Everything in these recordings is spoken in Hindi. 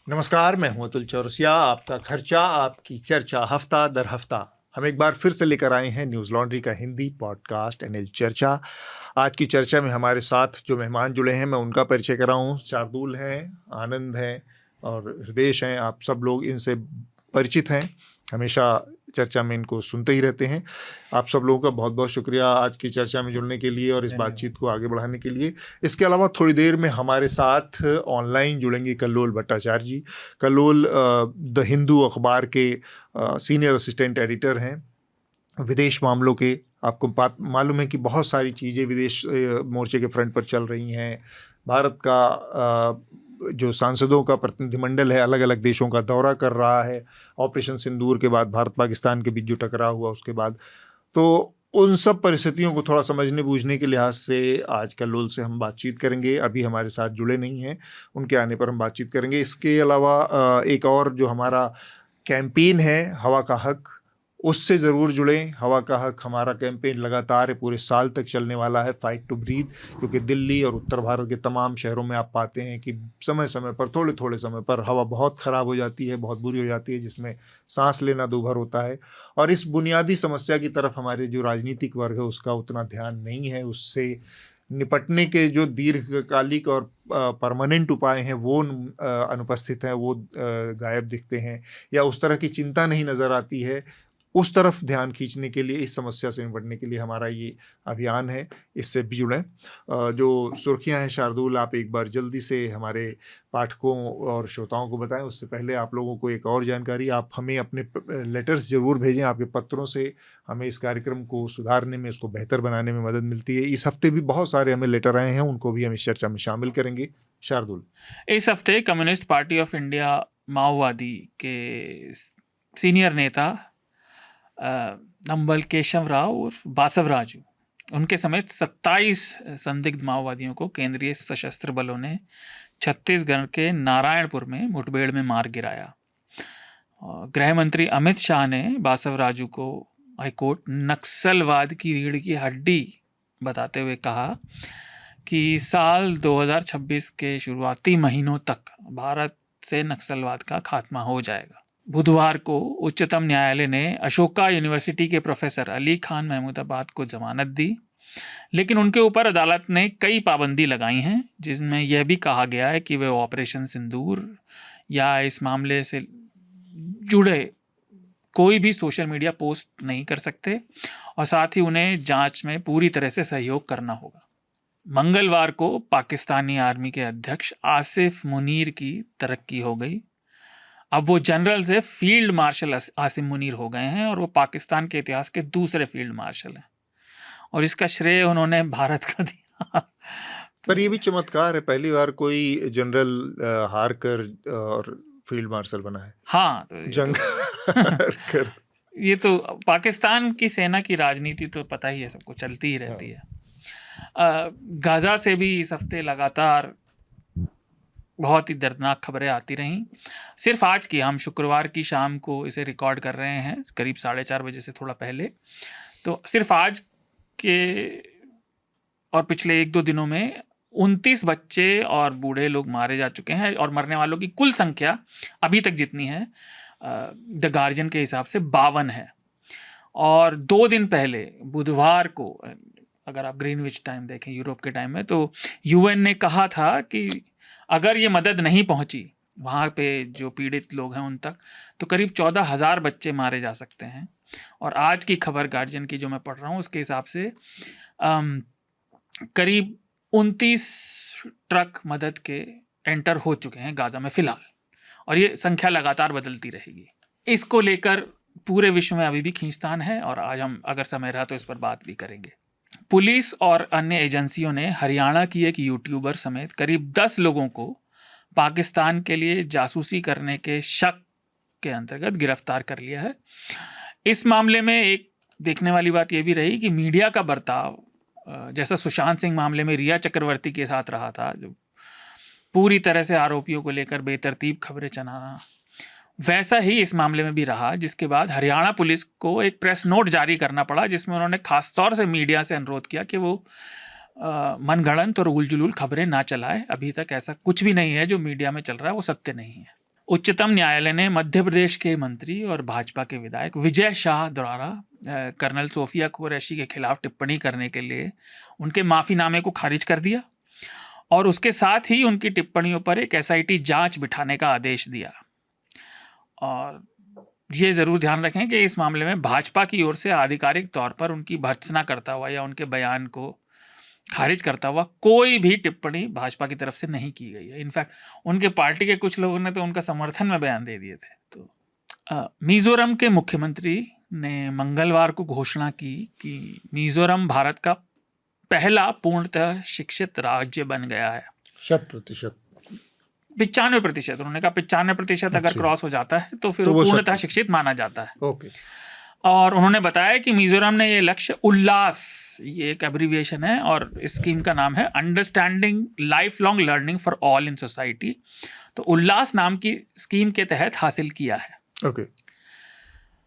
नमस्कार, मैं हूं अतुल चौरसिया। आपका खर्चा आपकी चर्चा हफ्ता दर हफ्ता हम एक बार फिर से लेकर आए हैं न्यूज़ लॉन्ड्री का हिंदी पॉडकास्ट एनएल चर्चा। आज की चर्चा में हमारे साथ जो मेहमान जुड़े हैं मैं उनका परिचय कर रहा हूँ। शार्दुल हैं, आनंद हैं और हृदेश हैं। आप सब लोग इनसे परिचित हैं, हमेशा चर्चा में इनको सुनते ही रहते हैं। आप सब लोगों का बहुत बहुत शुक्रिया आज की चर्चा में जुड़ने के लिए और इस बातचीत को आगे बढ़ाने के लिए। इसके अलावा थोड़ी देर में हमारे साथ ऑनलाइन जुड़ेंगे कल्लोल भट्टाचार्य जी। कल्लोल द हिंदू अखबार के सीनियर असिस्टेंट एडिटर हैं, विदेश मामलों के। आपको बात मालूम है कि बहुत सारी चीज़ें विदेश मोर्चे के फ्रंट पर चल रही हैं। भारत का जो सांसदों का प्रतिनिधिमंडल है अलग अलग देशों का दौरा कर रहा है, ऑपरेशन सिंदूर के बाद, भारत पाकिस्तान के बीच जो टकराव हुआ उसके बाद। तो उन सब परिस्थितियों को थोड़ा समझने बूझने के लिहाज से आज कल्लोल से हम बातचीत करेंगे। अभी हमारे साथ जुड़े नहीं हैं, उनके आने पर हम बातचीत करेंगे। इसके अलावा एक और जो हमारा कैंपेन है हवा का हक, उससे ज़रूर जुड़ें। हवा का हक हमारा कैंपेन लगातार पूरे साल तक चलने वाला है, फाइट टू ब्रीथ। क्योंकि दिल्ली और उत्तर भारत के तमाम शहरों में आप पाते हैं कि समय समय पर, थोड़े थोड़े समय पर हवा बहुत ख़राब हो जाती है, बहुत बुरी हो जाती है, जिसमें सांस लेना दूभर होता है। और इस बुनियादी समस्या की तरफ हमारे जो राजनीतिक वर्ग है उसका उतना ध्यान नहीं है। उससे निपटने के जो दीर्घकालिक और परमानेंट उपाय हैं वो अनुपस्थित हैं, वो गायब दिखते हैं, या उस तरह की चिंता नहीं नज़र आती है। उस तरफ ध्यान खींचने के लिए, इस समस्या से निपटने के लिए हमारा ये अभियान है। इससे भी जुड़ें। जो सुर्खियां हैं शार्दुल, आप एक बार जल्दी से हमारे पाठकों और श्रोताओं को बताएं। उससे पहले आप लोगों को एक और जानकारी, आप हमें अपने लेटर्स ज़रूर भेजें। आपके पत्रों से हमें इस कार्यक्रम को सुधारने में, उसको बेहतर बनाने में मदद मिलती है। इस हफ्ते भी बहुत सारे हमें लेटर आए हैं, उनको भी हम इस चर्चा में शामिल करेंगे। शार्दुल, इस हफ्ते कम्युनिस्ट पार्टी ऑफ इंडिया माओवादी के सीनियर नेता नंबल केशव राव उर्फ बासवराजू, उनके समेत 27 संदिग्ध माओवादियों को केंद्रीय सशस्त्र बलों ने छत्तीसगढ़ के नारायणपुर में मुठभेड़ में मार गिराया। गृह मंत्री अमित शाह ने बासवराजू को हाईकोर्ट नक्सलवाद की रीढ़ की हड्डी बताते हुए कहा कि साल 2026 के शुरुआती महीनों तक भारत से नक्सलवाद का खात्मा हो जाएगा। बुधवार को उच्चतम न्यायालय ने अशोका यूनिवर्सिटी के प्रोफेसर अली खान महमूदाबाद को जमानत दी, लेकिन उनके ऊपर अदालत ने कई पाबंदी लगाई हैं, जिसमें यह भी कहा गया है कि वे ऑपरेशन सिंदूर या इस मामले से जुड़े कोई भी सोशल मीडिया पोस्ट नहीं कर सकते और साथ ही उन्हें जांच में पूरी तरह से सहयोग करना होगा। मंगलवार को पाकिस्तानी आर्मी के अध्यक्ष आसिफ मुनीर की तरक्की हो गई। अब वो जनरल से फील्ड मार्शल आसिम मुनीर हो गए हैं और वो पाकिस्तान के इतिहास के दूसरे फील्ड मार्शल हैं, और इसका श्रेय उन्होंने भारत का दिया। पर ये भी चमत्कार है, पहली बार कोई जनरल हार कर और फील्ड मार्शल बना है। हाँ, तो जंग हार कर। ये तो पाकिस्तान की सेना की राजनीति तो पता ही है सबको, चलती ही रहती है। गाजा से भी इस हफ्ते लगातार बहुत ही दर्दनाक खबरें आती रहीं। सिर्फ आज की, हम शुक्रवार की शाम को इसे रिकॉर्ड कर रहे हैं, करीब 4:30 बजे से थोड़ा पहले, तो सिर्फ आज के और पिछले 1-2 दिनों में 29 बच्चे और बूढ़े लोग मारे जा चुके हैं, और मरने वालों की कुल संख्या अभी तक जितनी है द गार्जियन के हिसाब से 52 है। और 2 दिन पहले बुधवार को, अगर आप ग्रीनविच टाइम देखें यूरोप के टाइम में, तो यूएन ने कहा था कि अगर ये मदद नहीं पहुंची वहाँ पे जो पीड़ित लोग हैं उन तक, तो करीब 14,000 बच्चे मारे जा सकते हैं। और आज की खबर गार्जियन की जो मैं पढ़ रहा हूँ उसके हिसाब से करीब 29 ट्रक मदद के एंटर हो चुके हैं गाजा में फिलहाल, और ये संख्या लगातार बदलती रहेगी। इसको लेकर पूरे विश्व में अभी भी खींचतान है, और आज हम अगर समय रहा तो इस पर बात भी करेंगे। पुलिस और अन्य एजेंसियों ने हरियाणा की एक यूट्यूबर समेत करीब 10 लोगों को पाकिस्तान के लिए जासूसी करने के शक के अंतर्गत गिरफ्तार कर लिया है। इस मामले में एक देखने वाली बात यह भी रही कि मीडिया का बर्ताव, जैसा सुशांत सिंह मामले में रिया चक्रवर्ती के साथ रहा था, जो पूरी तरह से आरोपियों को लेकर बेतरतीब खबरें चलाना, वैसा ही इस मामले में भी रहा, जिसके बाद हरियाणा पुलिस को एक प्रेस नोट जारी करना पड़ा, जिसमें उन्होंने खासतौर से मीडिया से अनुरोध किया कि वो मनगढ़ंत और उलझुल खबरें ना चलाए। अभी तक ऐसा कुछ भी नहीं है जो मीडिया में चल रहा है वो सत्य नहीं है। उच्चतम न्यायालय ने मध्य प्रदेश के मंत्री और भाजपा के विधायक विजय शाह द्वारा कर्नल सोफिया कुरैशी के खिलाफ टिप्पणी करने के लिए उनके माफीनामे को खारिज कर दिया और उसके साथ ही उनकी टिप्पणियों पर एक एसआईटी जांच बिठाने का आदेश दिया। और ये ज़रूर ध्यान रखें कि इस मामले में भाजपा की ओर से आधिकारिक तौर पर उनकी भर्त्सना करता हुआ या उनके बयान को खारिज करता हुआ कोई भी टिप्पणी भाजपा की तरफ से नहीं की गई है। इनफैक्ट उनके पार्टी के कुछ लोगों ने तो उनका समर्थन में बयान दे दिए थे। तो मिजोरम के मुख्यमंत्री ने मंगलवार को घोषणा की कि मिजोरम भारत का पहला पूर्णतः शिक्षित राज्य बन गया है। 100%, 95%। उन्होंने कहा 95% अगर अच्छा। क्रॉस हो जाता है तो फिर तो वो वो पूर्णतः 100%। शिक्षित माना जाता है। ओके। और उन्होंने बताया कि मिजोरम ने ये लक्ष्य उल्लास, ये एक एब्रीविएशन है और इस स्कीम का नाम है understanding life long learning for all in society, तो उल्लास नाम की स्कीम के तहत हासिल किया है। ओके।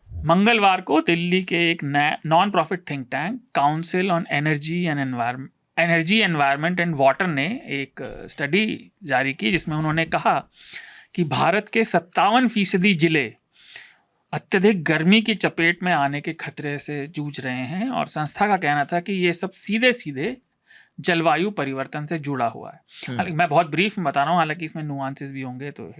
मंगलवार को दिल्ली के एक non profit think tank council on energy environment and water ने एक स्टडी जारी की जिसमें उन्होंने कहा कि भारत के 57% जिले अत्यधिक गर्मी की चपेट में आने के खतरे से जूझ रहे हैं और संस्था का कहना था कि ये सब सीधे सीधे जलवायु परिवर्तन से जुड़ा हुआ है। हालांकि मैं बहुत ब्रीफ में बता रहा हूँ, हालांकि इसमें नुआंसेस भी होंगे। तो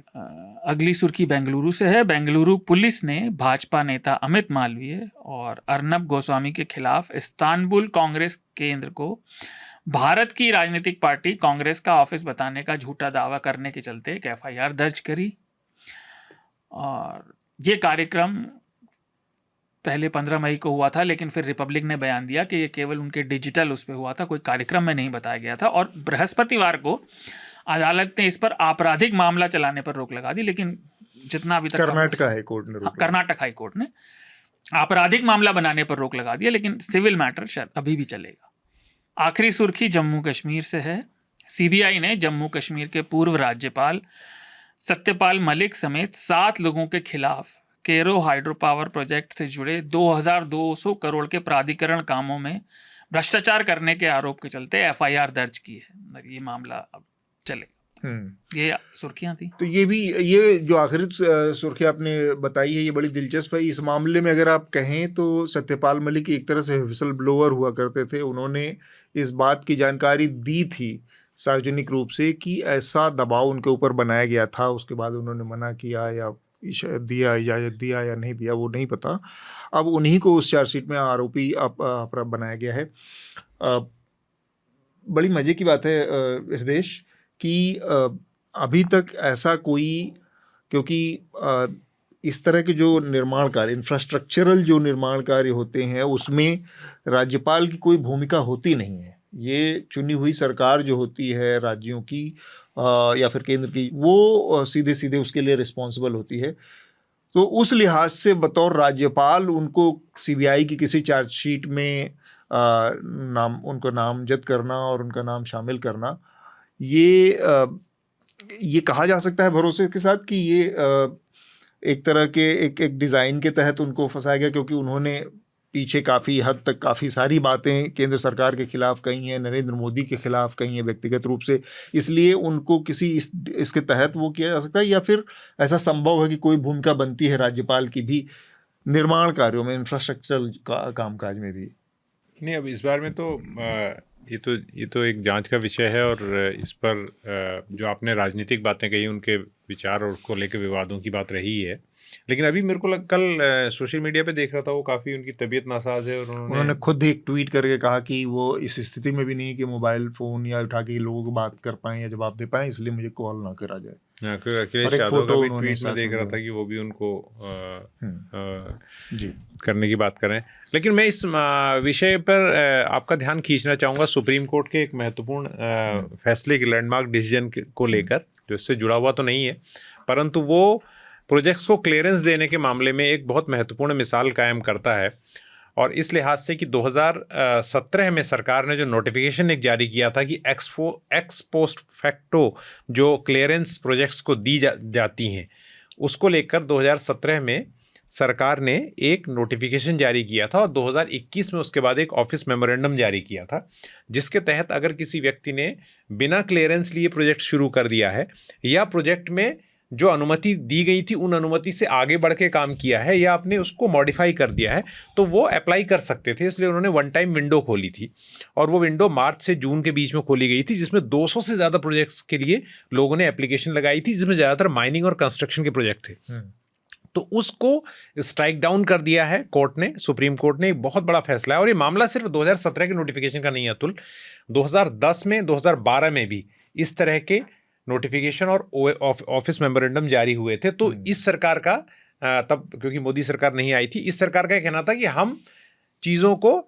अगली सुर्खी बेंगलुरु से है। बेंगलुरु पुलिस ने भाजपा नेता अमित मालवीय और अर्नब गोस्वामी के खिलाफ इस्तांबुल कांग्रेस केंद्र को भारत की राजनीतिक पार्टी कांग्रेस का ऑफिस बताने का झूठा दावा करने के चलते एक एफआईआर दर्ज करी। और ये कार्यक्रम पहले 15 मई को हुआ था, लेकिन फिर रिपब्लिक ने बयान दिया कि ये केवल उनके डिजिटल उस पर हुआ था, कोई कार्यक्रम में नहीं बताया गया था। और बृहस्पतिवार को अदालत ने इस पर आपराधिक मामला चलाने पर रोक लगा दी, लेकिन जितना अभी तक कर्नाटक हाईकोर्ट ने कर्नाटक हाईकोर्ट ने आपराधिक मामला बनाने पर रोक लगा दिया, लेकिन सिविल मैटर शायद अभी भी चलेगा। आखिरी सुर्खी जम्मू कश्मीर से है। सीबीआई ने जम्मू कश्मीर के पूर्व राज्यपाल सत्यपाल मलिक समेत 7 लोगों के खिलाफ केरो हाइड्रो पावर प्रोजेक्ट से जुड़े 2200 करोड़ के प्राधिकरण कामों में भ्रष्टाचार करने के आरोप के चलते एफआईआर दर्ज की है। ये मामला अब चलेगा। ये सुर्खियां थी। तो ये जो आखिरी सुर्खी आपने बताई है ये बड़ी दिलचस्प है। इस मामले में अगर आप कहें तो सत्यपाल मलिक एक तरह से विसल ब्लोअर हुआ करते थे। उन्होंने इस बात की जानकारी दी थी सार्वजनिक रूप से कि ऐसा दबाव उनके ऊपर बनाया गया था। उसके बाद उन्होंने मना किया या इजाज़त दिया या नहीं दिया वो नहीं पता। अब उन्हीं को उस चार्जशीट में आरोपी बनाया गया है। बड़ी मज़े की बात है हृदेश कि अभी तक ऐसा कोई, क्योंकि इस तरह के जो निर्माण कार्य, इंफ्रास्ट्रक्चरल जो निर्माण कार्य होते हैं उसमें राज्यपाल की कोई भूमिका होती नहीं है। ये चुनी हुई सरकार जो होती है राज्यों की या फिर केंद्र की, वो सीधे सीधे उसके लिए रिस्पॉन्सिबल होती है। तो उस लिहाज से बतौर राज्यपाल उनको सीबीआई की किसी चार्जशीट में उनको नामजद करना और उनका नाम शामिल करना, ये कहा जा सकता है भरोसे के साथ कि ये एक तरह के एक डिज़ाइन के तहत उनको फंसाया गया, क्योंकि उन्होंने पीछे काफ़ी हद तक काफ़ी सारी बातें केंद्र सरकार के खिलाफ कही हैं, नरेंद्र मोदी के खिलाफ कही हैं व्यक्तिगत रूप से, इसलिए उनको किसी इसके तहत वो किया जा सकता है। या फिर ऐसा संभव है कि कोई भूमिका बनती है राज्यपाल की भी निर्माण कार्यों में, इंफ्रास्ट्रक्चरल कामकाज में भी। नहीं, अब इस बार में तो ये तो एक जांच का विषय है और इस पर जो आपने राजनीतिक बातें कही उनके विचार और को लेकर विवादों की बात रही है। लेकिन अभी मेरे को कल सोशल मीडिया पे देख रहा था, वो काफ़ी उनकी तबीयत नासाज है और उन्होंने खुद एक ट्वीट करके कहा कि वो इस स्थिति में भी नहीं कि मोबाइल फ़ोन या उठा के लोगों को बात कर पाएँ या जवाब दे पाएँ, इसलिए मुझे कॉल ना करा जाए। अखिलेश यादव का भी ट्वीट में देख रहा था कि वो भी उनको जी करने की बात करें। लेकिन मैं इस विषय पर आपका ध्यान खींचना चाहूँगा सुप्रीम कोर्ट के एक महत्वपूर्ण फैसले के लैंडमार्क डिसीजन को लेकर, जो इससे जुड़ा हुआ तो नहीं है, परंतु वो प्रोजेक्ट्स को क्लियरेंस देने के मामले में एक बहुत महत्वपूर्ण मिसाल कायम करता है। और इस लिहाज से कि 2017 में सरकार ने जो नोटिफिकेशन एक जारी किया था कि एक्स पोस्ट फैक्टो जो क्लियरेंस प्रोजेक्ट्स को दी जाती हैं, उसको लेकर 2017 में सरकार ने एक नोटिफिकेशन जारी किया था और 2021 में उसके बाद एक ऑफिस मेमोरेंडम जारी किया था, जिसके तहत अगर किसी व्यक्ति ने बिना क्लियरेंस लिए प्रोजेक्ट शुरू कर दिया है या प्रोजेक्ट में जो अनुमति दी गई थी उन अनुमति से आगे बढ़ के काम किया है या आपने उसको मॉडिफाई कर दिया है, तो वो अप्लाई कर सकते थे। इसलिए उन्होंने वन टाइम विंडो खोली थी और वो विंडो मार्च से जून के बीच में खोली गई थी, जिसमें 200 से ज़्यादा प्रोजेक्ट्स के लिए लोगों ने एप्लीकेशन लगाई थी, जिसमें ज़्यादातर माइनिंग और कंस्ट्रक्शन के प्रोजेक्ट थे। तो उसको स्ट्राइक डाउन कर दिया है कोर्ट ने, सुप्रीम कोर्ट ने। एक बहुत बड़ा फैसला है और ये मामला सिर्फ 2017 के नोटिफिकेशन का नहीं है अतुल, 2010 में 2012 में भी इस तरह के नोटिफिकेशन और ऑफिस मेमोरेंडम जारी हुए थे। तो इस सरकार का तब, क्योंकि मोदी सरकार नहीं आई थी, इस सरकार का कहना था कि हम चीज़ों को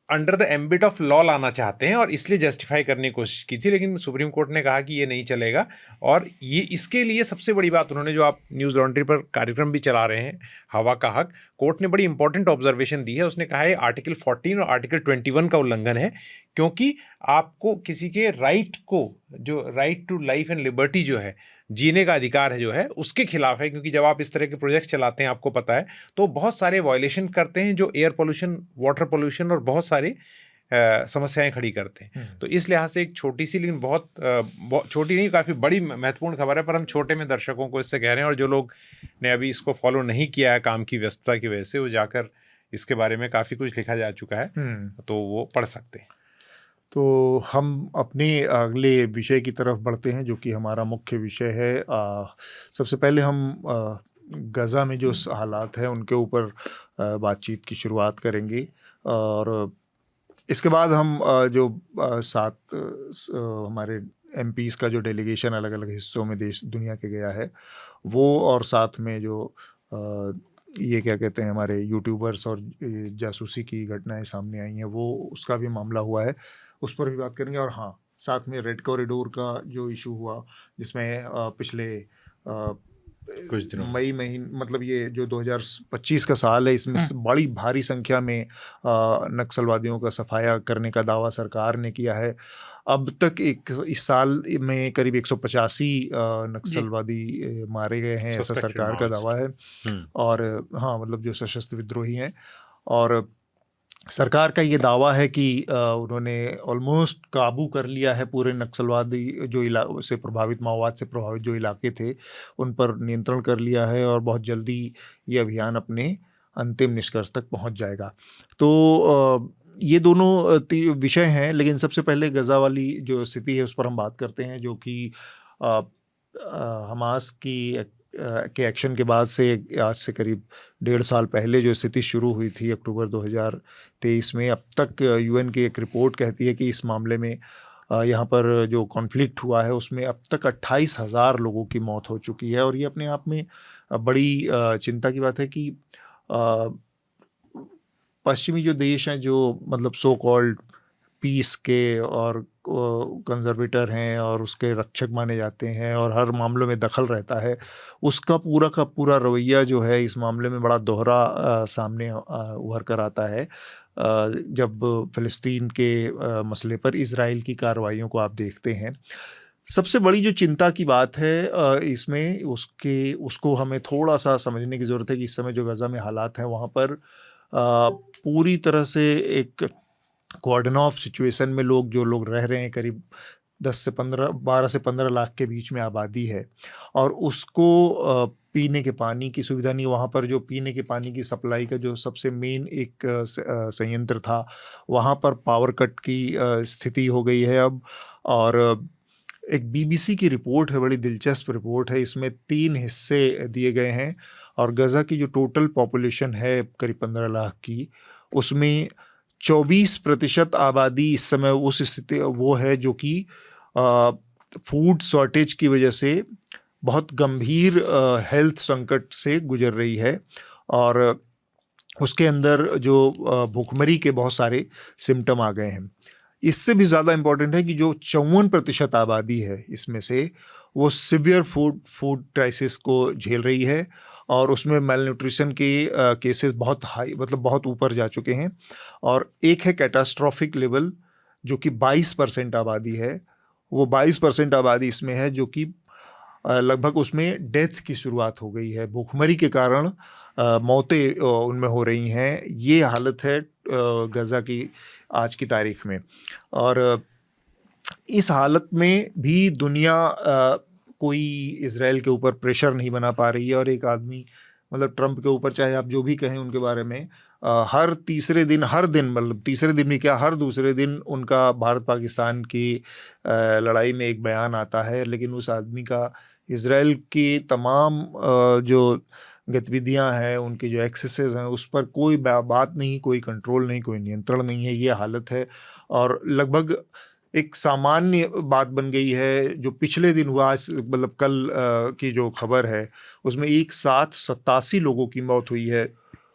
under the ambit of law लाना चाहते हैं और इसलिए जस्टिफाई करने की कोशिश की थी, लेकिन सुप्रीम कोर्ट ने कहा कि ये नहीं चलेगा। और ये इसके लिए सबसे बड़ी बात उन्होंने, जो आप न्यूज़ लॉन्ड्री पर कार्यक्रम भी चला रहे हैं हवा का हक, कोर्ट ने बड़ी इंपॉर्टेंट ऑब्जर्वेशन दी है। उसने कहा है आर्टिकल 14 और आर्टिकल 21 का उल्लंघन है, क्योंकि आपको किसी के राइट को, जो right to life and liberty जो है, जीने का अधिकार है जो है, उसके खिलाफ है। क्योंकि जब आप इस तरह के प्रोजेक्ट चलाते हैं, आपको पता है, तो बहुत सारे वायलेशन करते हैं जो एयर पोल्यूशन, वाटर पोल्यूशन और बहुत सारे समस्याएं खड़ी करते हैं। तो इस लिहाज से एक छोटी सी, लेकिन बहुत छोटी नहीं, काफ़ी बड़ी महत्वपूर्ण खबर है, पर हम छोटे में दर्शकों को इससे कह रहे हैं। और जो लोग ने अभी इसको फॉलो नहीं किया है काम की व्यस्तता की वजह से, वो जाकर इसके बारे में काफ़ी कुछ लिखा जा चुका है, तो वो पढ़ सकते हैं। तो हम अपने अगले विषय की तरफ बढ़ते हैं, जो कि हमारा मुख्य विषय है। सबसे पहले हम गज़ा में जो हालात हैं उनके ऊपर बातचीत की शुरुआत करेंगे, और इसके बाद हम जो सात हमारे एमपीज़ का जो डेलीगेशन अलग अलग हिस्सों में देश दुनिया के गया है वो, और साथ में जो ये क्या कहते हैं, हमारे यूट्यूबर्स और जासूसी की घटनाएं सामने आई हैं, वो उसका भी मामला हुआ है, उस पर भी बात करेंगे। और हाँ, साथ में रेड कॉरिडोर का जो इशू हुआ, जिसमें पिछले कुछ दिनों मई महीने, मतलब ये जो 2025 का साल है, इसमें बड़ी भारी संख्या में नक्सलवादियों का सफाया करने का दावा सरकार ने किया है। अब तक इस साल में करीब 185 नक्सलवादी मारे गए हैं, ऐसा सरकार का दावा है। और हाँ, मतलब जो सशस्त्र विद्रोही हैं, और सरकार का ये दावा है कि उन्होंने ऑलमोस्ट काबू कर लिया है पूरे नक्सलवादी जो से प्रभावित, माओवाद से प्रभावित जो इलाके थे, उन पर नियंत्रण कर लिया है, और बहुत जल्दी ये अभियान अपने अंतिम निष्कर्ष तक पहुंच जाएगा। तो ये दोनों विषय हैं, लेकिन सबसे पहले गज़ा वाली जो स्थिति है उस पर हम बात करते हैं, जो कि हमास के एक्शन के बाद से आज से करीब 1.5 साल पहले जो स्थिति शुरू हुई थी अक्टूबर 2023 में, अब तक यूएन की एक रिपोर्ट कहती है कि इस मामले में यहाँ पर जो कॉन्फ्लिक्ट हुआ है उसमें अब तक 28,000 लोगों की मौत हो चुकी है। और ये अपने आप में बड़ी चिंता की बात है कि पश्चिमी जो देश हैं, जो मतलब सो कॉल्ड पीस के और कंजर्वेटर हैं और उसके रक्षक माने जाते हैं और हर मामलों में दखल रहता है, उसका पूरा का पूरा रवैया जो है इस मामले में बड़ा दोहरा सामने उभर कर आता है। जब फ़लस्तीन के मसले पर इज़राइल की कार्रवाइयों को आप देखते हैं, सबसे बड़ी जो चिंता की बात है इसमें उसको हमें थोड़ा सा समझने की ज़रूरत है कि इस समय जो गज़ा में हालात हैं वहाँ पर पूरी तरह से एक कॉर्डन ऑफ सिचुएशन में जो लोग रह रहे हैं, करीब 12 से 15 लाख के बीच में आबादी है, और उसको पीने के पानी की सुविधा नहीं। वहाँ पर जो पीने के पानी की सप्लाई का जो सबसे मेन एक संयंत्र था, वहाँ पर पावर कट की स्थिति हो गई है अब। और एक बीबीसी की रिपोर्ट है, बड़ी दिलचस्प रिपोर्ट है, इसमें 3 हिस्से दिए गए हैं, और गज़ा की जो टोटल पॉपुलेशन है करीब 15 लाख की, उसमें 24% आबादी इस समय उस स्थिति वो है जो कि फूड शॉर्टेज की वजह से बहुत गंभीर हेल्थ संकट से गुजर रही है, और उसके अंदर जो भूखमरी के बहुत सारे सिम्टम आ गए हैं। इससे भी ज़्यादा इम्पॉर्टेंट है कि जो 54% आबादी है इसमें से, वो सिवियर फूड क्राइसिस को झेल रही है, और उसमें मेल न्यूट्रिशन के केसेस बहुत हाई, मतलब बहुत ऊपर जा चुके हैं। और एक है कैटास्ट्रॉफिक लेवल, जो कि 22% आबादी है, वो 22% आबादी इसमें है, जो कि लगभग उसमें डेथ की शुरुआत हो गई है, भूखमरी के कारण मौतें उनमें हो रही हैं। ये हालत है गज़ा की आज की तारीख में। और इस हालत में भी दुनिया कोई इजराइल के ऊपर प्रेशर नहीं बना पा रही है, और एक आदमी मतलब ट्रंप के ऊपर, चाहे आप जो भी कहें उनके बारे में, हर तीसरे दिन, हर दिन, मतलब तीसरे दिन भी क्या, हर दूसरे दिन उनका भारत पाकिस्तान की लड़ाई में एक बयान आता है, लेकिन उस आदमी का इजराइल की तमाम जो गतिविधियां हैं, उनकी जो एक्सेसेस हैं, उस पर कोई बात नहीं, कोई कंट्रोल नहीं, कोई नियंत्रण नहीं है। ये हालत है, और लगभग एक सामान्य बात बन गई है। जो पिछले दिन हुआ, मतलब कल की जो खबर है, उसमें एक साथ 87 लोगों की मौत हुई है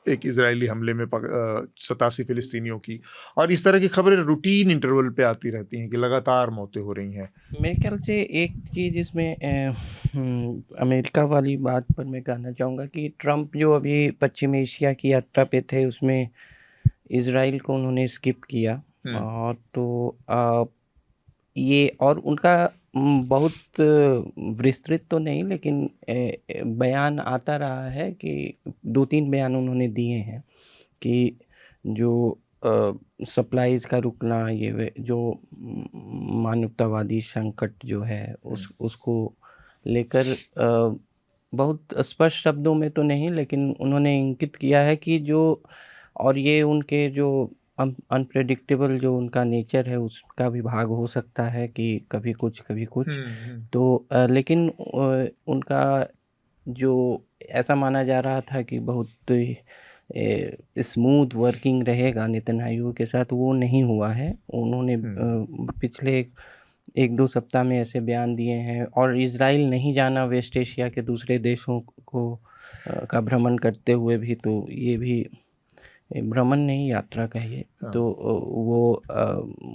एक इजरायली हमले में, 87 फिलिस्तीनियों की। और इस तरह की खबरें रूटीन इंटरवल पे आती रहती हैं कि लगातार मौतें हो रही हैं। मेरे ख्याल से एक चीज़ इसमें अमेरिका वाली बात पर मैं कहना चाहूँगा कि ट्रंप जो अभी पश्चिम एशिया की यात्रा पे थे, उसमें इजराइल को उन्होंने स्किप किया। और तो ये और उनका बहुत विस्तृत तो नहीं, लेकिन बयान आता रहा है कि 2-3 बयान उन्होंने दिए हैं कि जो सप्लाईज का रुकना, ये जो मानवतावादी संकट जो है उसको लेकर बहुत स्पष्ट शब्दों में तो नहीं, लेकिन उन्होंने इंगित किया है कि जो, और ये उनके जो अनप्रेडिक्टेबल जो उनका नेचर है उसका भी भाग हो सकता है कि कभी कुछ कभी कुछ। तो लेकिन उनका जो ऐसा माना जा रहा था कि बहुत स्मूथ वर्किंग रहेगा नेतन्याहू के साथ, वो नहीं हुआ है। उन्होंने पिछले 1-2 सप्ताह में ऐसे बयान दिए हैं, और इजराइल नहीं जाना वेस्ट एशिया के दूसरे देशों को का भ्रमण करते हुए भी, तो ये भी भ्रमण नहीं, यात्रा कहिए। तो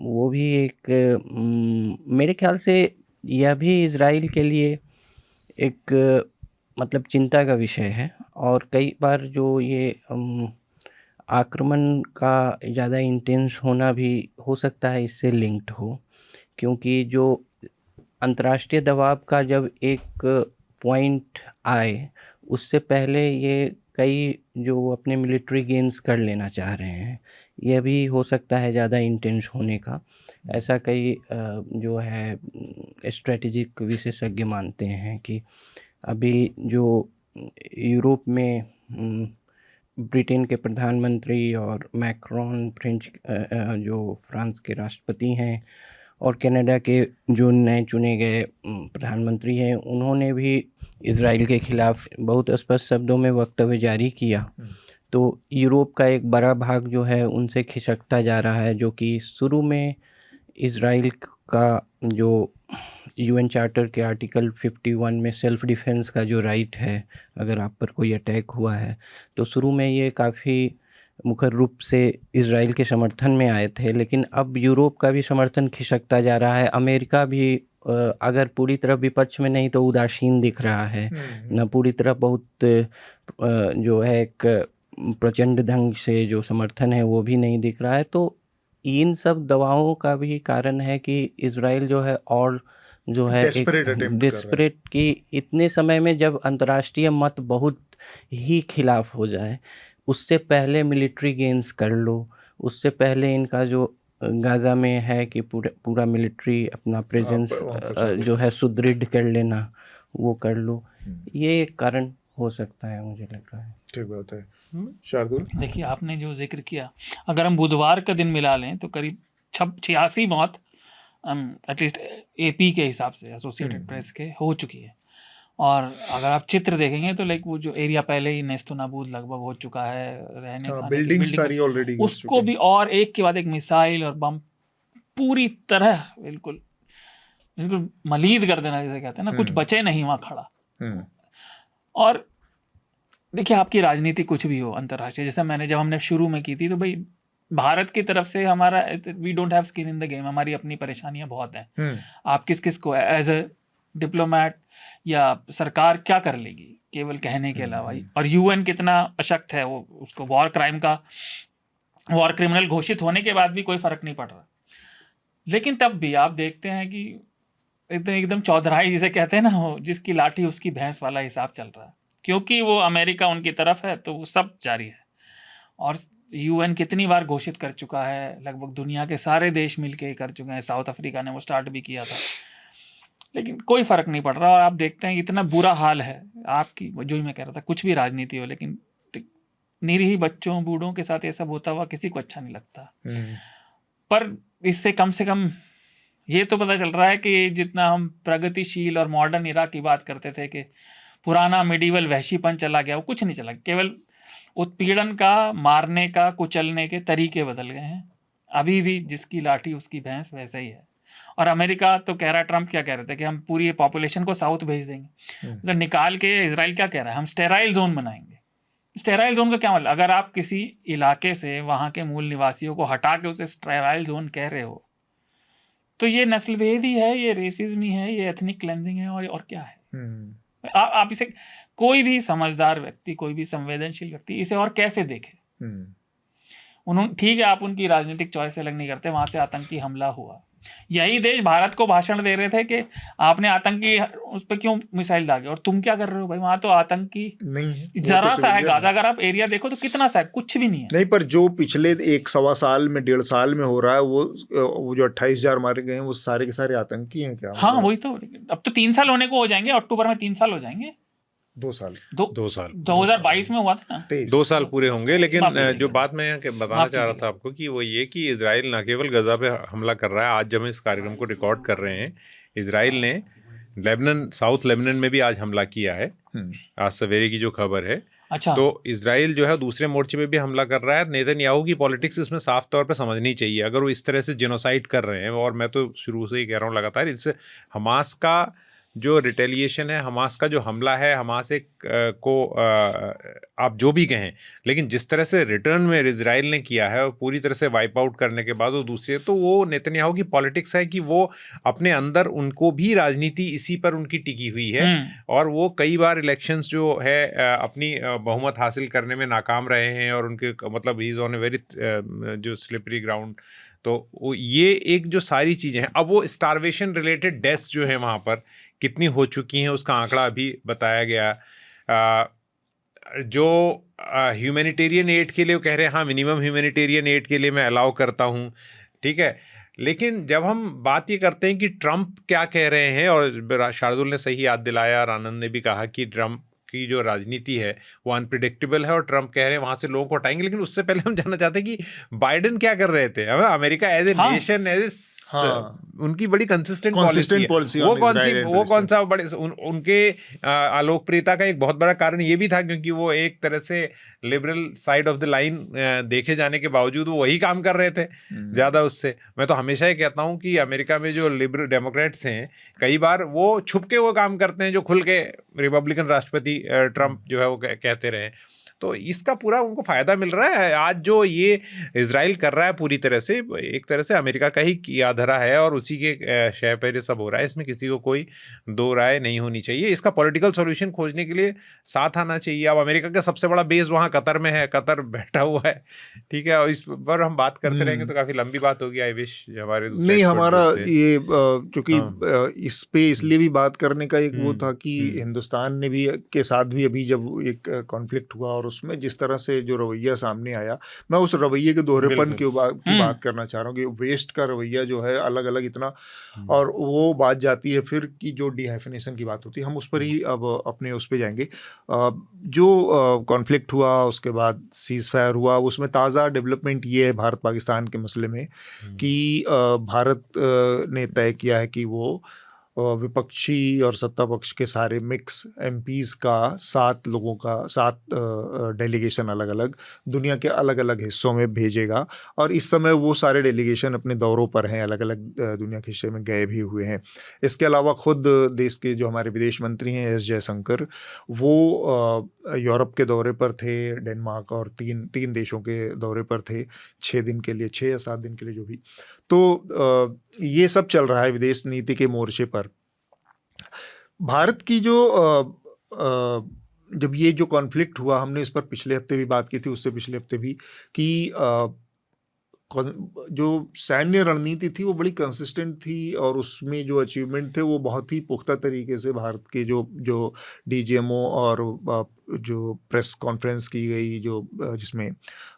वो भी एक मेरे ख्याल से यह भी इजराइल के लिए एक मतलब चिंता का विषय है। और कई बार जो ये आक्रमण का ज़्यादा इंटेंस होना भी हो सकता है इससे लिंक्ड हो, क्योंकि जो अंतर्राष्ट्रीय दबाव का जब एक पॉइंट आए, उससे पहले ये कई जो अपने मिलिट्री गेन्स कर लेना चाह रहे हैं, यह भी हो सकता है ज़्यादा इंटेंस होने का। ऐसा कई जो है स्ट्रेटेजिक विशेषज्ञ मानते हैं कि अभी जो यूरोप में ब्रिटेन के प्रधानमंत्री और मैक्रोन फ्रेंच जो फ्रांस के राष्ट्रपति हैं, और कनाडा के जो नए चुने गए प्रधानमंत्री हैं, उन्होंने भी इजराइल के खिलाफ बहुत स्पष्ट शब्दों में वक्तव्य जारी किया। तो यूरोप का एक बड़ा भाग जो है उनसे खिसकता जा रहा है, जो कि शुरू में इजराइल का जो यूएन चार्टर के आर्टिकल 51 में सेल्फ डिफेंस का जो राइट है, अगर आप पर कोई अटैक हुआ है, तो शुरू में ये काफ़ी मुखर रूप से इजराइल के समर्थन में आए थे। लेकिन अब यूरोप का भी समर्थन खिसकता जा रहा है। अमेरिका भी अगर पूरी तरह विपक्ष में नहीं तो उदासीन दिख रहा है, न पूरी तरह बहुत जो है एक प्रचंड ढंग से जो समर्थन है वो भी नहीं दिख रहा है। तो इन सब दबावों का भी कारण है कि इजराइल जो है, और जो है डेस्परेट कि इतने समय में जब अंतर्राष्ट्रीय मत बहुत ही खिलाफ हो जाए, उससे पहले मिलिट्री गेन्स कर लो, उससे पहले इनका जो गाज़ा में है कि पूरा मिलिट्री अपना प्रेजेंस जो है सुदृढ़ कर लेना, वो कर लो। ये एक कारण हो सकता है, मुझे लग रहा है। ठीक बात है। शार्दुल, देखिए, आपने जो जिक्र किया, अगर हम बुधवार का दिन मिला लें तो करीब 86 मौत एटलीस्ट एपी के हिसाब से, एसोसिएटेड प्रेस के, हो चुकी है। और अगर आप चित्र देखेंगे तो लाइक वो जो एरिया पहले ही नेस्तो नाबूद लगभग हो चुका है, रहने खाने की बिल्डिंग सारी ऑलरेडी, उसको भी और एक के बाद एक मिसाइल और बम पूरी तरह बिल्कुल बिल्कुल मलीद कर देना, जैसे कहते हैं ना, कुछ बचे नहीं वहाँ खड़ा। और देखिए, आपकी राजनीति कुछ भी हो अंतर्राष्ट्रीय, जैसे जब हमने शुरू में की थी, तो भाई भारत की तरफ से हमारा we don't have skin in the game, हमारी अपनी परेशानियां बहुत हैं। आप किस को एज ए डिप्लोमैट या सरकार क्या कर लेगी केवल कहने के अलावा ही। और यूएन कितना अशक्त है, वो उसको वॉर क्रिमिनल घोषित होने के बाद भी कोई फर्क नहीं पड़ रहा। लेकिन तब भी आप देखते हैं कि एकदम चौधराई जिसे कहते हैं ना, हो जिसकी लाठी उसकी भैंस वाला हिसाब चल रहा है, क्योंकि वो अमेरिका उनकी तरफ है, तो वो सब जारी है। और यूएन कितनी बार घोषित कर चुका है, लगभग दुनिया के सारे देश मिलके कर चुके हैं, साउथ अफ्रीका ने वो स्टार्ट भी किया था। लेकिन कोई फर्क नहीं पड़ रहा। और आप देखते हैं इतना बुरा हाल है आपकी, जो ही मैं कह रहा था, कुछ भी राजनीति हो, लेकिन निरीह बच्चों बूढ़ों के साथ ये सब होता हुआ किसी को अच्छा नहीं लगता। पर इससे कम से कम ये तो पता चल रहा है कि जितना हम प्रगतिशील और मॉडर्न इरा की बात करते थे कि पुराना मिडीवल वहशीपन चला गया, वो कुछ नहीं चला, केवल उत्पीड़न का, मारने का, कुचलने के तरीके बदल गए हैं। अभी भी जिसकी लाठी उसकी भैंस वैसा ही है। और अमेरिका तो कह रहा है, ट्रम्प क्या कह रहे थे कि हम पूरी पॉपुलेशन को साउथ भेज देंगे, मतलब निकाल के। इजराइल क्या कह रहा है, हम स्टेराइल जोन बनाएंगे। स्टेराइल जोन का क्या मतलब, अगर आप किसी इलाके से वहाँ के मूल निवासियों को हटा के उसे स्टेराइल जोन कह रहे हो, तो ये नस्लभेद ही है, ये रेसिज्म ही है, ये एथनिक क्लेंजिंग है, और क्या है। आप इसे, कोई भी समझदार व्यक्ति, कोई भी संवेदनशील व्यक्ति इसे और कैसे देखे। उन्होंने, ठीक है, आप उनकी राजनीतिक चॉइस अलग नहीं करते, वहां से आतंकी हमला हुआ, यही देश भारत को भाषण दे रहे थे कि आपने आतंकी उस पर क्यों मिसाइल दागे, और तुम क्या कर रहे हो भाई, वहां तो आतंकी नहीं है, जरा सा है गाजा। अगर आप एरिया देखो तो कितना सा है, कुछ भी नहीं है। नहीं, पर जो पिछले 1-1.25 साल में, 1.5 साल में हो रहा है, वो जो 28,000 मारे गए हैं, वो सारे के सारे आतंकी हैं क्या? हाँ वही तो, अब तो 3 साल होने को हो जाएंगे, अक्टूबर में 3 साल हो जाएंगे। 2 साल 2 साल 2022 में हुआ था ना, 2 साल पूरे होंगे। लेकिन माफ जो बात मैं बताना चाह रहा था आपको कि वो ये कि इजराइल न केवल गजा पे हमला कर रहा है, आज जब हम इस कार्यक्रम को रिकॉर्ड कर रहे हैं, इजराइल ने लेबनान, साउथ लेबनान में भी आज हमला किया है, आज सवेरे की जो खबर है। अच्छा, तो इजराइल जो है दूसरे मोर्चे पे भी हमला कर रहा है। नेतन्याहू की पॉलिटिक्स इसमें साफ तौर पे समझनी चाहिए। अगर वो इस तरह से जेनोसाइड कर रहे हैं, और मैं तो शुरू से ही कह रहा हूँ लगातार, इससे हमास का जो रिटेलिएशन है, हमास का जो हमला है, हमास को आप जो भी कहें, लेकिन जिस तरह से रिटर्न में इजराइल ने किया है, पूरी तरह से वाइप आउट करने के बाद, वो दूसरे, तो वो नेतन्याहू की पॉलिटिक्स है कि वो अपने अंदर, उनको भी राजनीति इसी पर उनकी टिकी हुई है, और वो कई बार इलेक्शंस जो है अपनी बहुमत हासिल करने में नाकाम रहे हैं, और उनके मतलब he is on a very जो स्लिपरी ग्राउंड। तो ये एक जो सारी चीज़ें हैं, अब वो स्टारवेशन रिलेटेड डेथ्स जो है वहाँ पर कितनी हो चुकी हैं, उसका आंकड़ा अभी बताया गया। जो ह्यूमैनिटेरियन एड के लिए वो कह रहे हैं, हाँ मिनिमम ह्यूमैनिटेरियन एड के लिए मैं अलाउ करता हूँ, ठीक है। लेकिन जब हम बात ये करते हैं कि ट्रम्प क्या कह रहे हैं, और शार्दुल ने सही याद दिलाया और आनंद ने भी कहा कि ट्रम्प की जो राजनीति है वो अनप्रिडिक्टेबल है, और ट्रम्प कह रहे हैं वहां से लोगों को हटाएंगे। लेकिन उससे पहले हम जानना चाहते हैं कि बाइडेन क्या कर रहे थे। America as a nation, as a, उनकी बड़ी कंसिस्टेंट पॉलिसी, वो कौन सा बड़े उनके अलोकप्रियता का एक बहुत बड़ा कारण ये भी था, क्योंकि वो एक तरह से liberal side of the line देखे जाने के बावजूद वो वही काम कर रहे थे ज्यादा उससे। मैं तो हमेशा ही कहता हूँ कि अमेरिका में जो लिबरल डेमोक्रेट्स हैं, कई बार वो छुप के वो काम करते हैं जो खुल के रिपब्लिकन राष्ट्रपति ट्रम्प जो है वो कहते रहे। तो इसका पूरा उनको फायदा मिल रहा है। आज जो ये इजराइल कर रहा है पूरी तरह से, एक तरह से अमेरिका का ही किया धरा है, और उसी के शय पर सब हो रहा है। इसमें किसी को कोई दो राय नहीं होनी चाहिए। इसका पॉलिटिकल सॉल्यूशन खोजने के लिए साथ आना चाहिए। अब अमेरिका का सबसे बड़ा बेस वहाँ कतर में है, कतर बैठा हुआ है, ठीक है। और इस पर हम बात करते रहेंगे तो काफी लंबी बात होगी। आई विश हमारे नहीं, हमारा ये क्योंकि इस पे इसलिए भी बात करने का एक वो था कि हिंदुस्तान ने भी के साथ भी अभी जब एक कॉन्फ्लिक्ट हुआ, और उसमें जिस तरह से जो रवैया सामने आया, मैं उस रवैये के दोहरेपन की बात करना चाह रहा हूँ कि वेस्ट का रवैया जो है अलग अलग इतना, और वो बात जाती है फिर कि जो डिहाइफिनेशन की बात होती है, हम उस पर ही अब अपने उस पर जाएंगे। जो कॉन्फ्लिक्ट हुआ, उसके बाद सीज फायर हुआ, उसमें ताज़ा डेवलपमेंट ये है भारत पाकिस्तान के मसले में कि भारत ने तय किया है कि वो विपक्षी और सत्ता पक्ष के सारे मिक्स एमपीज़ का 7 लोगों का 7 डेलीगेशन अलग अलग दुनिया के अलग अलग हिस्सों में भेजेगा। और इस समय वो सारे डेलीगेशन अपने दौरों पर हैं, अलग अलग दुनिया के हिस्से में गए भी हुए हैं। इसके अलावा खुद देश के जो हमारे विदेश मंत्री हैं एस जयशंकर, वो यूरोप के दौरे पर थे, डेनमार्क और तीन देशों के दौरे पर थे 6 दिन के लिए, 6 या 7 दिन के लिए जो भी। तो ये सब चल रहा है विदेश नीति के मोर्चे पर। भारत की जो जब ये जो कॉन्फ्लिक्ट हुआ, हमने इस पर पिछले हफ्ते भी बात की थी, उससे पिछले हफ्ते भी, कि जो सैन्य रणनीति थी वो बड़ी कंसिस्टेंट थी, और उसमें जो अचीवमेंट थे वो बहुत ही पुख्ता तरीके से भारत के जो डीजीएमओ और जो प्रेस कॉन्फ्रेंस की गई, जो जिसमें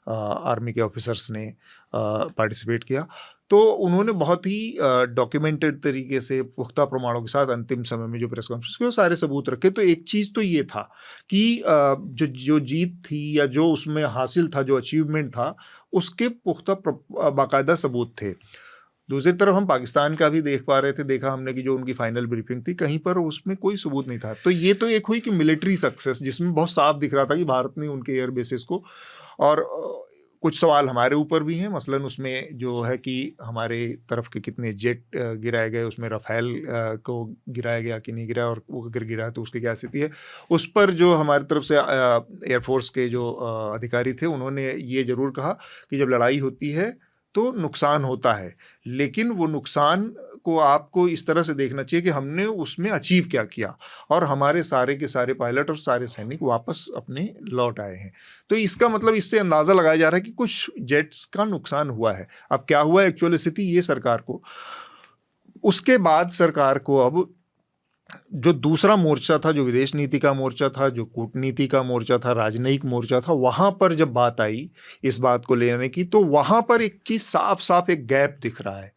आर्मी के ऑफिसर्स ने पार्टिसिपेट किया, तो उन्होंने बहुत ही डॉक्यूमेंटेड तरीके से पुख्ता प्रमाणों के साथ अंतिम समय में जो प्रेस कॉन्फ्रेंस की वो सारे सबूत रखे। तो एक चीज़ तो ये था कि जो जो जीत थी या जो उसमें हासिल था, जो अचीवमेंट था, उसके पुख्ता बाकायदा सबूत थे। दूसरी तरफ हम पाकिस्तान का भी देख पा रहे थे, देखा हमने कि जो उनकी फाइनल ब्रीफिंग थी, कहीं पर उसमें कोई सबूत नहीं था। तो ये तो एक हुई कि मिलिट्री सक्सेस, जिसमें बहुत साफ दिख रहा था कि भारत ने उनके एयर बेसिस को, और कुछ सवाल हमारे ऊपर भी हैं, मसलन उसमें जो है कि हमारे तरफ के कितने जेट गिराए गए, उसमें रफेल को गिराया गया कि नहीं गिराया, और वो अगर गिरा तो उसकी क्या स्थिति है। उस पर जो हमारी तरफ से एयरफोर्स के जो अधिकारी थे, उन्होंने ये ज़रूर कहा कि जब लड़ाई होती है तो नुकसान होता है, लेकिन वो नुकसान को आपको इस तरह से देखना चाहिए कि हमने उसमें अचीव क्या किया, और हमारे सारे के सारे पायलट और सारे सैनिक वापस अपने लौट आए हैं। तो इसका मतलब इससे अंदाज़ा लगाया जा रहा है कि कुछ जेट्स का नुकसान हुआ है। अब क्या हुआ एक्चुअल स्थिति ये सरकार को, उसके बाद सरकार को अब जो दूसरा मोर्चा था, जो विदेश नीति का मोर्चा था, जो कूटनीति का मोर्चा था, राजनयिक मोर्चा था, वहाँ पर जब बात आई इस बात को लेने की, तो वहाँ पर एक चीज़ साफ साफ एक गैप दिख रहा है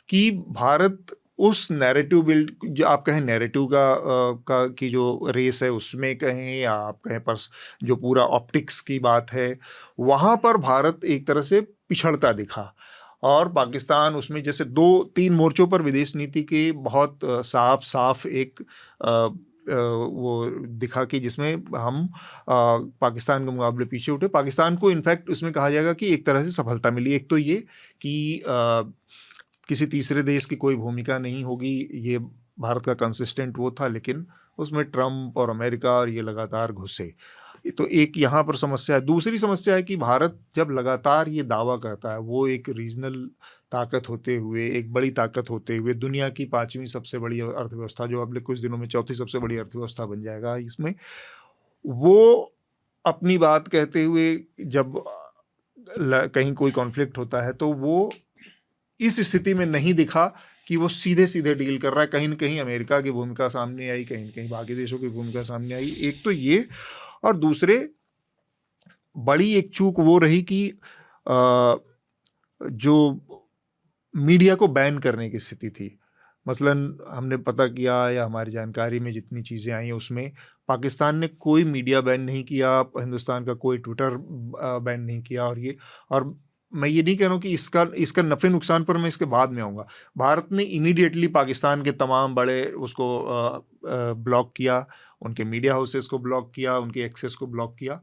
कि भारत उस नैरेटिव बिल्ड, जो आप कहें नैरेटिव का की जो रेस है उसमें कहें, या आप कहें पर जो पूरा ऑप्टिक्स की बात है, वहाँ पर भारत एक तरह से पिछड़ता दिखा। और पाकिस्तान उसमें जैसे 2-3 मोर्चों पर विदेश नीति के बहुत साफ एक वो दिखा कि जिसमें हम पाकिस्तान के मुकाबले पीछे उठे। पाकिस्तान को इनफैक्ट उसमें कहा जाएगा कि एक तरह से सफलता मिली। एक तो ये कि किसी तीसरे देश की कोई भूमिका नहीं होगी, ये भारत का कंसिस्टेंट वो था, लेकिन उसमें ट्रंप और अमेरिका और ये लगातार घुसे। तो एक यहाँ पर समस्या है। दूसरी समस्या है कि भारत जब लगातार ये दावा करता है, वो एक रीजनल ताकत होते हुए, एक बड़ी ताकत होते हुए, दुनिया की 5वीं सबसे बड़ी अर्थव्यवस्था, जो अगले कुछ दिनों में 4थी सबसे बड़ी अर्थव्यवस्था बन जाएगा, इसमें वो अपनी बात कहते हुए जब कहीं कोई कॉन्फ्लिक्ट होता है, तो वो इस स्थिति में नहीं दिखा कि वो सीधे सीधे डील कर रहा है। कहीं न कहीं अमेरिका की भूमिका सामने आई, कहीं न कहीं बाकी देशों की भूमिका सामने आई। एक तो ये, और दूसरे बड़ी एक चूक वो रही कि जो मीडिया को बैन करने की स्थिति थी। मसलन हमने पता किया या हमारी जानकारी में जितनी चीज़ें आई हैं, उसमें पाकिस्तान ने कोई मीडिया बैन नहीं किया, हिंदुस्तान का कोई ट्विटर बैन नहीं किया। और मैं ये नहीं कह रहा हूँ कि इसका नफ़े नुकसान पर मैं इसके बाद में आऊँगा। भारत ने इमीडिएटली पाकिस्तान के तमाम बड़े उसको ब्लॉक किया, उनके मीडिया हाउसेस को ब्लॉक किया, उनके एक्सेस को ब्लॉक किया।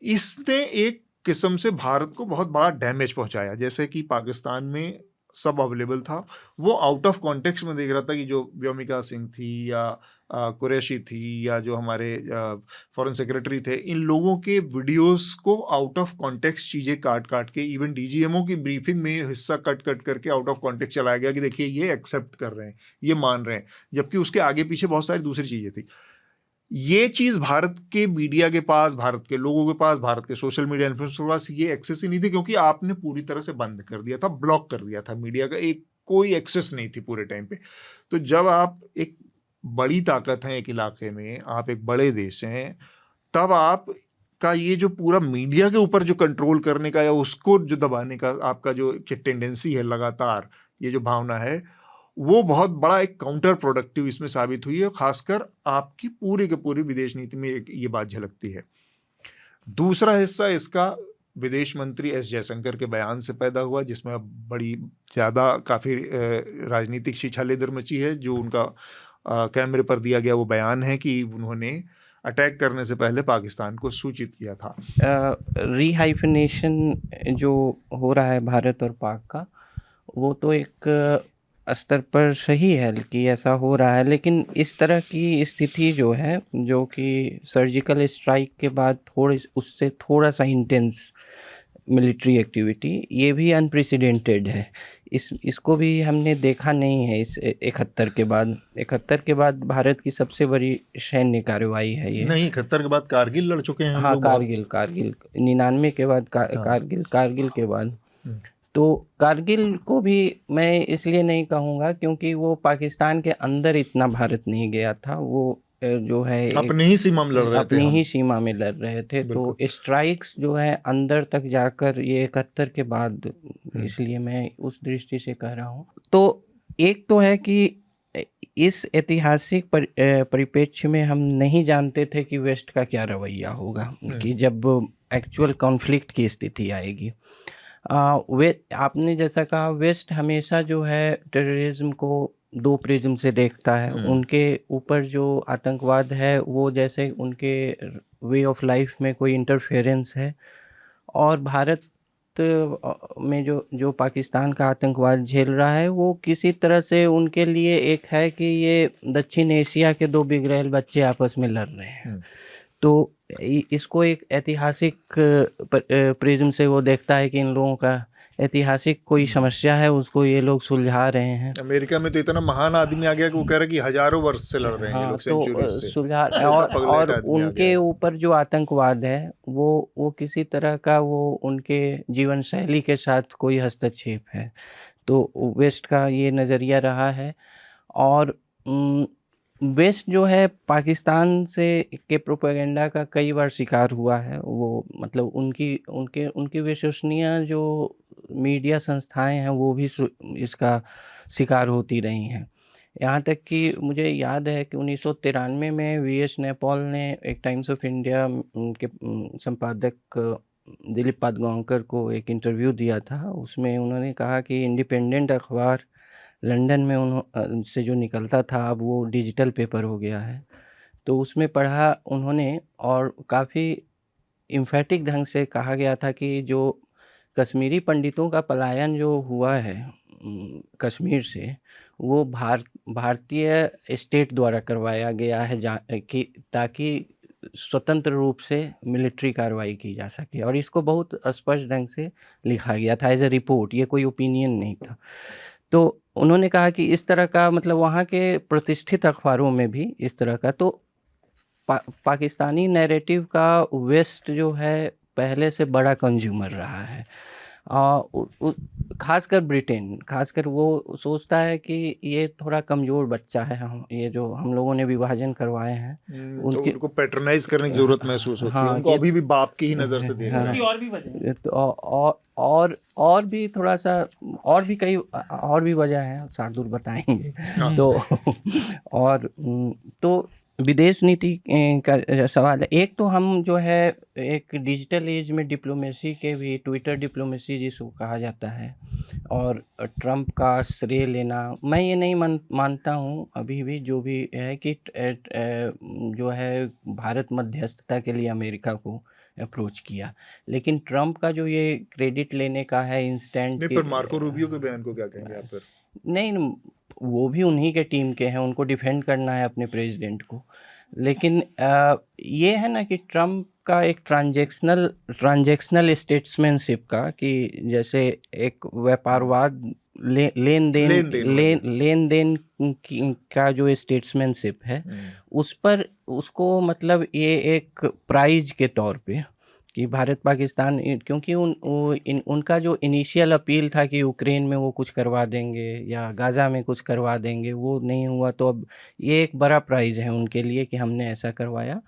इसने एक किस्म से भारत को बहुत बड़ा डैमेज पहुंचाया। जैसे कि पाकिस्तान में सब अवेलेबल था, वो आउट ऑफ कॉन्टेक्स्ट में देख रहा था कि जो व्योमिका सिंह थी या कुरैशी थी या जो हमारे फॉरेन सेक्रेटरी थे, इन लोगों के वीडियोस को आउट ऑफ कॉन्टेक्स्ट चीज़ें काट के, इवन डीजीएमओ की ब्रीफिंग में हिस्सा कट करके आउट ऑफ कॉन्टेक्स्ट चलाया गया कि देखिए ये एक्सेप्ट कर रहे हैं, ये मान रहे हैं, जबकि उसके आगे पीछे बहुत सारी दूसरी चीज़ें थी। ये चीज़ भारत के मीडिया के पास, भारत के लोगों के पास, भारत के सोशल मीडिया इन्फ्लुएंसर्स के पास ये एक्सेस ही नहीं थी, क्योंकि आपने पूरी तरह से बंद कर दिया था, ब्लॉक कर दिया था मीडिया का, एक कोई एक्सेस नहीं थी पूरे टाइम पे। तो जब आप एक बड़ी ताकत हैं एक इलाके में, आप एक बड़े देश हैं, तब आप का ये जो पूरा मीडिया के ऊपर जो कंट्रोल करने का या उसको जो दबाने का आपका जो टेंडेंसी है, लगातार ये जो भावना है, वो बहुत बड़ा एक काउंटर प्रोडक्टिव इसमें साबित हुई है। खासकर आपकी पूरी के पूरी विदेश नीति में ये बात झलकती है। दूसरा हिस्सा इसका विदेश मंत्री एस जयशंकर के बयान से पैदा हुआ, जिसमें बड़ी ज़्यादा काफ़ी राजनीतिक छिछालेदर मची है। जो उनका कैमरे पर दिया गया वो बयान है कि उन्होंने अटैक करने से पहले पाकिस्तान को सूचित किया था। रीहाइफनेशन जो हो रहा है भारत और पाक का, वो तो एक स्तर पर सही है कि ऐसा हो रहा है, लेकिन इस तरह की स्थिति जो है, जो कि सर्जिकल स्ट्राइक के बाद उससे थोड़ा सा इंटेंस मिलिट्री एक्टिविटी, ये भी अनप्रेसिडेंटेड है। इसको भी हमने देखा नहीं है इस 71 के बाद भारत की सबसे बड़ी सैन्य कार्रवाई है ये। नहीं, 71 के बाद कारगिल लड़ चुके हैं हम हाँ, लोग। कारगिल 99 के बाद कारगिल के बाद। तो कारगिल को भी मैं इसलिए नहीं कहूँगा क्योंकि वो पाकिस्तान के अंदर इतना भारत नहीं गया था, वो जो है अपनी ही सीमा में लड़ रहे थे अपनी हम। ही सीमा में लड़ रहे थे। तो बिल्कुल। स्ट्राइक्स जो है अंदर तक जाकर ये 71 के बाद, इसलिए मैं उस दृष्टि से कह रहा हूँ। तो एक तो है कि इस ऐतिहासिक परिप्रेक्ष्य में हम नहीं जानते थे कि वेस्ट का क्या रवैया होगा, कि जब एक्चुअल कॉन्फ्लिक्ट की स्थिति आएगी। वे आपने जैसा कहा, वेस्ट हमेशा जो है टेररिज्म को दो प्रिज्म से देखता है। उनके ऊपर जो आतंकवाद है वो जैसे उनके वे ऑफ लाइफ में कोई इंटरफेरेंस है, और भारत में जो पाकिस्तान का आतंकवाद झेल रहा है वो किसी तरह से उनके लिए एक है कि ये दक्षिण एशिया के दो बिगड़ैल बच्चे आपस में लड़ रहे हैं। तो इसको एक ऐतिहासिक प्रिज्म से वो देखता है कि इन लोगों का ऐतिहासिक कोई समस्या है, उसको ये लोग सुलझा रहे हैं। अमेरिका में तो इतना महान आदमी आ गया कि वो कह रहे हैं कि हजारों वर्ष से लड़ रहे हैं ये लोग, सेंचुरी से। सुलझा, ऐसा पगलेट और आदमी आ उनके गया। ऊपर जो आतंकवाद है वो किसी तरह का वो उनके जीवन शैली के साथ कोई हस्तक्षेप है। तो वेस्ट का ये नज़रिया रहा है। और वेस्ट जो है पाकिस्तान से के प्रोपेगेंडा का कई बार शिकार हुआ है। वो मतलब उनकी विश्वसनीय जो मीडिया संस्थाएं हैं वो भी इसका शिकार होती रही हैं। यहाँ तक कि मुझे याद है कि 1993 में वी.एस. नैपॉल ने एक टाइम्स ऑफ इंडिया के संपादक दिलीप पादगांवकर को एक इंटरव्यू दिया था। उसमें उन्होंने कहा कि इंडिपेंडेंट अखबार लंदन में से जो निकलता था अब वो डिजिटल पेपर हो गया है। तो उसमें पढ़ा उन्होंने, और काफ़ी इम्फेटिक ढंग से कहा गया था कि जो कश्मीरी पंडितों का पलायन जो हुआ है कश्मीर से, वो भारतीय स्टेट द्वारा करवाया गया है कि ताकि स्वतंत्र रूप से मिलिट्री कार्रवाई की जा सके। और इसको बहुत स्पष्ट ढंग से लिखा गया था एज ए रिपोर्ट, ये कोई ओपिनियन नहीं था। तो उन्होंने कहा कि इस तरह का मतलब वहाँ के प्रतिष्ठित अखबारों में भी इस तरह का, तो पाकिस्तानी नैरेटिव का वेस्ट जो है पहले से बड़ा कंज्यूमर रहा है। खासकर ब्रिटेन, खासकर वो सोचता है कि ये थोड़ा कमज़ोर बच्चा है, ये जो हम लोगों ने विभाजन करवाए हैं तो उनको पैट्रोनाइज करने की जरूरत महसूस होती है। उनको अभी भी बाप की ही नज़र से देख रहे हैं। और भी वजह तो और भी थोड़ा सा और भी कई और भी वजह हैं, शार्दुल बताएंगे। तो और तो विदेश नीति का सवाल है। एक तो हम जो है एक डिजिटल एज में डिप्लोमेसी के भी, ट्विटर डिप्लोमेसी जिसको कहा जाता है, और ट्रंप का श्रेय लेना, मैं ये नहीं मानता हूँ अभी भी जो भी है कि जो है भारत मध्यस्थता के लिए अमेरिका को अप्रोच किया, लेकिन ट्रंप का जो ये क्रेडिट लेने का है इंस्टेंट। नहीं, पर मार्को रूबियो के बयान को क्या कहेंगे आप फिर? नहीं, वो भी उन्हीं के टीम के हैं, उनको डिफेंड करना है अपने प्रेसिडेंट को। लेकिन ये है ना कि ट्रंप का एक ट्रांजैक्शनल स्टेट्समैनशिप का, कि जैसे एक व्यापारवाद लेन देन का जो स्टेट्समैनशिप है, उस पर उसको मतलब ये एक प्राइज के तौर पे कि भारत पाकिस्तान, क्योंकि उनका जो इनिशियल अपील था कि यूक्रेन में वो कुछ करवा देंगे या गाज़ा में कुछ करवा देंगे, वो नहीं हुआ। तो अब ये एक बड़ा प्राइज़ है उनके लिए कि हमने ऐसा करवाया।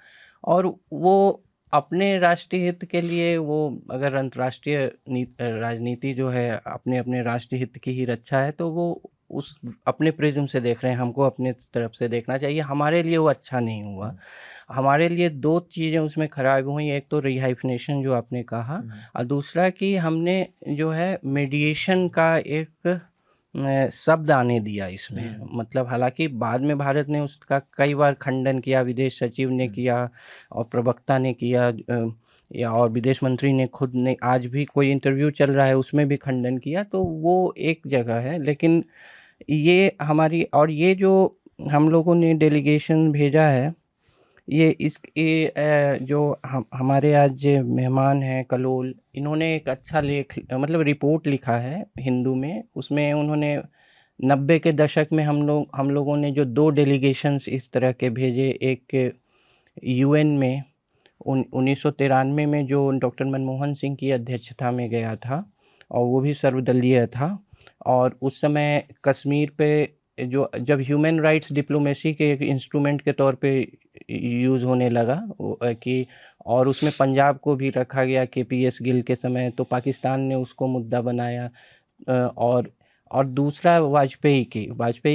और वो अपने राष्ट्रीय हित के लिए, वो अगर अंतर्राष्ट्रीय राजनीति जो है अपने राष्ट्रीय हित की ही रक्षा है, तो वो उस अपने प्रिज्म से देख रहे हैं। हमको अपने तरफ से देखना चाहिए। हमारे लिए वो अच्छा नहीं हुआ। हमारे लिए दो चीज़ें उसमें खराब हुई। एक तो रिहाइफनेशन जो आपने कहा, और दूसरा कि हमने जो है मीडिएशन का एक शब्द आने दिया इसमें। मतलब हालांकि बाद में भारत ने उसका कई बार खंडन किया, विदेश सचिव ने किया और प्रवक्ता ने किया, या और विदेश मंत्री ने खुद ने, आज भी कोई इंटरव्यू चल रहा है उसमें भी खंडन किया। तो वो एक जगह है। लेकिन ये हमारी, और ये जो हम लोगों ने डेलीगेशन भेजा है, ये जो हमारे आज मेहमान हैं कलोल, इन्होंने एक अच्छा लेख मतलब रिपोर्ट लिखा है हिंदू में। उसमें उन्होंने 90 के दशक में हम लोगों ने जो 2 डेलीगेशंस इस तरह के भेजे, एक यूएन में 1993 में जो डॉक्टर मनमोहन सिंह की अध्यक्षता में गया था, और वो भी सर्वदलीय था। और उस समय कश्मीर पे जब ह्यूमन राइट्स डिप्लोमेसी के एक इंस्ट्रूमेंट के तौर पे यूज़ होने लगा कि, और उसमें पंजाब को भी रखा गया KPS गिल के समय, तो पाकिस्तान ने उसको मुद्दा बनाया। और दूसरा वाजपेयी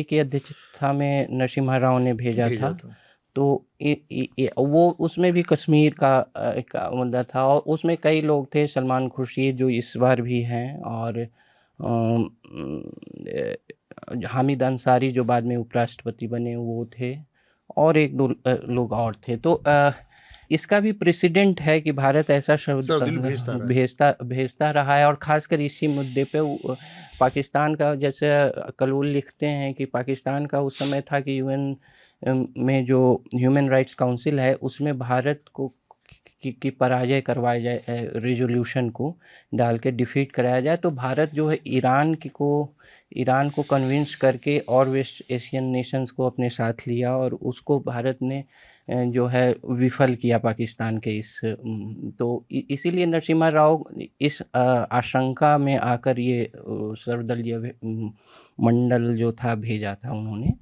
की अध्यक्षता में नरसिम्हा राव ने भेजा था। तो वो उसमें भी कश्मीर का एक मुद्दा था, और उसमें कई लोग थे, सलमान खुर्शीद जो इस बार भी हैं, और हामिद अंसारी जो बाद में उपराष्ट्रपति बने वो थे, और एक दो लोग और थे। तो इसका भी प्रेसिडेंट है कि भारत ऐसा शब्द भेजता रहा है, और ख़ासकर इसी मुद्दे पे पाकिस्तान का, जैसे कलूल लिखते हैं कि पाकिस्तान का उस समय था कि UN में जो ह्यूमन राइट्स काउंसिल है उसमें भारत को की पराजय करवाया जाए, रेजोल्यूशन को डाल के डिफीट कराया जाए। तो भारत जो है ईरान को कन्विंस करके और वेस्ट एशियन नेशंस को अपने साथ लिया, और उसको भारत ने जो है विफल किया पाकिस्तान के तो इसीलिए नरसिम्हा राव इस आशंका में आकर ये सर्वदलीय मंडल जो था भेजा था उन्होंने।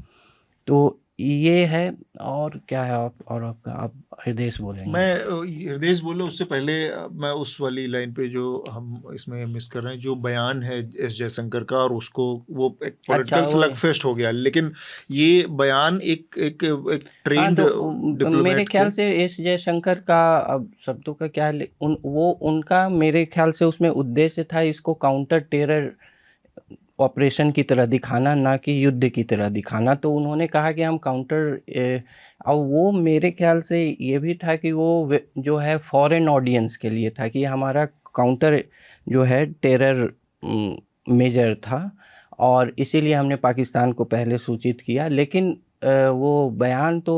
तो ये है, और क्या है आप हृदय बोलेंगे? मैं हृदय बोले उससे पहले मैं उस वाली लाइन पे जो हम इसमें मिस कर रहे हैं, जो बयान है एस जयशंकर का, और उसको वो एक पॉलिटिकल स्लगफेस्ट हो गया, लेकिन ये बयान एक ट्रेंड डिप्लोमेट मेरे ख्याल से एस जयशंकर का, अब शब्दों का क्या उनका मेरे ख्याल से उसमें उद्देश्य था इसको काउंटर टेरर ऑपरेशन की तरह दिखाना, ना कि युद्ध की तरह दिखाना। तो उन्होंने कहा कि हम काउंटर, और वो मेरे ख्याल से ये भी था कि वो जो है फॉरेन ऑडियंस के लिए था कि हमारा काउंटर जो है टेरर मेजर था, और इसीलिए हमने पाकिस्तान को पहले सूचित किया। लेकिन वो बयान तो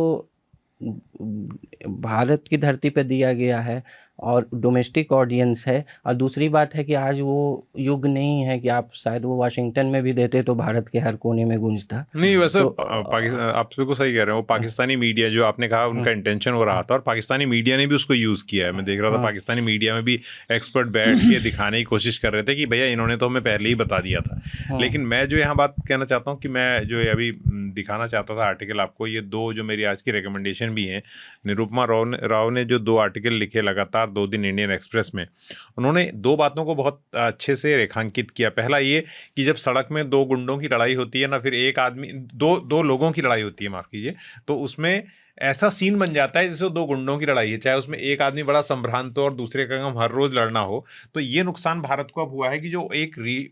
भारत की धरती पर दिया गया है और डोमेस्टिक ऑडियंस है, और दूसरी बात है कि आज वो युग नहीं है कि आप शायद वो वाशिंगटन में भी देते तो भारत के हर कोने में गूंजता। नहीं, वैसे तो, आप बिल्कुल सही कह रहे हो। पाकिस्तानी मीडिया जो आपने कहा उनका इंटेंशन हो रहा था, और पाकिस्तानी मीडिया ने भी उसको यूज़ किया है। मैं देख रहा था पाकिस्तानी मीडिया में भी एक्सपर्ट बैठ के दिखाने की कोशिश कर रहे थे कि भैया इन्होंने तो हमें पहले ही बता दिया था। लेकिन मैं जो यहाँ बात कहना चाहता हूँ कि मैं जो अभी दिखाना चाहता था आर्टिकल आपको, ये दो जो मेरी आज की रिकमेंडेशन भी हैं, निरुपमा राव ने जो 2 आर्टिकल लिखे लगातार 2 दिन इंडियन एक्सप्रेस में, उन्होंने 2 बातों को बहुत अच्छे से रेखांकित किया। पहला ये कि जब सड़क में 2 गुंडों की लड़ाई होती है ना, फिर एक आदमी दो लोगों की लड़ाई होती है, माफ़ कीजिए, तो उसमें ऐसा सीन बन जाता है जैसे 2 गुंडों की लड़ाई है, चाहे उसमें एक आदमी बड़ा संभ्रांत हो और दूसरे का काम हर रोज लड़ना हो। तो ये नुकसान भारत को अब हुआ है कि जो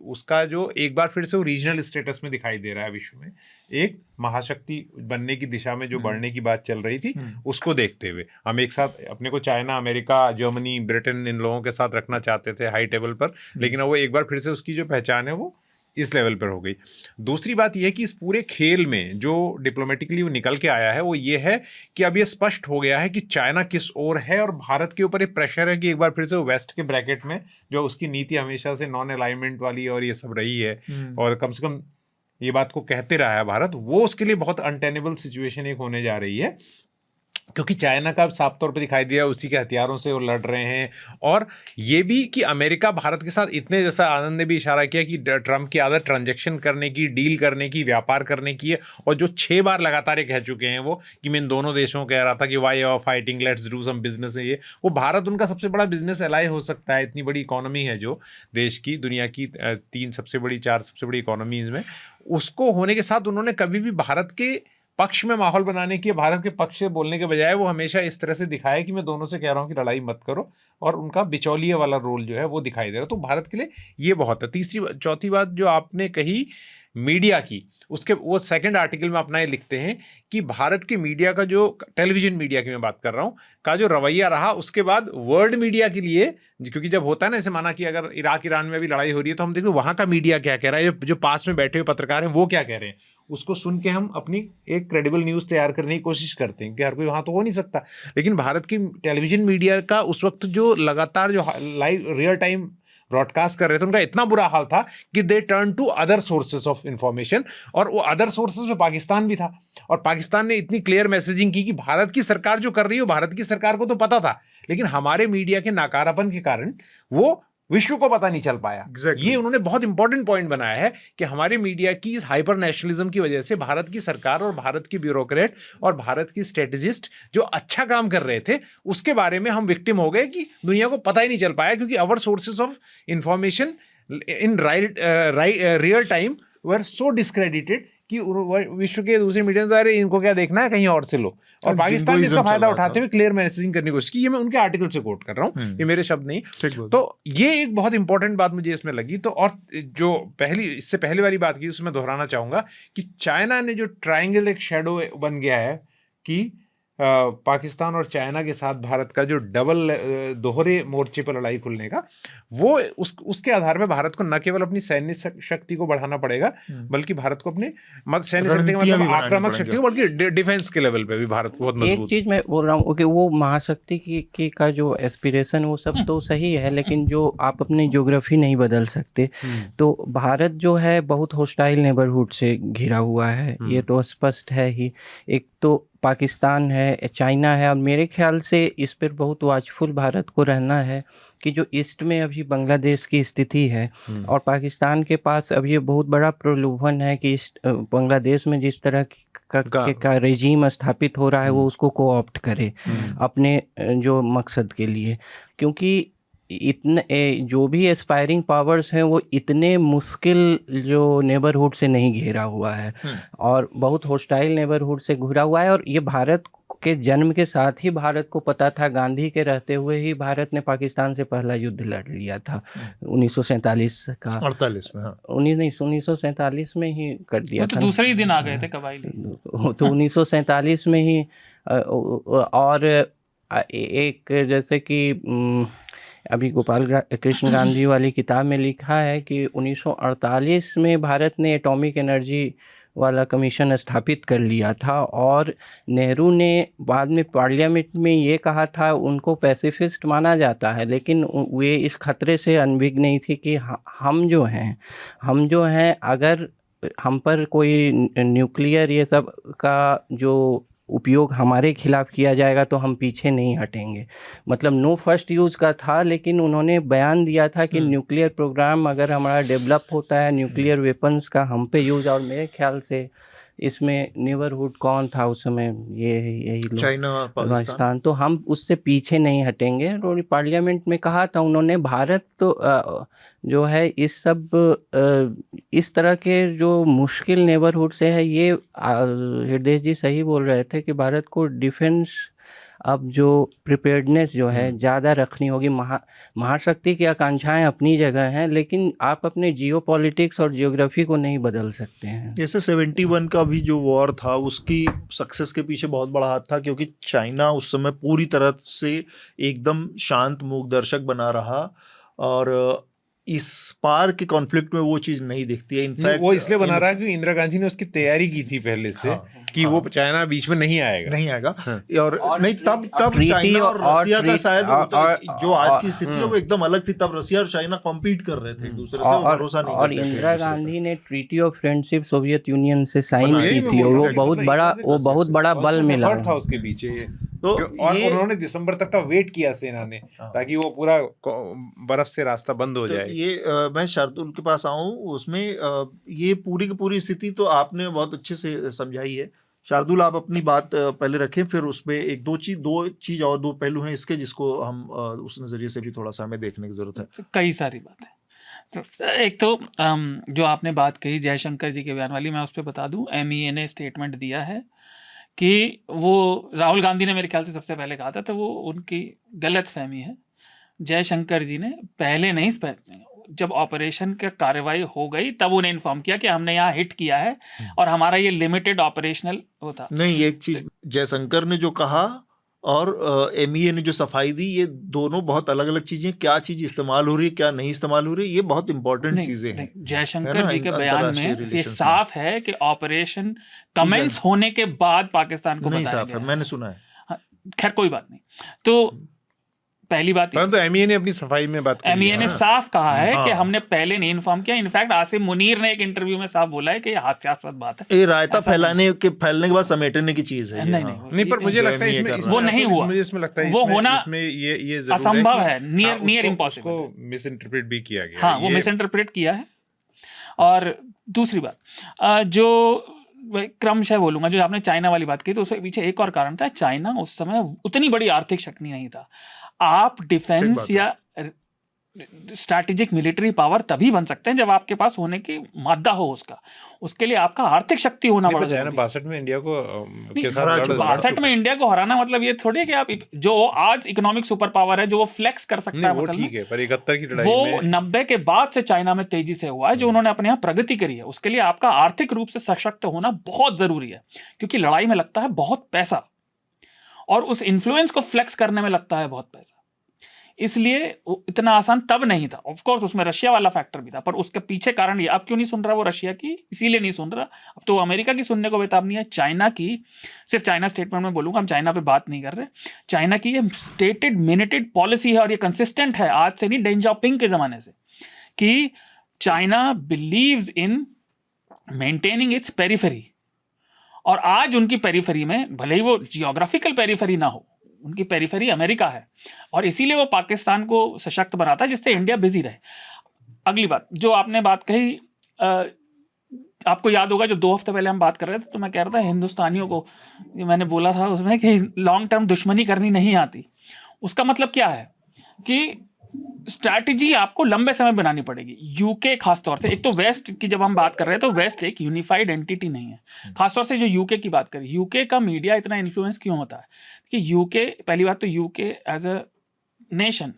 उसका जो एक बार फिर से वो रीजनल स्टेटस में दिखाई दे रहा है विश्व में, एक महाशक्ति बनने की दिशा में जो बढ़ने की बात चल रही थी, उसको देखते हुए हम एक साथ अपने को चाइना, अमेरिका, जर्मनी, ब्रिटेन, इन लोगों के साथ रखना चाहते थे हाई टेबल पर, लेकिन वो एक बार फिर से उसकी जो पहचान है वो इस लेवल पर हो गई। दूसरी बात यह है कि इस पूरे खेल में जो डिप्लोमेटिकली वो निकल के आया है वो ये है कि अब ये स्पष्ट हो गया है कि चाइना किस ओर है, और भारत के ऊपर एक प्रेशर है कि एक बार फिर से वो वेस्ट के ब्रैकेट में, जो उसकी नीति हमेशा से नॉन अलाइनमेंट वाली और ये सब रही है, और कम से कम ये बात को कहते रहा है भारत, वो उसके लिए बहुत अनटेनेबल सिचुएशन एक होने जा रही है, क्योंकि चाइना का साफ तौर पे दिखाई दिया उसी के हथियारों से वो लड़ रहे हैं। और ये भी कि अमेरिका भारत के साथ इतने, जैसा आनंद ने भी इशारा किया कि ट्रंप की आदत ट्रांजैक्शन करने की, डील करने की, व्यापार करने की है, और जो 6 बार लगातार ये कह चुके हैं वो कि मैं इन दोनों देशों कह रहा था कि why are fighting, let's do some business है, ये वो भारत उनका सबसे बड़ा बिजनेस एलाई हो सकता है। इतनी बड़ी इकोनॉमी है जो देश की, दुनिया की 4 सबसे बड़ी इकोनॉमीज में, उसको होने के साथ उन्होंने कभी भी भारत के पक्ष में माहौल बनाने की, भारत के पक्ष से बोलने के बजाय वो हमेशा इस तरह से दिखाया कि मैं दोनों से कह रहा हूं कि लड़ाई मत करो, और उनका बिचौलिए वाला रोल जो है वो दिखाई दे रहा है। तो भारत के लिए ये बहुत है। चौथी बात जो आपने कही मीडिया की, उसके वो सेकंड आर्टिकल में अपना ये लिखते हैं कि भारत के मीडिया का, जो टेलीविजन मीडिया की मैं बात कर रहा हूँ, का जो रवैया रहा, उसके बाद वर्ल्ड मीडिया के लिए, क्योंकि जब होता है ना, ऐसे माना कि अगर इराक ईरान में भी लड़ाई हो रही है तो हम देखते वहाँ का मीडिया क्या कह रहा है, जो पास में बैठे हुए पत्रकार हैं वो क्या कह रहे हैं, उसको सुन के हम अपनी एक क्रेडिबल न्यूज़ तैयार करने की कोशिश करते हैं कि हर कोई वहाँ तो हो नहीं सकता। लेकिन भारत की टेलीविजन मीडिया का उस वक्त जो लगातार जो लाइव रियल टाइम ब्रॉडकास्ट कर रहे थे, उनका इतना बुरा हाल था कि they turn to other sources of information, और वो अदर सोर्सेज में पाकिस्तान भी था, और पाकिस्तान ने इतनी क्लियर मैसेजिंग की कि भारत की सरकार जो कर रही है, भारत की सरकार को तो पता था, लेकिन हमारे मीडिया के नाकारापन के कारण वो विश्व को पता नहीं चल पाया। Exactly. ये उन्होंने बहुत इंपॉर्टेंट पॉइंट बनाया है कि हमारे मीडिया की इस हाइपर नेशनलिज्म की वजह से भारत की सरकार और भारत की ब्यूरोक्रेट और भारत की स्ट्रेटेजिस्ट जो अच्छा काम कर रहे थे उसके बारे में हम विक्टिम हो गए कि दुनिया को पता ही नहीं चल पाया, क्योंकि our sources of information in real time were so discredited कि विश्व के दूसरे मीडिया से अरे इनको क्या देखना है, कहीं और से लो। और पाकिस्तान ने इसका फायदा उठाते हुए क्लियर मैसेजिंग करने की कोशिश की। ये मैं उनके आर्टिकल से कोट कर रहा हूँ, ये मेरे शब्द नहीं। तो ये एक बहुत इंपॉर्टेंट बात मुझे इसमें लगी। तो और जो इससे पहले वाली बात की उसमें दोहराना चाहूंगा कि चाइना ने जो ट्रायंगल एक शेडो बन गया है कि पाकिस्तान और चाइना के साथ भारत का जो दोहरे मोर्चे पर लड़ाई खुलने का, वो उसके आधार में भारत को न केवल अपनी सैन्य शक्ति को बढ़ाना पड़ेगा बल्कि भारत को अपने सैन्य शक्ति का मतलब आक्रामक शक्ति को, बल्कि डिफेंस के लेवल पे भी भारत को बहुत मजबूत। एक चीज मैं बोल रहा हूँ कि वो महाशक्ति की का जो एस्पिरेशन वो सब तो सही है, लेकिन जो आप अपनी ज्योग्राफी नहीं बदल सकते। तो भारत जो है बहुत होस्टाइल नेबरहुड से घिरा हुआ है, ये तो स्पष्ट है ही। एक तो पाकिस्तान है, चाइना है, और मेरे ख्याल से इस पर बहुत वाचफुल भारत को रहना है कि जो ईस्ट में अभी बांग्लादेश की स्थिति है और पाकिस्तान के पास अब ये बहुत बड़ा प्रलोभन है कि बांग्लादेश में जिस तरह का रेजीम स्थापित हो रहा है वो उसको कोऑप्ट करे अपने जो मकसद के लिए, क्योंकि इतने जो भी एस्पायरिंग पावर्स हैं वो इतने मुश्किल जो नेबरहुड से नहीं घेरा हुआ है और बहुत होस्टाइल नेबरहुड से घिरा हुआ है। और ये भारत के जन्म के साथ ही भारत को पता था, गांधी के रहते हुए ही भारत ने पाकिस्तान से पहला युद्ध लड़ लिया था 1947 का 48 में। 1947 में ही कर दिया था, तो दूसरे ही दिन आ गए थे कबाइली। तो 1947 में ही। और एक जैसे कि अभी गोपाल कृष्ण गांधी वाली किताब में लिखा है कि 1948 में भारत ने एटॉमिक एनर्जी वाला कमीशन स्थापित कर लिया था और नेहरू ने बाद में पार्लियामेंट में ये कहा था, उनको पैसिफिस्ट माना जाता है लेकिन वे इस खतरे से अनभिज्ञ नहीं थी कि हम जो हैं अगर हम पर कोई न्यूक्लियर ये सब का जो उपयोग हमारे खिलाफ किया जाएगा तो हम पीछे नहीं हटेंगे। मतलब नो फर्स्ट यूज़ का था, लेकिन उन्होंने बयान दिया था कि न्यूक्लियर प्रोग्राम अगर हमारा डेवलप होता है, न्यूक्लियर वेपन्स का हम पे यूज़, और मेरे ख्याल से इसमें नेबरहुड कौन था उस समय, यही लोग, चाइना पाकिस्तान, तो हम उससे पीछे नहीं हटेंगे। और पार्लियामेंट में कहा था उन्होंने, भारत तो जो है इस तरह के जो मुश्किल नेबरहुड से है, ये हृदय जी सही बोल रहे थे कि भारत को डिफेंस अब जो प्रिपेयर्डनेस जो है ज़्यादा रखनी होगी। महाशक्ति की आकांक्षाएं अपनी जगह हैं, लेकिन आप अपने जियोपॉलिटिक्स और जियोग्राफी को नहीं बदल सकते हैं। जैसे 71 का भी जो वॉर था उसकी सक्सेस के पीछे बहुत बड़ा हाथ था, क्योंकि चाइना उस समय पूरी तरह से एकदम शांत मूक दर्शक बना रहा और इस पार के कॉन्फ्लिक्ट में वो चीज़ नहीं दिखती है। इनफैक्ट वो इसलिए बना रहा है क्योंकि इंदिरा गांधी ने उसकी तैयारी की थी पहले से कि वो चाइना बीच में नहीं आएगा। और नहीं तब चाइना और रसिया का शायद जो आज की स्थिति है वो एकदम अलग थी। तब रसिया और चाइना कॉम्पीट कर रहे थे एक दूसरे से, भरोसा नहीं और इंदिरा गांधी ने treaty of friendship Soviet union से साइन की थी और वो बहुत बड़ा बल मिला था उसके पीछे। तो और उन्होंने दिसंबर तक का वेट किया सेना ने ताकि वो पूरा बर्फ से रास्ता बंद हो जाए। ये मैं शार्दुल के पास आऊं, उसमें ये पूरी की पूरी स्थिति तो आपने बहुत अच्छे से समझाई है। शार्दुल, आप अपनी बात पहले रखें, फिर उसमें एक दो चीज और दो पहलू हैं इसके जिसको हम उस नजरिए से भी थोड़ा सा हमें देखने की जरूरत है। तो कई सारी बातें, तो एक तो जो आपने बात कही जयशंकर जी के बयान वाली, मैं उस पर बता दूं, MEA ने स्टेटमेंट दिया है कि वो राहुल गांधी ने मेरे ख्याल से सबसे पहले कहा था, तो वो उनकी गलत फहमी है। जयशंकर जी ने पहले नहीं, जब ऑपरेशन का कार्रवाई हो गई तब उन्हें इन्फॉर्म किया कि हमने यहाँ हिट किया है और हमारा ये लिमिटेड ऑपरेशनल होता। नहीं, एक चीज जयशंकर ने जो कहा और MEA ने जो सफाई दी, ये दोनों बहुत अलग अलग चीजें। क्या चीज इस्तेमाल हो रही है, क्या नहीं इस्तेमाल हो रही है, ये बहुत इंपॉर्टेंट चीजें हैं। जयशंकर जी के बयान में ये साफ है कि ऑपरेशन कमेंस होने के बाद पाकिस्तान को नहीं साफ है, मैंने सुना है। खैर कोई बात नहीं। तो पहली बात परंतु एमईए ने अपनी सफाई में बात की एमईए ने साफ कहा है कि हाँ। हमने पहले नहीं इन्फॉर्म किया। इनफैक्ट आसिम मुनीर ने एक इंटरव्यू में साफ बोला है कि ये हास्यास्पद बात है। ये रायता ऐसा फैलने के बाद समेटने की चीज है ये, नहीं, हाँ। नहीं, नहीं, पर मुझे ये- लगता है जो इसमें MA कर इसमें वो नहीं हुआ। मुझे इसमें लगता है वो इसमें होना इसमें ये जरूर असंभव कि, है, नियर हाँ, नियर उसको- इम्पॉसिबल। उसको मिस इंटरप्रेट भी किया गया हाँ, है। वो ये- मिस इंटरप्रेट किया है। और दूसरी बात, जो क्रमशः बोलूंगा, जो आपने चाइना वाली बात की तो उसके पीछे एक और कारण था। चाइना उस समय उतनी बड़ी आर्थिक शक्ति नहीं था। आप डिफेंस बात है। या स्ट्रैटेजिक मिलिट्री पावर तभी बन सकते हैं जब आपके पास होने की मादा हो उसके लिए आपका आर्थिक शक्ति होना नहीं, बड़ा पर चाइना जरूरी है। 62 में इंडिया को के साथ हरा लड़- चुका। लड़ 62 चुका में है। इंडिया को हराना मतलब ये थोड़ी है कि आप जो आज इकोनॉमिक सुपर पावर है, जो वो फ्लेक्स कर सकता नहीं, है वो असल में, ठीक है, पर 71 की लड़ाई वो में 90 के बाद से चाइना में तेजी से हुआ है। जो उन्होंने अपने यहाँ प्रगति करी है, उसके लिए आपका आर्थिक रूप से सशक्त होना बहुत जरूरी है, क्योंकि लड़ाई में लगता है बहुत पैसा और उस इन्फ्लुएंस को फ्लेक्स करने में लगता है बहुत पैसा। इसलिए वो इतना आसान तब नहीं था। ऑफ कोर्स उसमें रशिया वाला फैक्टर भी था, पर उसके पीछे कारण ये, अब क्यों नहीं सुन रहा वो रशिया की, इसीलिए नहीं सुन रहा। अब तो अमेरिका की सुनने को बेताब है, चाइना की। सिर्फ चाइना स्टेटमेंट में बोलूंगा, हम चाइना पे बात नहीं कर रहे। चाइना की ये स्टेटेड मिनेटेड पॉलिसी है और ये कंसिस्टेंट है आज से नहीं, डेंग जाओपिंग के जमाने से, कि China believes in maintaining it's periphery. और आज उनकी पेरिफेरी में, भले ही वो जियोग्राफिकल पेरिफेरी ना हो, उनकी पेरिफेरी अमेरिका है, और इसीलिए वो पाकिस्तान को सशक्त बनाता है, जिससे इंडिया बिजी रहे। अगली बात जो आपने बात कही, आपको याद होगा जब 2 हफ्ते पहले हम बात कर रहे थे तो मैं कह रहा था हिंदुस्तानियों को, मैंने बोला था उसमें कि लॉन्ग टर्म दुश्मनी करनी नहीं आती। उसका मतलब क्या है कि स्ट्रैटेजी आपको लंबे समय बनानी पड़ेगी। यूके खासतौर से, एक तो वेस्ट की जब हम बात कर रहे हैं तो वेस्ट एक यूनिफाइड एंटिटी नहीं है। खासतौर से जो यूके की बात करें, यूके का मीडिया इतना इन्फ्लुएंस क्यों होता है कि यूके, पहली बात तो यूके एज अ नेशन,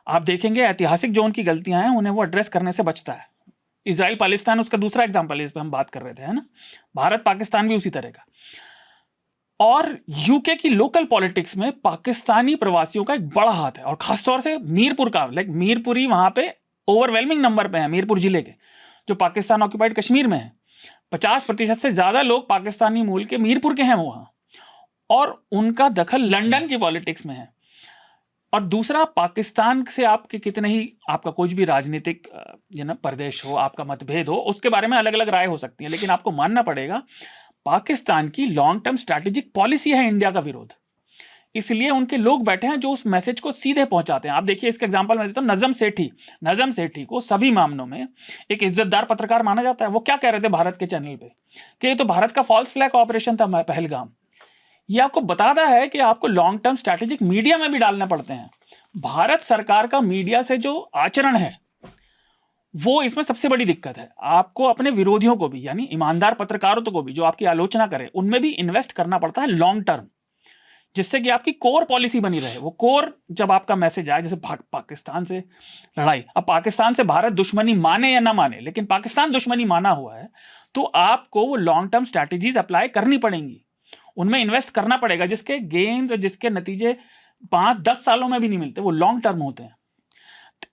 आप देखेंगे ऐतिहासिक जो उनकी गलतियां हैं उन्हें वो एड्रेस करने से बचता है। इजराइल पाकिस्तान उसका दूसरा एग्जाम्पल है, इस पर हम बात कर रहे थे, है ना। भारत पाकिस्तान भी उसी तरह का। और यूके की लोकल पॉलिटिक्स में पाकिस्तानी प्रवासियों का एक बड़ा हाथ है, और खासतौर से मीरपुर का, लाइक मीरपुरी वहां पे ओवरवेलमिंग नंबर पे है, मीरपुर जिले के, जो पाकिस्तान ऑक्यूपाइड कश्मीर में है। 50% से ज्यादा लोग पाकिस्तानी मूल के मीरपुर के हैं वहां, और उनका दखल लंदन की पॉलिटिक्स में है। और दूसरा, पाकिस्तान से आपके कितने ही, आपका कोई भी राजनीतिक प्रदेश हो, आपका मतभेद हो, उसके बारे में अलग अलग राय हो सकती है, लेकिन आपको मानना पड़ेगा पाकिस्तान की लॉन्ग टर्म स्ट्रैटेजिक पॉलिसी है इंडिया का विरोध। इसलिए उनके लोग बैठे हैं जो उस मैसेज को सीधे पहुंचाते हैं। आप देखिए, इसका एग्जांपल मैं देता हूं, नजम सेठी को सभी मामलों में एक इज्जतदार पत्रकार माना जाता है। वो क्या कह रहे थे भारत के चैनल पे कि ये तो भारत का फॉल्स फ्लैग ऑपरेशन था पहलगाम। ये आपको बताता है कि आपको लॉन्ग टर्म स्ट्रैटेजिक मीडिया में भी डालने पड़ते हैं। भारत सरकार का मीडिया से जो आचरण है वो इसमें सबसे बड़ी दिक्कत है। आपको अपने विरोधियों को भी, यानी ईमानदार पत्रकारों को भी, जो आपकी आलोचना करें, उनमें भी इन्वेस्ट करना पड़ता है लॉन्ग टर्म, जिससे कि आपकी कोर पॉलिसी बनी रहे। वो कोर जब आपका मैसेज आए, जैसे पाकिस्तान से लड़ाई, अब पाकिस्तान से भारत दुश्मनी माने या ना माने, लेकिन पाकिस्तान दुश्मनी माना हुआ है, तो आपको वो लॉन्ग टर्म स्ट्रैटेजीज अप्लाई करनी पड़ेंगी, उनमें इन्वेस्ट करना पड़ेगा, जिसके गेन्स और जिसके नतीजे 5-10 सालों में भी नहीं मिलते, वो लॉन्ग टर्म होते हैं।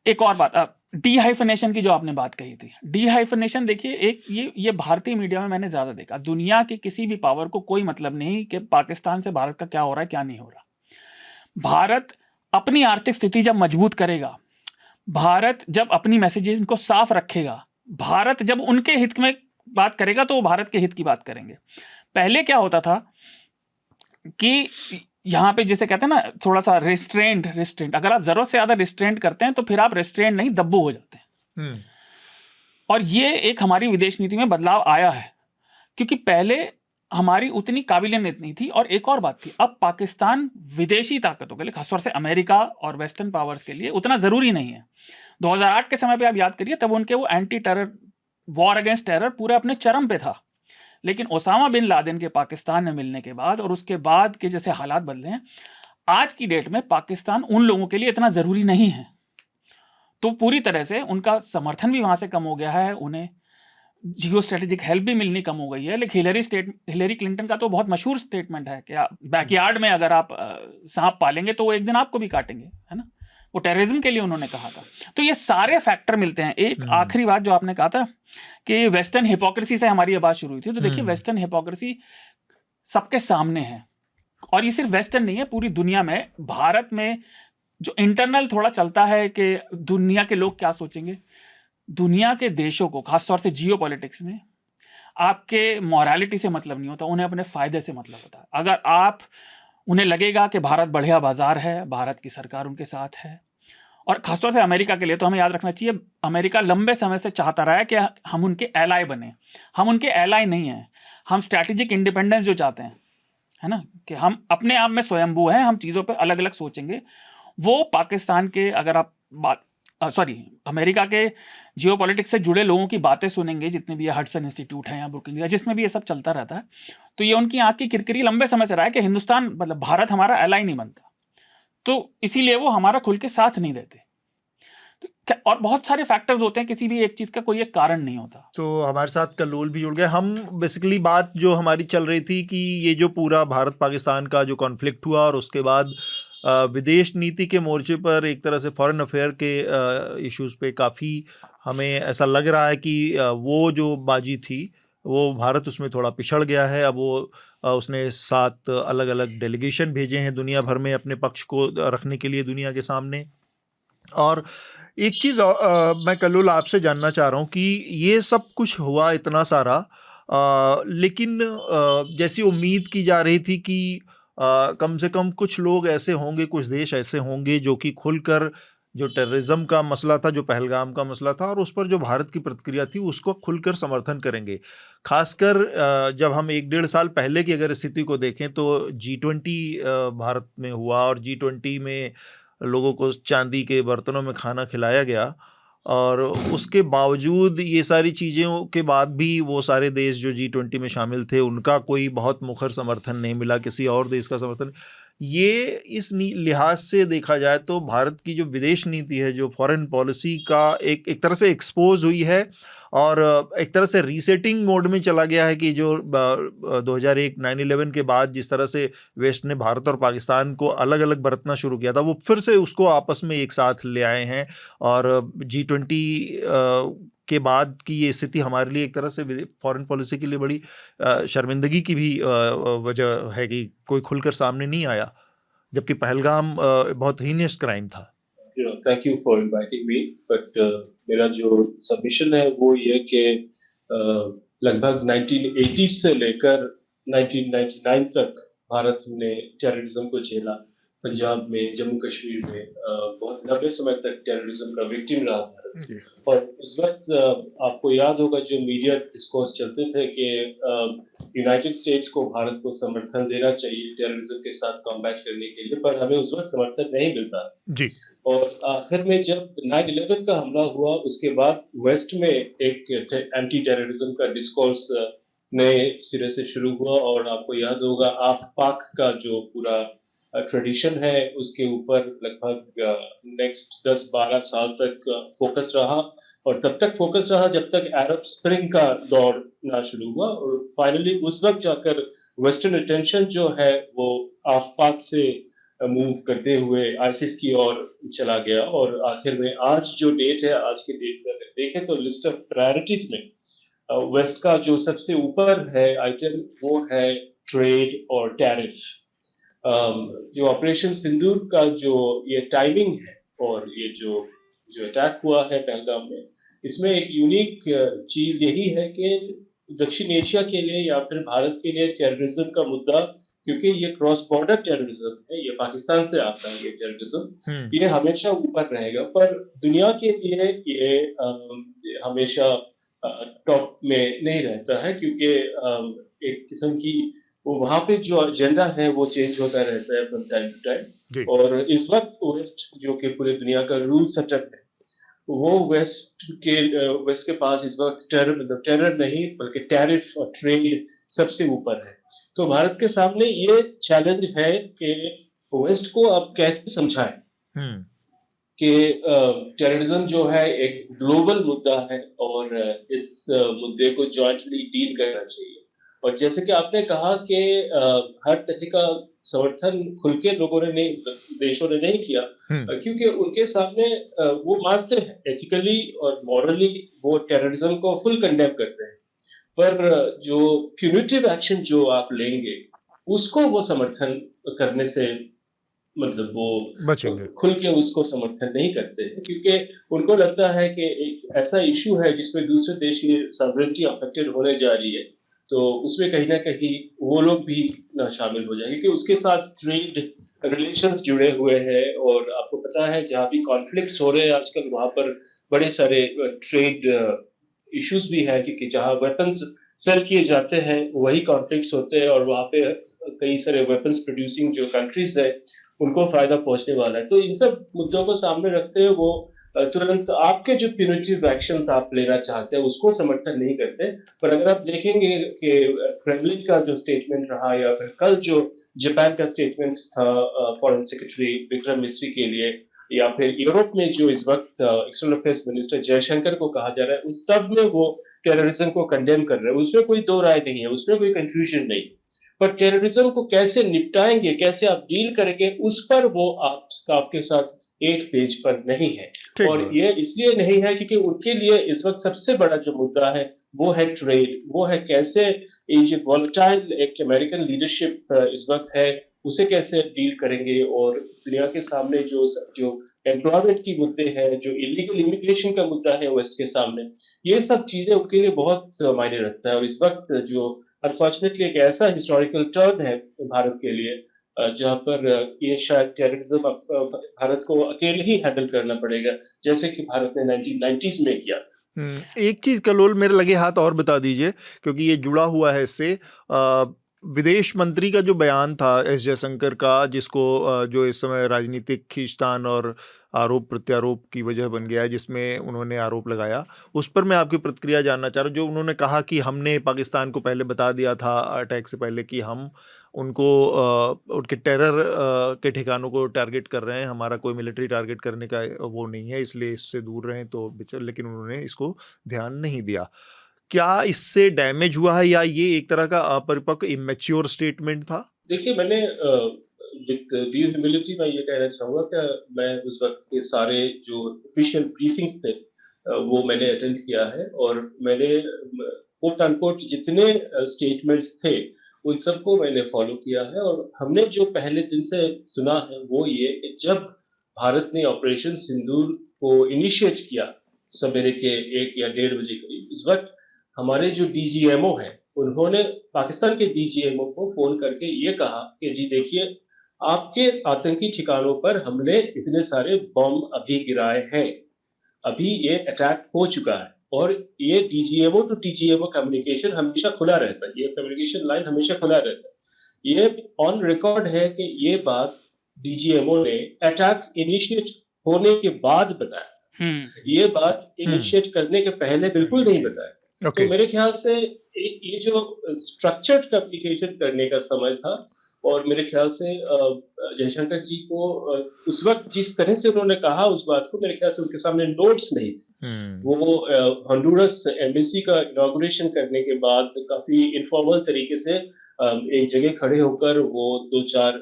एक और बात, डीहाइफनेशन की जो आपने बात कही थी, डीहाइफनेशन देखिए, एक ये भारतीय मीडिया में मैंने ज्यादा देखा। दुनिया की किसी भी पावर को कोई मतलब नहीं कि पाकिस्तान से भारत का क्या हो रहा है क्या नहीं हो रहा। भारत अपनी आर्थिक स्थिति जब मजबूत करेगा, भारत जब अपनी मैसेजेस को साफ रखेगा, भारत जब उनके हित में बात करेगा तो वो भारत के हित की बात करेंगे। पहले क्या होता था कि यहाँ पे जैसे कहते हैं ना, थोड़ा सा रिस्ट्रेंट, अगर आप जरूरत से ज्यादा रिस्ट्रेंट करते हैं तो फिर आप रिस्ट्रेंट नहीं, दब्बू हो जाते हैं। और ये एक हमारी विदेश नीति में बदलाव आया है, क्योंकि पहले हमारी उतनी काबिलियत नहीं थी। और एक और बात थी, अब पाकिस्तान विदेशी ताकतों के लिए, खासतौर से अमेरिका और वेस्टर्न पावर्स के लिए उतना जरूरी नहीं है। 2008 के समय पे आप याद करिए, तब उनके वो anti terror, war against terror पूरे अपने चरम पे था। लेकिन ओसामा बिन लादेन के पाकिस्तान में मिलने के बाद और उसके बाद के जैसे हालात बदले हैं, आज की डेट में पाकिस्तान उन लोगों के लिए इतना जरूरी नहीं है। तो पूरी तरह से उनका समर्थन भी वहां से कम हो गया है, उन्हें जियो स्ट्रेटेजिक हेल्प भी मिलनी कम हो गई है। लेकिन हिलरी क्लिंटन का तो बहुत मशहूर स्टेटमेंट है कि बैकयार्ड में अगर आप सांप पालेंगे तो वो एक दिन आपको भी काटेंगे, है ना। वो टेररिज्म के लिए उन्होंने कहा था। तो ये सारे फैक्टर मिलते हैं। एक आखिरी बात जो आपने कहा था कि वेस्टर्न हिपोक्रेसी से हमारी ये बात शुरू हुई थी, तो देखिए वेस्टर्न हिपोक्रेसी सबके सामने है, और ये सिर्फ वेस्टर्न नहीं है, पूरी दुनिया में। भारत में जो इंटरनल थोड़ा चलता है कि दुनिया के लोग क्या सोचेंगे, दुनिया के देशों को खासतौर से जियो पॉलिटिक्स में आपके मॉरलिटी से मतलब नहीं होता, उन्हें अपने फायदे से मतलब होता है। अगर आप उन्हें लगेगा कि भारत बढ़िया बाजार है, भारत की सरकार उनके साथ है, और खासतौर से अमेरिका के लिए तो हमें याद रखना चाहिए, अमेरिका लंबे समय से चाहता रहा है कि हम उनके एलाई बने। हम उनके एलाई नहीं हैं, हम स्ट्रैटेजिक इंडिपेंडेंस जो चाहते हैं, है ना, कि हम अपने आप में स्वयंभू हैं, हम चीज़ों पे अलग अलग सोचेंगे। वो पाकिस्तान के, अगर आप अमेरिका के जियोपॉलिटिक्स से जुड़े लोगों की बातें सुनेंगे, जितने भी ये हडसन इंस्टीट्यूट हैं या ब्रुकिंग या जिसमें भी ये सब चलता रहता है, तो ये उनकी आँख की किरकिरी लंबे समय से रहा है कि हिंदुस्तान मतलब भारत हमारा एलाई नहीं बनता, तो इसीलिए वो हमारा खुल के साथ नहीं देते। तो और बहुत सारे फैक्टर्स होते हैं, किसी भी एक चीज़ का कोई एक कारण नहीं होता। तो हमारे साथ कल्लोल भी जुड़ गए। हम बेसिकली बात जो हमारी चल रही थी कि ये जो पूरा भारत पाकिस्तान का जो कॉन्फ्लिक्ट हुआ और उसके बाद विदेश नीति के मोर्चे पर एक तरह से फॉरेन अफेयर के इश्यूज़ पे काफ़ी हमें ऐसा लग रहा है कि वो जो बाजी थी वो भारत उसमें थोड़ा पिछड़ गया है। अब वो उसने 7 अलग अलग डेलीगेशन भेजे हैं दुनिया भर में अपने पक्ष को रखने के लिए दुनिया के सामने। और एक चीज़ मैं कल्लोल आपसे जानना चाह रहा हूँ कि ये सब कुछ हुआ इतना सारा, लेकिन जैसी उम्मीद की जा रही थी कि कम से कम कुछ लोग ऐसे होंगे, कुछ देश ऐसे होंगे जो कि खुलकर जो टेररिज्म का मसला था, जो पहलगाम का मसला था और उस पर जो भारत की प्रतिक्रिया थी उसको खुलकर समर्थन करेंगे। खासकर जब हम 1-1.5 साल पहले की अगर स्थिति को देखें तो G20 भारत में हुआ और G20 में लोगों को चांदी के बर्तनों में खाना खिलाया गया, और उसके बावजूद ये सारी चीज़ों के बाद भी वो सारे देश जो G20 में शामिल थे उनका कोई बहुत मुखर समर्थन नहीं मिला, किसी और देश का समर्थन। ये इस लिहाज से देखा जाए तो भारत की जो विदेश नीति है, जो फॉरेन पॉलिसी का एक तरह से एक्सपोज हुई है और एक तरह से रीसेटिंग मोड में चला गया है कि जो 2001 9/11 के बाद जिस तरह से वेस्ट ने भारत और पाकिस्तान को अलग अलग बरतना शुरू किया था, वो फिर से उसको आपस में एक साथ ले आए हैं। और G20 के बाद की ये स्थिति हमारे लिए एक तरह से फॉरेन पॉलिसी के लिए बड़ी शर्मिंदगी की भी वजह है कि कोई खुलकर सामने नहीं आया, जबकि पहलगाम बहुत हीनियस क्राइम था। Thank you for inviting me, but मेरा जो सबमिशन है वो ये कि लगभग 1980 से लेकर 1999 तक भारत ने टेररिज्म को झेला। पंजाब में, जम्मू कश्मीर में बहुत लंबे समय तक टेररिज्म का विक्टिम रहा भारत। और उस वक्त आपको याद होगा जो मीडिया डिस्कोर्स चलते थे कि यूनाइटेड स्टेट्स को भारत को समर्थन देना चाहिए टेररिज्म के साथ कॉम्बैट करने के लिए, पर हमें उस वक्त समर्थन नहीं मिलता था जी। और आखिर में जब 9/11 का हमला हुआ उसके बाद वेस्ट में एक एंटी टेररिज्म का डिस्कोर्स नए सिरे से शुरू हुआ और आपको याद होगा आफ पाक का जो पूरा ट्रेडिशन है उसके ऊपर लगभग नेक्स्ट 10-12 साल तक फोकस रहा और तब तक फोकस रहा जब तक अरब स्प्रिंग का दौर ना शुरू हुआ और फाइनली उस वक्त जाकर वेस्टर्न अटेंशन जो है वो आफ पाक से मूव करते हुए आईसिस की ओर चला गया और आखिर में आज जो डेट है, आज की डेट में अगर देखें तो लिस्ट ऑफ प्रायोरिटीज में वेस्ट का जो सबसे ऊपर है आइटम वो है ट्रेड और टैरिफ। जो ऑपरेशन सिंदूर का जो ये टाइमिंग है और ये जो अटैक हुआ है पहलगाम में, इसमें एक यूनिक चीज यही है कि दक्षिण एशिया के लिए या फिर भारत के लिए टेररिज्म का मुद्दा, क्योंकि ये क्रॉस बॉर्डर टेररिज्म है, ये पाकिस्तान से आता है ये टेररिज्म, ये हमेशा ऊपर रहेगा, पर दुनिया के लिए ये हमेशा टॉप में नहीं रहता है क्योंकि एक किस्म की वो वहाँ पे जो एजेंडा है वो चेंज होता रहता है फ्रॉम टाइम टू टाइम। और इस वक्त वेस्ट जो कि पूरे दुनिया का रूल सेटअप है वो वेस्ट के पास इस वक्त टेरर नहीं बल्कि टैरिफ और ट्रेड सबसे ऊपर है। तो भारत के सामने ये चैलेंज है कि वेस्ट को अब कैसे समझाएं कि टेररिज्म जो है एक ग्लोबल मुद्दा है और इस मुद्दे को जॉइंटली डील करना चाहिए। और जैसे कि आपने कहा कि हर तरह का समर्थन खुल के लोगों ने नहीं, देशों ने नहीं किया क्योंकि उनके सामने वो मानते हैं एथिकली और मॉरली वो टेररिज्म को फुल कंडेम करते हैं, पर जो प्यूनिटिव एक्शन जो आप लेंगे उसको वो समर्थन करने से मतलब वो बचेंगे। खुल के उसको समर्थन नहीं करते हैं, क्योंकि उनको लगता है कि एक ऐसा इश्यू है जिसमें दूसरे देश की सॉवरेनिटी अफेक्टेड होने जा रही है, तो उसमें कहीं ना कहीं वो लोग भी ना शामिल हो जाएंगे, क्योंकि उसके साथ ट्रेड रिलेशंस जुड़े हुए हैं। और आपको पता है जहाँ भी कॉन्फ्लिक्ट्स हो रहे हैं आजकल, वहां पर बड़े सारे ट्रेड इश्यूज भी है, क्योंकि जहाँ वेपन्स सेल किए जाते हैं वही कॉन्फ्लिक्ट्स होते हैं, और वहाँ पे कई सारे वेपन्स प्रोड्यूसिंग जो कंट्रीज है उनको फायदा पहुंचने वाला है। तो इन सब मुद्दों को सामने रखते हुए वो तुरंत आपके जो प्यूनिटिव एक्शंस आप लेना चाहते हैं उसको समर्थन नहीं करते। पर अगर आप देखेंगे कि क्रेमलिन का जो स्टेटमेंट रहा, या फिर कल जो जापान का स्टेटमेंट था फॉरेन सेक्रेटरी विक्रम मिस्री के लिए, या फिर यूरोप में जो इस वक्त एक्सटर्नल अफेयर्स मिनिस्टर जयशंकर को कहा जा रहा है, उस सब में वो टेररिज्म को कंडेम कर रहे हैं। उसमें कोई दो राय नहीं है, उसमें कोई कंफ्यूजन नहीं। पर टेररिज्म को कैसे निपटाएंगे, कैसे आप डील करेंगे, उस पर वो आपके साथ एक पेज पर नहीं है। ठीक और बात। ये इसलिए नहीं है क्योंकि उनके लिए इस वक्त सबसे बड़ा जो मुद्दा है वो है ट्रेड, वो है कैसे ये जो वॉलेटाइल एक अमेरिकन लीडरशिप इस वक्त है उसे कैसे डील करेंगे, और दुनिया के सामने जो एम्प्लॉयमेंट की मुद्दे हैं, जो इलीगल इमिग्रेशन का मुद्दा है वेस्ट के सामने, ये सब चीजें उनके लिए बहुत मायने रखता है। और इस वक्त जो अनफॉर्चुनेटली एक ऐसा हिस्टोरिकल टर्न है भारत के लिए, जहाँ पर ये शायद टेररिज्म भारत को अकेले ही हैंडल करना पड़ेगा, जैसे कि भारत ने 1990s में किया था। एक चीज कलोल मेरे लगे हाथ और बता दीजिए, क्योंकि ये जुड़ा हुआ है इससे। विदेश मंत्री का जो बयान था एस जयशंकर का, जिसको जो इस समय राजनीतिक खींचतान और आरोप प्रत्यारोप की वजह बन गया है, जिसमें उन्होंने आरोप लगाया, उस पर मैं आपकी प्रतिक्रिया जानना चाह रहा हूँ। जो उन्होंने कहा कि हमने पाकिस्तान को पहले बता दिया था अटैक से पहले कि हम उनको उनके टेरर के ठिकानों को टारगेट कर रहे हैं, हमारा कोई मिलिट्री टारगेट करने का वो नहीं है, इसलिए इससे दूर रहें। तो लेकिन उन्होंने इसको ध्यान नहीं दिया। क्या इससे डैमेज हुआ है, या ये एक तरह का अपरिपक्व इमेच्योर स्टेटमेंट था? देखिए, मैंने विद ड्यू ह्यूमिलिटी मैं ये कहना चाहूंगा कि मैं उस वक्त के सारे जो ऑफिशियल ब्रीफिंग्स थे वो मैंने अटेंड किया है, और मैंने कोट अनकोट जितने स्टेटमेंट्स थे उन सबको मैंने फॉलो किया है। और हमने जो पहले दिन से सुना है वो ये कि जब भारत ने ऑपरेशन सिंदूर को इनिशिएट किया सवेरे के 1 या 1:30 बजे करीब, इस वक्त हमारे जो डीजीएमओ हैं उन्होंने पाकिस्तान के डीजीएमओ को फोन करके ये कहा कि जी देखिए, आपके आतंकी ठिकानों पर हमने इतने सारे बम अभी गिराए हैं, अभी ये अटैक हो चुका है। और ये डीजीएमओ टू डीजीएमओ कम्युनिकेशन हमेशा खुला रहता है, ये कम्युनिकेशन लाइन हमेशा खुला रहता है। ये ऑन रिकॉर्ड है कि ये बात डीजीएमओ ने अटैक इनिशिएट होने के बाद बताया, ये बात इनिशिएट करने के पहले बिल्कुल नहीं बताया। तो मेरे ख्याल से ये जो स्ट्रक्चर्ड कम्युनिकेशन करने का समय था, और मेरे ख्याल से जयशंकर जी को उस वक्त जिस तरह से उन्होंने कहा उस बात को, मेरे ख्याल से उनके सामने नोट्स नहीं थे। वो हॉन्डुरस एम्बेसी का इनॉग्रेशन करने के बाद काफी इनफॉर्मल तरीके से एक जगह खड़े होकर वो 2-4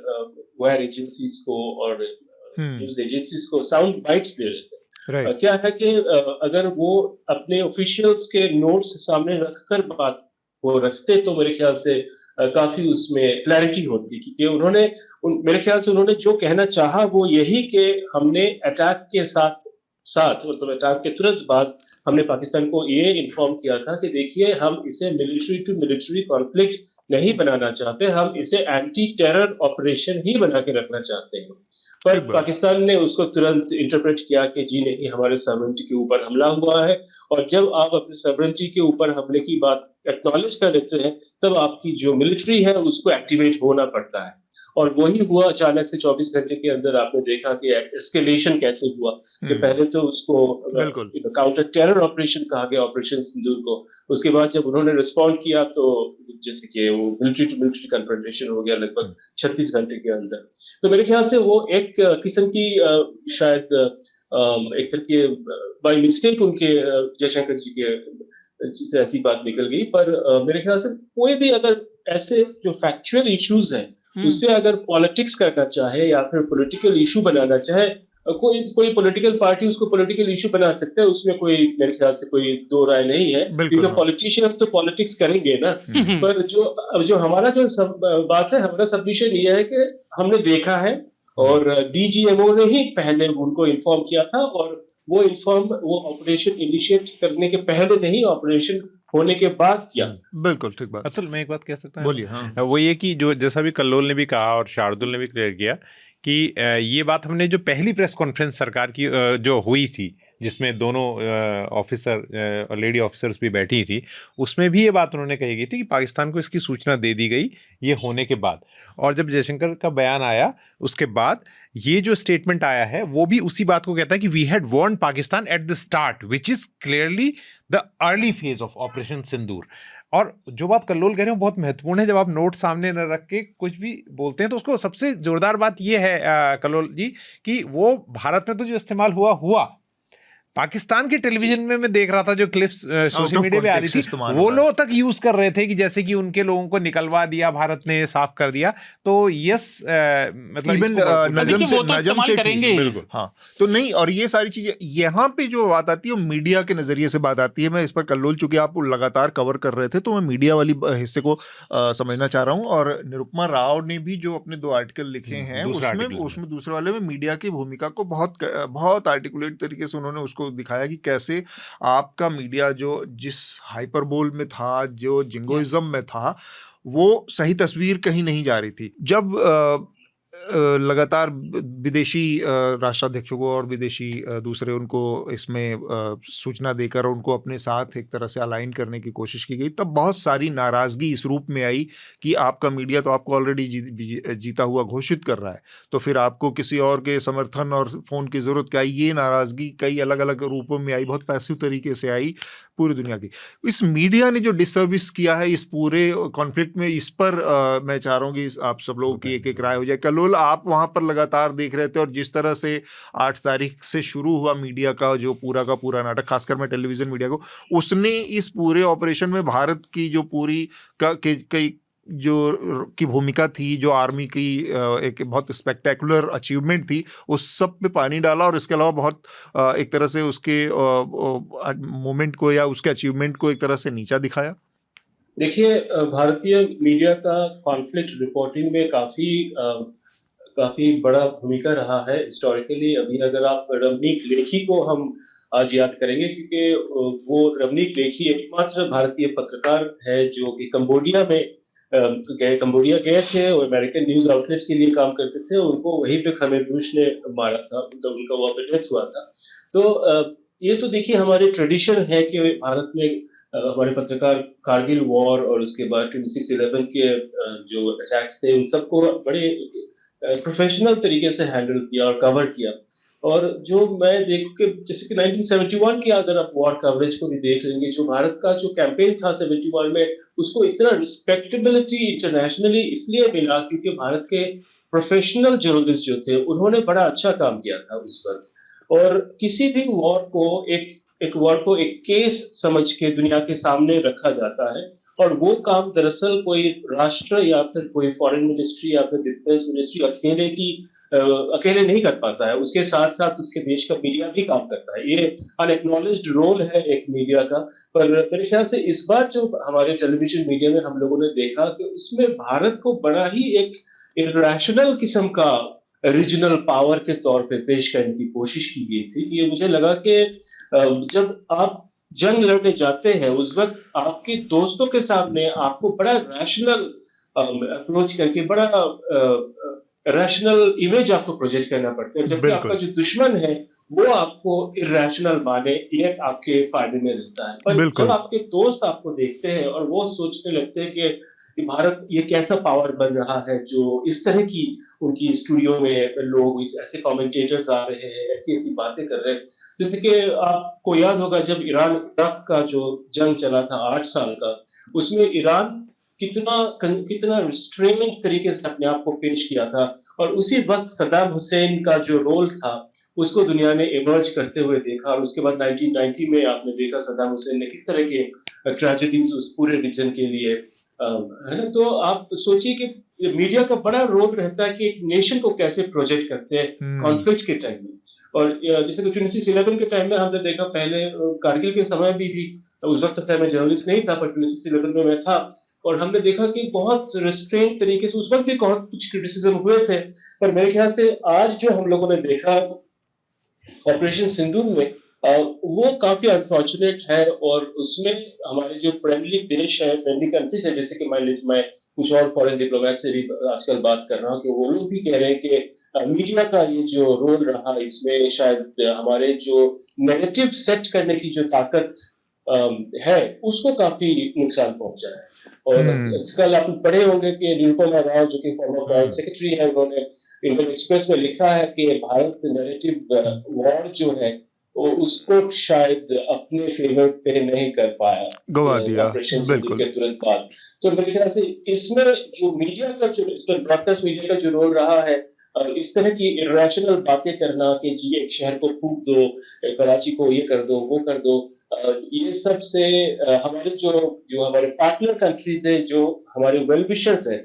वायर एजेंसीज को और न्यूज एजेंसीज को साउंड बाइट्स दे रहे थे। क्या है कि अगर वो अपने ऑफिशियल्स के नोट्स सामने रखकर बात वो रखते तो मेरे ख्याल से काफी उसमें क्लैरिटी होती, क्योंकि उन्होंने मेरे ख्याल से उन्होंने जो कहना चाहा वो यही कि हमने अटैक के साथ मतलब अटैक के तुरंत बाद हमने पाकिस्तान को ये इन्फॉर्म किया था कि देखिए, हम इसे मिलिट्री टू मिलिट्री कॉन्फ्लिक्ट नहीं बनाना चाहते, हम इसे एंटी टेरर ऑपरेशन ही बना के रखना चाहते हैं। पर पाकिस्तान ने उसको तुरंत इंटरप्रेट किया कि जी नहीं, हमारे सॉवरेनिटी के ऊपर हमला हुआ है। और जब आप अपने सॉवरेनिटी के ऊपर हमले की बात एक्नॉलेज कर लेते हैं, तब आपकी जो मिलिट्री है उसको एक्टिवेट होना पड़ता है। और वही हुआ अचानक से 24 घंटे के अंदर। आपने देखा कि एस्केलेशन कैसे हुआ, कि पहले तो उसको काउंटर टेरर ऑपरेशन कहा गया, ऑपरेशन सिंदूर को। उसके बाद जब उन्होंने रिस्पॉन्ड किया तो जैसे कि वो मिलिट्री टू मिलिट्री कन्फ्रंटेशन हो गया लगभग 36 घंटे के अंदर। तो मेरे ख्याल से वो एक किस्म की शायद एक तरह के बाय मिस्टेक उनके जयशंकर जी के से ऐसी बात निकल गई। पर मेरे ख्याल से कोई भी अगर ऐसे जो फैक्चुअल इश्यूज हैं उससे अगर पॉलिटिक्स करना चाहे या फिर पॉलिटिकल इशू बनाना चाहे, कोई पॉलिटिकल पार्टी उसको पॉलिटिकल इशू बना सकता है, उसमें कोई मेरे ख्याल से कोई दो राय नहीं है, क्योंकि पॉलिटिशियंस तो पॉलिटिक्स करेंगे ना। पर जो हमारा जो बात है, हमारा सबमिशन ये है कि हमने देखा है, और डीजीएमओ ने ही पहले उनको इन्फॉर्म किया था, और वो ऑपरेशन इनिशिएट करने के पहले नहीं, ऑपरेशन होने के बाद किया। बिल्कुल ठीक बात। अतुल, मैं एक बात कह सकता हूँ? बोलिए। हाँ, वो ये कि जो जैसा भी कल्लोल ने भी कहा और शार्दुल ने भी क्लियर किया कि ये बात हमने जो पहली प्रेस कॉन्फ्रेंस सरकार की जो हुई थी, जिसमें दोनों ऑफिसर और लेडी ऑफिसर्स भी बैठी थी, उसमें भी ये बात उन्होंने कही गई थी कि पाकिस्तान को इसकी सूचना दे दी गई ये होने के बाद। और जब जयशंकर का बयान आया उसके बाद ये जो स्टेटमेंट आया है वो भी उसी बात को कहता है कि we had warned Pakistan at the start which is clearly the early phase of operation Sindoor. और जो बात कल्लोल कह रहे हो बहुत महत्वपूर्ण है। जब आप नोट सामने न रख के कुछ भी बोलते हैं तो उसको सबसे जोरदार बात ये है कल्लोल जी कि वो भारत में तो जो इस्तेमाल हुआ पाकिस्तान के टेलीविजन में मैं देख रहा था जो क्लिप्स सोशल मीडिया पे आ रही थी, वो लोग तक यूज कर रहे थे कि जैसे कि उनके लोगों को निकलवा दिया भारत ने, साफ कर दिया। तो यस, मतलब इवन नजम से करेंगे। बिल्कुल। हाँ, तो नहीं, और ये सारी चीजें यहाँ पे जो बात आती है मीडिया के नजरिए से बात आती है। मैं इस पर कल्लोल, चूंकि आप लगातार कवर कर रहे थे तो मैं मीडिया वाली हिस्से को समझना चाह रहा हूँ। और निरुपमा राव ने भी जो अपने 2 आर्टिकल लिखे हैं उसमें दूसरे वाले में मीडिया की भूमिका को बहुत आर्टिकुलेट तरीके से उन्होंने उसको दिखाया कि कैसे आपका मीडिया जो जिस हाइपरबोल में था, जो जिंगोइज्म में था, वो सही तस्वीर कहीं नहीं जा रही थी। जब लगातार विदेशी राष्ट्राध्यक्षों को और विदेशी दूसरे उनको इसमें सूचना देकर उनको अपने साथ एक तरह से अलाइन करने की कोशिश की गई, तब बहुत सारी नाराज़गी इस रूप में आई कि आपका मीडिया तो आपको ऑलरेडी जीता हुआ घोषित कर रहा है, तो फिर आपको किसी और के समर्थन और फ़ोन की ज़रूरत क्या है। ये नाराज़गी कई अलग अलग रूपों में आई, बहुत पैसिव तरीके से आई पूरी दुनिया की। इस मीडिया ने जो डिसर्विस किया है इस पूरे कॉन्फ्लिक्ट में, इस पर मैं चाह रहा हूँ कि आप सब लोगों की एक एक राय हो जाए। कल्लोल, आप वहाँ पर लगातार देख रहे थे और जिस तरह से 8 तारीख से शुरू हुआ मीडिया का जो पूरा का पूरा नाटक, खासकर मैं टेलीविज़न मीडिया को, उसने इस पूरे ऑपरेशन में भारत की जो पूरी कई जो की भूमिका थी, जो आर्मी की एक बहुत स्पेक्टेकुलर अचीवमेंट थी, उस सब पे पानी डाला और इसके अलावा बहुत एक तरह से उसके मोमेंट को या उसके अचीवमेंट को एक तरह से नीचा दिखाया। देखिए, भारतीय मीडिया का कॉन्फ्लिक्ट रिपोर्टिंग में काफी बड़ा भूमिका रहा है हिस्टोरिकली। अभी अगर आप रवनीक लेखी को हम आज याद करेंगे, क्योंकि वो रवनीक लेखी एकमात्र भारतीय पत्रकार है जो कि कंबोडिया गए थे और अमेरिकन न्यूज आउटलेट के लिए काम करते थे। उनको वहीं पे खमेर बुश ने मारा था, तो उनका वहाँ पे डेथ हुआ था। तो ये तो देखिए हमारे ट्रेडिशन है कि भारत में हमारे पत्रकार कारगिल वॉर और उसके बाद 26/11 के जो अटैक्स थे उन सबको बड़े प्रोफेशनल तरीके से हैंडल किया और कवर किया। और जो मैं देख के, जैसे कि 1971 की अगर आप वॉर कवरेज को भी देख लेंगे, जो भारत का जो कैंपेन था 71 में, उसको इतना रिस्पेक्टेबिलिटी इंटरनेशनली इसलिए मिला क्योंकि भारत के प्रोफेशनल जर्नलिस्ट जो थे उन्होंने बड़ा अच्छा काम किया था उस वक्त। और किसी भी वॉर को एक केस समझ के दुनिया के सामने रखा जाता है, और वो काम दरअसल कोई राष्ट्र या फिर कोई फॉरेन मिनिस्ट्री या फिर डिफेंस मिनिस्ट्री अकेले नहीं कर पाता है। उसके साथ साथ उसके देश का मीडिया भी काम करता है। ये अनएक्नॉलेज्ड रोल है एक मीडिया का। पर मेरे ख्याल से इस बार जो हमारे टेलीविजन मीडिया में हम लोगों ने देखा कि उसमें भारत को बड़ा ही एक इर्रेशनल किस्म का रीजनल पावर के तौर पे पेश करने की कोशिश की गई थी। कि मुझे लगा कि जब आप जंग लड़ने जाते हैं उस वक्त आपके दोस्तों के सामने आपको बड़ा रैशनल अप्रोच करके बड़ा रैशनल इमेज आपको प्रोजेक्ट करना पड़ता है, जबकि आपका जो दुश्मन है वो आपको इरेशनल माने, ये आपके फायदे में रहता है। पर जब आपके दोस्त आपको देखते हैं और वो सोचने लगते हैं कि भारत ये कैसा पावर बन रहा है, जो इस तरह की उनकी स्टूडियो में लोग ऐसे कमेंटेटर्स आ रहे हैं, ऐसी बातें कर रहे हैं। जैसे कि आपको याद होगा जब ईरान इराक का जो जंग चला था 8 साल का, उसमें ईरान कितना रिस्ट्रेन्ड तरीके से अपने आप को पेश किया था, और उसी वक्त सद्दाम हुसैन का जो रोल था उसको दुनिया ने इमर्ज करते हुए देखा। और उसके बाद 1990 में आपने देखा सद्दाम हुसैन ने किस तरह के ट्रेजेडीज उस पूरे रीजन के लिए, है ना। तो आप सोचिए कि मीडिया का बड़ा रोल रहता है कि एक नेशन को कैसे प्रोजेक्ट करते हैं कॉन्फ्लिक्ट के टाइम में। और जैसे कि 26/11 के टाइम में हमने देखा, पहले कारगिल के समय भी उस वक्त खैर मैं जर्नलिस्ट नहीं था, पर 26/11 में मैं था, और हमने देखा कि बहुत रिस्ट्रेंट तरीके से उस वक्त भी बहुत कुछ क्रिटिसिज्म हुए थे, पर मेरे ख्याल से आज जो हम लोगों ने देखा ऑपरेशन सिंदूर में, वो काफी अनफॉर्चुनेट है, और उसमें हमारे जो फ्रेंडली देश है, फ्रेंडली कंट्रीज है, जैसे कि मैं कुछ और फॉरेन डिप्लोमेट से भी आजकल बात कर रहा हूँ, कि वो लोग भी कह रहे हैं कि मीडिया का ये जो रोल रहा इसमें शायद हमारे जो नैरेटिव सेट करने की जो ताकत है, उसको काफी नुकसान पहुंचा है। और कल आप पढ़े होंगे कि निरुपमा राव, जो कि फॉर्मर प्राइवेट सेक्रेटरी है, उन्होंने इंडियन एक्सप्रेस में लिखा है कि भारत नैरेटिव वॉर जो है वो उसको शायद अपने फेवर पे नहीं कर पाया, गवा दिया, ऑपरेशन सिंदूर बिल्कुल। के तुरंत बाद। तो मेरे ख्याल से इसमें जो मीडिया का जो, इसमें ब्रॉडकास्ट मीडिया का जो रोल रहा है, इस तरह की इरेशनल बातें करना कि जी एक शहर को फूंक दो, कराची को ये कर दो, वो कर दो, ये सब से हमारे जो हमारे पार्टनर कंट्रीज है, जो हमारे वेल विशर्स है,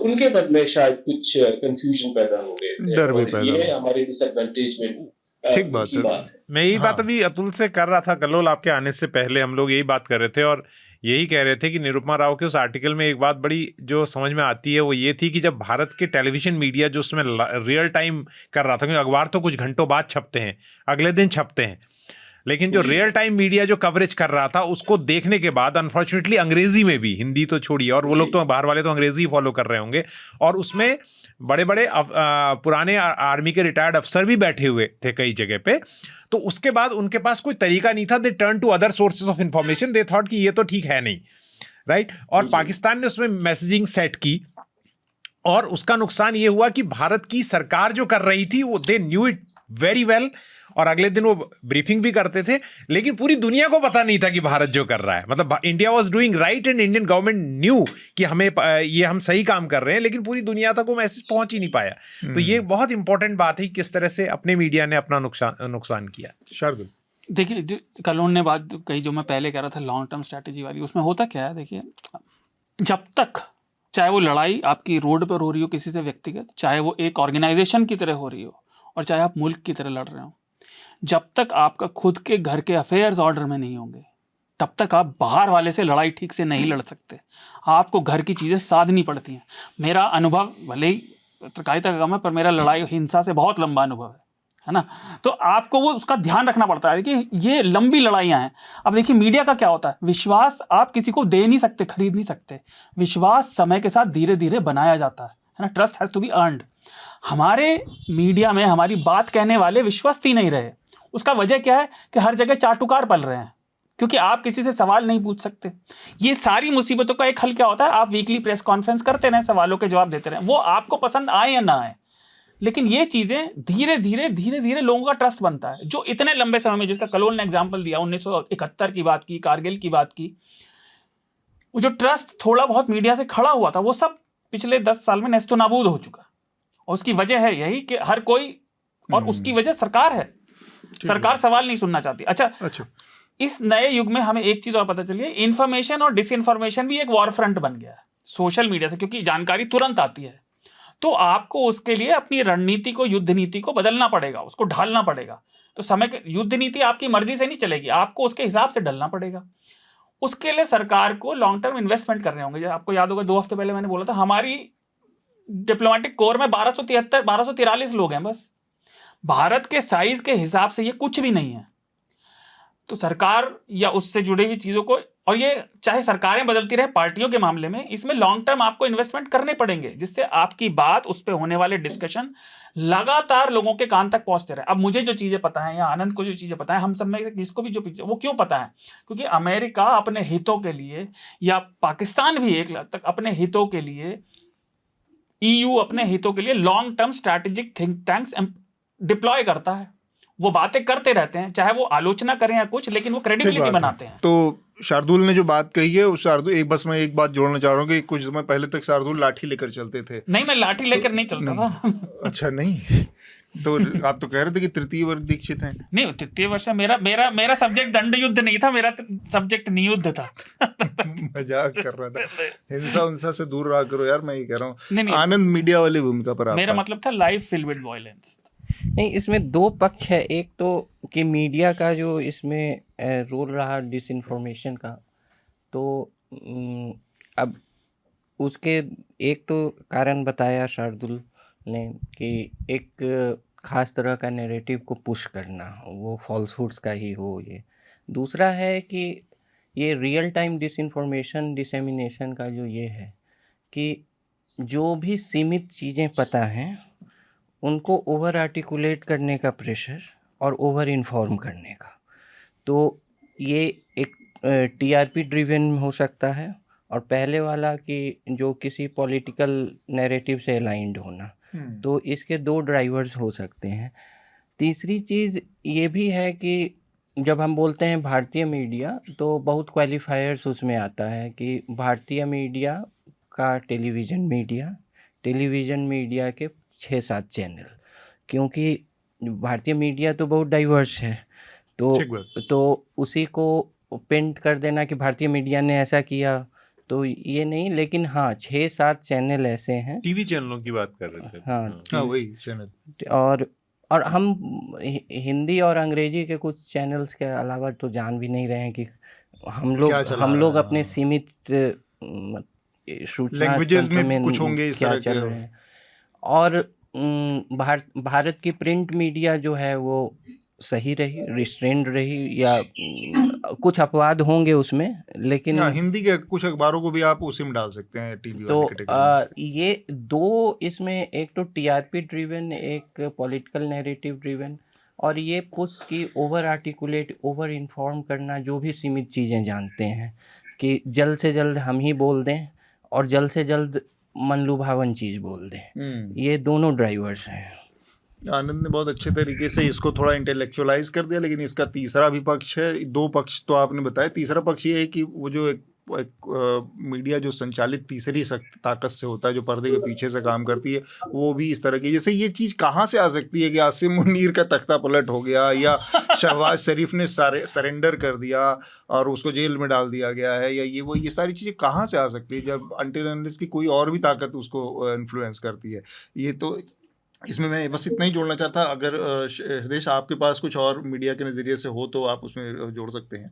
उनके मन में शायद कुछ कंफ्यूजन पैदा हो गए थे, डर भी और पैदा ये हो। हमारे डिसएडवांटेज में ठीक बात की है। बात है। मैं यही बात हाँ। अभी अतुल से कर रहा था, कलोल आपके आने से पहले हम लोग यही बात कर रहे थे, और यही कह रहे थे कि निरुपमा राव के उस आर्टिकल में एक बात बड़ी जो समझ में आती है वो ये थी कि जब भारत के टेलीविजन मीडिया जो उसमें रियल टाइम कर रहा था, क्योंकि अखबार तो कुछ घंटों बाद छपते हैं, अगले दिन छपते हैं, लेकिन जो रियल टाइम मीडिया जो कवरेज कर रहा था उसको देखने के बाद अनफॉर्चुनेटली अंग्रेजी में भी, हिंदी तो छोड़िए, और वो लोग तो बाहर वाले तो अंग्रेजी फॉलो कर रहे होंगे, और उसमें बड़े बड़े पुराने आर्मी के रिटायर्ड अफसर भी बैठे हुए थे कई जगह पे, तो उसके बाद उनके पास कोई तरीका नहीं था, they turn to other sources of information, they thought कि ये तो ठीक है नहीं, राइट। और पाकिस्तान ने उसमें मैसेजिंग सेट की, और उसका नुकसान ये हुआ कि भारत की सरकार जो कर रही थी वो they knew it very well, और अगले दिन वो ब्रीफिंग भी करते थे, लेकिन पूरी दुनिया को पता नहीं था कि भारत जो कर रहा है, मतलब India was doing right and Indian government new कि हमें ये हम सही काम कर रहे हैं, लेकिन पूरी दुनिया तक वो मैसेज पहुंच ही नहीं पाया। तो ये बहुत इंपॉर्टेंट बात है किस तरह से अपने मीडिया ने अपना नुकसान किया। शार्दुल, देखिए, कल उन्होंने बात कही जो मैं पहले कह रहा था लॉन्ग टर्म स्ट्रैटेजी वाली, उसमें होता क्या है, देखिए, जब तक चाहे वो लड़ाई आपकी रोड पर हो रही हो किसी से व्यक्तिगत, चाहे वो एक ऑर्गेनाइजेशन की तरह हो रही हो, और चाहे आप मुल्क की तरह लड़ रहे हो, जब तक आपका खुद के घर के अफेयर्स ऑर्डर में नहीं होंगे, तब तक आप बाहर वाले से लड़ाई ठीक से नहीं लड़ सकते। आपको घर की चीज़ें साधनी पड़ती हैं। मेरा अनुभव भले ही पत्रकारिता का काम है, पर मेरा लड़ाई हिंसा से बहुत लंबा अनुभव है ना। तो आपको वो उसका ध्यान रखना पड़ता है कि ये लंबी लड़ाइयाँ हैं। अब देखिए, मीडिया का क्या होता है, विश्वास आप किसी को दे नहीं सकते, खरीद नहीं सकते। विश्वास समय के साथ धीरे धीरे बनाया जाता है ना। Trust has to be earned. हमारे मीडिया में हमारी बात कहने वाले विश्वस्त ही नहीं रहे। उसका वजह क्या है कि हर जगह चाटुकार पल रहे हैं, क्योंकि आप किसी से सवाल नहीं पूछ सकते। ये सारी मुसीबतों का एक हल क्या होता है, आप वीकली प्रेस कॉन्फ्रेंस करते रहें, सवालों के जवाब देते रहें, वो आपको पसंद आए या ना आए, लेकिन ये चीज़ें धीरे धीरे लोगों का ट्रस्ट बनता है। जो इतने लंबे समय में, जिसका कलोल ने एग्जाम्पल दिया, 1971 की बात की, कारगिल की बात की, वो जो ट्रस्ट थोड़ा बहुत मीडिया से खड़ा हुआ था, वो सब पिछले 10 साल में नेस्तो नाबूद हो चुका। और उसकी वजह है यही कि हर कोई, और उसकी वजह सरकार है। सरकार सवाल नहीं सुनना चाहती। अच्छा, इस नए युग में हमें एक चीज और पता चली है, इन्फॉर्मेशन और डिसइंफॉर्मेशन भी एक वॉर फ्रंट बन गया है सोशल मीडिया से, क्योंकि जानकारी तुरंत आती है। तो आपको उसके लिए अपनी रणनीति को, युद्ध नीति को बदलना पड़ेगा, उसको ढालना पड़ेगा। तो समय के युद्ध नीति आपकी मर्जी से नहीं चलेगी, आपको उसके हिसाब से ढलना पड़ेगा। उसके लिए सरकार को लॉन्ग टर्म इन्वेस्टमेंट करने होंगे। आपको याद होगा 2 हफ्ते पहले मैंने बोला था, हमारी डिप्लोमेटिक कोर में 1243 लोग हैं बस। भारत के साइज के हिसाब से ये कुछ भी नहीं है। तो सरकार या उससे जुड़ी हुई चीजों को, और ये चाहे सरकारें बदलती रहे पार्टियों के मामले में, इसमें लॉन्ग टर्म आपको इन्वेस्टमेंट करने पड़ेंगे, जिससे आपकी बात, उस पे होने वाले डिस्कशन लगातार लोगों के कान तक पहुंचते रहे। अब मुझे जो चीजें पता है, या आनंद को जो चीजें पता है, हम सब में किसको भी जो पीछे, वो क्यों पता है, क्योंकि अमेरिका अपने हितों के लिए, या पाकिस्तान भी एक हद तक अपने हितों के लिए, EU अपने हितों के लिए long term strategic think tanks deploy करता है। वो बातें करते रहते हैं, चाहे वो आलोचना करें या कुछ, लेकिन वो क्रेडिबिलिटी बनाते हैं। तो शार्दुल ने जो बात कही है, उस शार्दुल मैं एक बात जोड़ना चाह रहा हूँ कि कुछ समय पहले तक शार्दुल लाठी लेकर चलते थे। नहीं, मैं लाठी लेकर नहीं चलता था। अच्छा, नहीं तो आप तो कह रहे थे कि तृतीय वर्ग दीक्षित हैं। नहीं, तृतीय वर्ष मेरा सब्जेक्ट दंड युद्ध नहीं था, मेरा सब्जेक्ट नियुद्ध था। मजाक कर रहा था। हिंसा उनसा से दूर रहा करो यार, मैं ये कह रहा हूँ। नहीं, आनंद मीडिया वाली भूमिका पर मेरा मतलब था लाइफ फिल्ड विद वायलेंस। नहीं, इसमें दो पक्ष है। एक तो कि मीडिया का जो इसमें रोल रहा डिसइंफॉर्मेशन का, तो अब उसके एक तो कारण बताया शार्दुल ने कि एक खास तरह का नैरेटिव को पुश करना, वो फॉल्सहुड्स का ही हो ये। दूसरा है कि ये रियल टाइम डिसइंफॉर्मेशन डिसेमिनेशन का जो ये है कि जो भी सीमित चीज़ें पता हैं उनको ओवर आर्टिकुलेट करने का प्रेशर और ओवर इन्फॉर्म करने का। तो ये एक टीआरपी ड्रिवन हो सकता है, और पहले वाला कि जो किसी पॉलिटिकल नैरेटिव से अलाइंड होना। तो इसके दो ड्राइवर्स हो सकते हैं। तीसरी चीज़ ये भी है कि जब हम बोलते हैं भारतीय मीडिया, तो बहुत क्वालिफायर्स उसमें आता है कि भारतीय मीडिया का टेलीविज़न मीडिया के 6-7 चैनल, क्योंकि भारतीय मीडिया तो बहुत डाइवर्स है। ठीक बात। तो उसी को पेंट कर देना कि भारतीय मीडिया ने ऐसा किया, तो ये नहीं। लेकिन हाँ, 6-7 चैनल ऐसे हैं। टीवी चैनलों की बात कर रहे थे। हाँ, वही चैनल। और हम हिंदी और अंग्रेजी के कुछ चैनल्स के अलावा तो जान भी नहीं रहे हैं कि हम लोग अपने सीमित सूचना लैंग्वेजेस तंत्र में कुछ होंगे इस क्या तरह चल के। रहे हैं। और भारत की प्रिंट मीडिया जो है वो सही रही, रिस्ट्रेंड रही, या कुछ अपवाद होंगे उसमें, लेकिन हिंदी के कुछ अखबारों को भी आप उसी में डाल सकते हैं टीवी तो वाली कैटेगरी में। ये दो इसमें, एक तो टीआरपी ड्रिवन, एक पॉलिटिकल नैरेटिव ड्रिवन, और ये पुश की ओवर आर्टिकुलेट, ओवर इन्फॉर्म करना, जो भी सीमित चीज़ें जानते हैं कि जल्द से जल्द हम ही बोल दें और जल्द से जल्द मन लुभावन चीज़ बोल दें। ये दोनों ड्राइवर्स हैं। आनंद ने बहुत अच्छे तरीके से इसको थोड़ा इंटेलेक्चुअलाइज कर दिया, लेकिन इसका तीसरा भी पक्ष है। दो पक्ष तो आपने बताया, तीसरा पक्ष ये है कि वो जो एक मीडिया जो संचालित तीसरी ताकत से होता है, जो पर्दे के पीछे से काम करती है, वो भी इस तरह की, जैसे ये चीज़ कहाँ से आ सकती है कि आसिम मुनीर का तख्ता पलट हो गया, या शहबाज शरीफ ने सरेंडर कर दिया और उसको जेल में डाल दिया गया है, या ये सारी चीज़ें कहाँ से आ सकती है जब अनटिल अनलेस की कोई और भी ताकत उसको इन्फ्लुएंस करती है। ये तो इसमें मैं बस इतना ही जोड़ना चाहता। अगर हृदेश आपके पास कुछ और मीडिया के नज़रिए से हो तो आप उसमें जोड़ सकते हैं।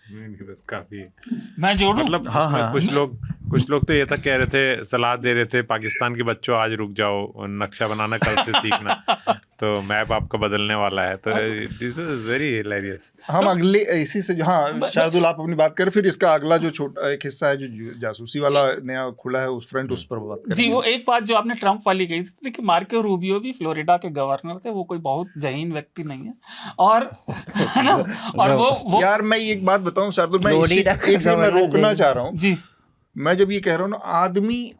नहीं, बस काफी। मैं जोड़ूं? मतलब हाँ। कुछ लोग तो ये तक कह रहे थे, सलाह दे रहे थे, पाकिस्तान के बच्चों आज रुक जाओ, नक्शा बनाना कल से सीखना, तो मैप आपका बदलने वाला है। तो दिस इज वेरी हिलेरियस। हम अगले इसी से, हाँ शार्दुल आप अपनी बात करें, फिर इसका अगला जो छोटा एक हिस्सा है जो जासूसी वाला नया खुला है उस फ्रंट, उस पर बात करें। जी, वो एक बात जो आपने ट्रम्प वाली कही थी कि मार्को रूबियो भी फ्लोरिडा के गवर्नर थे, वो कोई बहुत जहीन व्यक्ति नहीं है, और है ना, और वो यार मैं एक बात बताऊं शार्दुल, मैं एक से मैं रोकना चाह रहा हूँ जी। मैं जब ये कह रहा हूँ ना, आदमी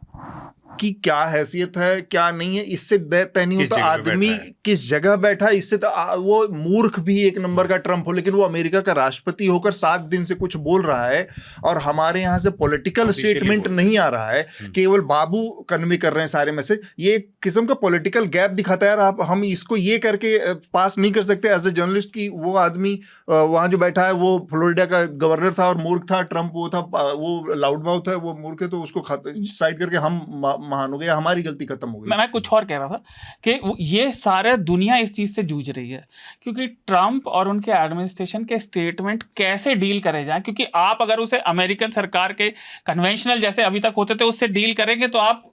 की क्या हैसियत है क्या नहीं है इससे तय नहीं होता। आदमी किस जगह बैठा है इससे वो मूर्ख भी एक नंबर का ट्रम्प हो, लेकिन वो अमेरिका का राष्ट्रपति होकर 7 दिन से कुछ बोल रहा है, और हमारे यहाँ से पॉलिटिकल स्टेटमेंट नहीं आ रहा है, केवल बाबू कन्वे कर रहे हैं सारे मैसेज। ये एक किस्म का पॉलिटिकल गैप दिखाता है यार। हम इसको ये करके पास नहीं कर सकते एज ए जर्नलिस्ट की वो आदमी वहाँ जो बैठा है वो फ्लोरिडा का गवर्नर था और मूर्ख था, ट्रम्प वो था, वो लाउड माउथ है, वो मूर्ख है, तो उसको साइड करके हम महान हो गया, हमारी गलती खत्म हो गई। मैं कुछ और कह रहा था कि ये सारे दुनिया इस चीज से जूझ रही है, क्योंकि ट्रम्प और उनके एडमिनिस्ट्रेशन के स्टेटमेंट कैसे डील करे जाएं, क्योंकि आप अगर उसे अमेरिकन सरकार के कन्वेंशनल जैसे अभी तक होते थे उससे डील करेंगे तो आप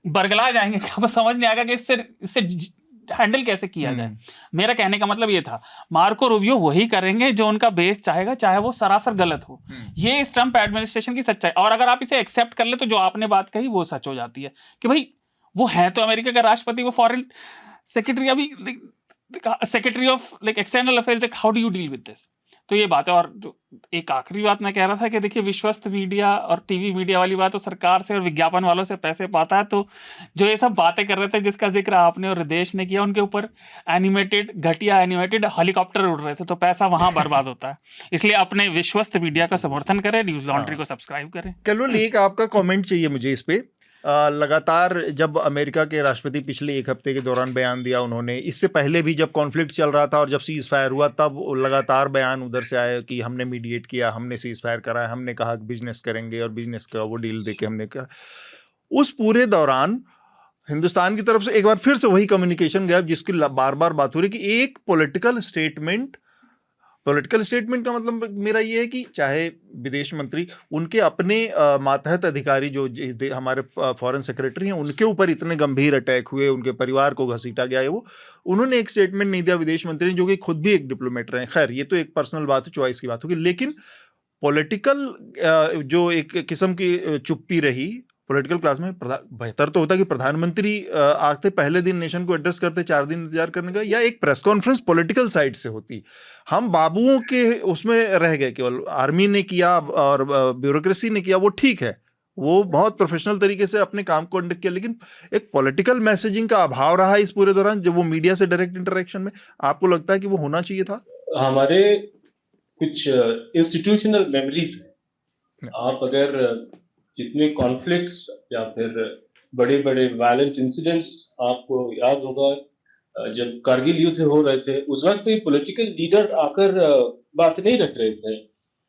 बरगला जाएंगे, आपको समझ नहीं आएगा कि इससे हैंडल कैसे किया जाए। मेरा कहने का मतलब ये था, मार्को रूबियो वही करेंगे जो उनका बेस चाहेगा, चाहे वो सरासर गलत हो। ये इस ट्रम्प एडमिनिस्ट्रेशन की सच्चाई, और अगर आप इसे एक्सेप्ट कर ले तो जो आपने बात कही वो सच हो जाती है कि भाई वो है तो अमेरिका का राष्ट्रपति, वो फॉरेन सेक्रेटरी, अभी secretary of external affairs, how do you deal with this. तो ये बात है। और जो एक आखिरी बात मैं कह रहा था कि देखिए, विश्वस्त मीडिया और टीवी मीडिया वाली बात तो सरकार से और विज्ञापन वालों से पैसे पाता है, तो जो ये सब बातें कर रहे थे जिसका जिक्र आपने और हृदेश ने किया, उनके ऊपर घटिया एनिमेटेड हेलीकॉप्टर उड़ रहे थे, तो पैसा वहां बर्बाद होता है। इसलिए अपने विश्वस्त मीडिया का समर्थन करें, न्यूज लॉन्ड्री को सब्सक्राइब करें। केवल एक आपका कमेंट चाहिए मुझे इस पे। लगातार जब अमेरिका के राष्ट्रपति पिछले एक हफ्ते के दौरान बयान दिया उन्होंने, इससे पहले भी जब कॉन्फ्लिक्ट चल रहा था और जब सीज फायर हुआ तब लगातार बयान उधर से आए कि हमने मीडिएट किया, हमने सीज फायर कराया, हमने कहा कि बिजनेस करेंगे और बिजनेस का वो डील देके हमने करा। उस पूरे दौरान हिंदुस्तान की तरफ से एक बार फिर से वही कम्युनिकेशन गैप जिसकी बार बार बात हो रही है कि एक पॉलिटिकल स्टेटमेंट का मतलब मेरा ये है कि चाहे विदेश मंत्री उनके अपने मातहत अधिकारी जो हमारे फॉरेन सेक्रेटरी हैं उनके ऊपर इतने गंभीर अटैक हुए, उनके परिवार को घसीटा गया है, वो उन्होंने एक स्टेटमेंट नहीं दिया विदेश मंत्री ने, जो कि खुद भी एक डिप्लोमेट रहे। खैर ये तो एक पर्सनल बात है, चॉइस की बात होगी, लेकिन पॉलिटिकल जो एक किस्म की चुप्पी रही पॉलिटिकल क्लास में, बेहतर तो होता कि प्रधानमंत्री आते पहले दिन नेशन को एड्रेस करते, 4 दिन इंतजार करने का, या एक प्रेस कॉन्फ्रेंस पॉलिटिकल साइड से होती। हम बाबुओं के उसमें रह गए, केवल आर्मी ने किया और ब्यूरोक्रेसी ने किया, वो ठीक है, वो बहुत प्रोफेशनल तरीके से अपने काम को कंडक्ट किया, लेकिन एक पॉलिटिकल मैसेजिंग का अभाव रहा इस पूरे दौरान, जब वो मीडिया से डायरेक्ट इंटरेक्शन में। आपको लगता है कि वो होना चाहिए था? हमारे कुछ इंस्टीट्यूशनल मेमोरीज है। आप अगर जितने कॉन्फ्लिक्ट्स या फिर बड़े बड़े वायलेंट इंसिडेंट्स, आपको याद होगा जब कारगिल युद्ध हो रहे थे, उस वक्त कोई पॉलिटिकल लीडर आकर बात नहीं रख रहे थे।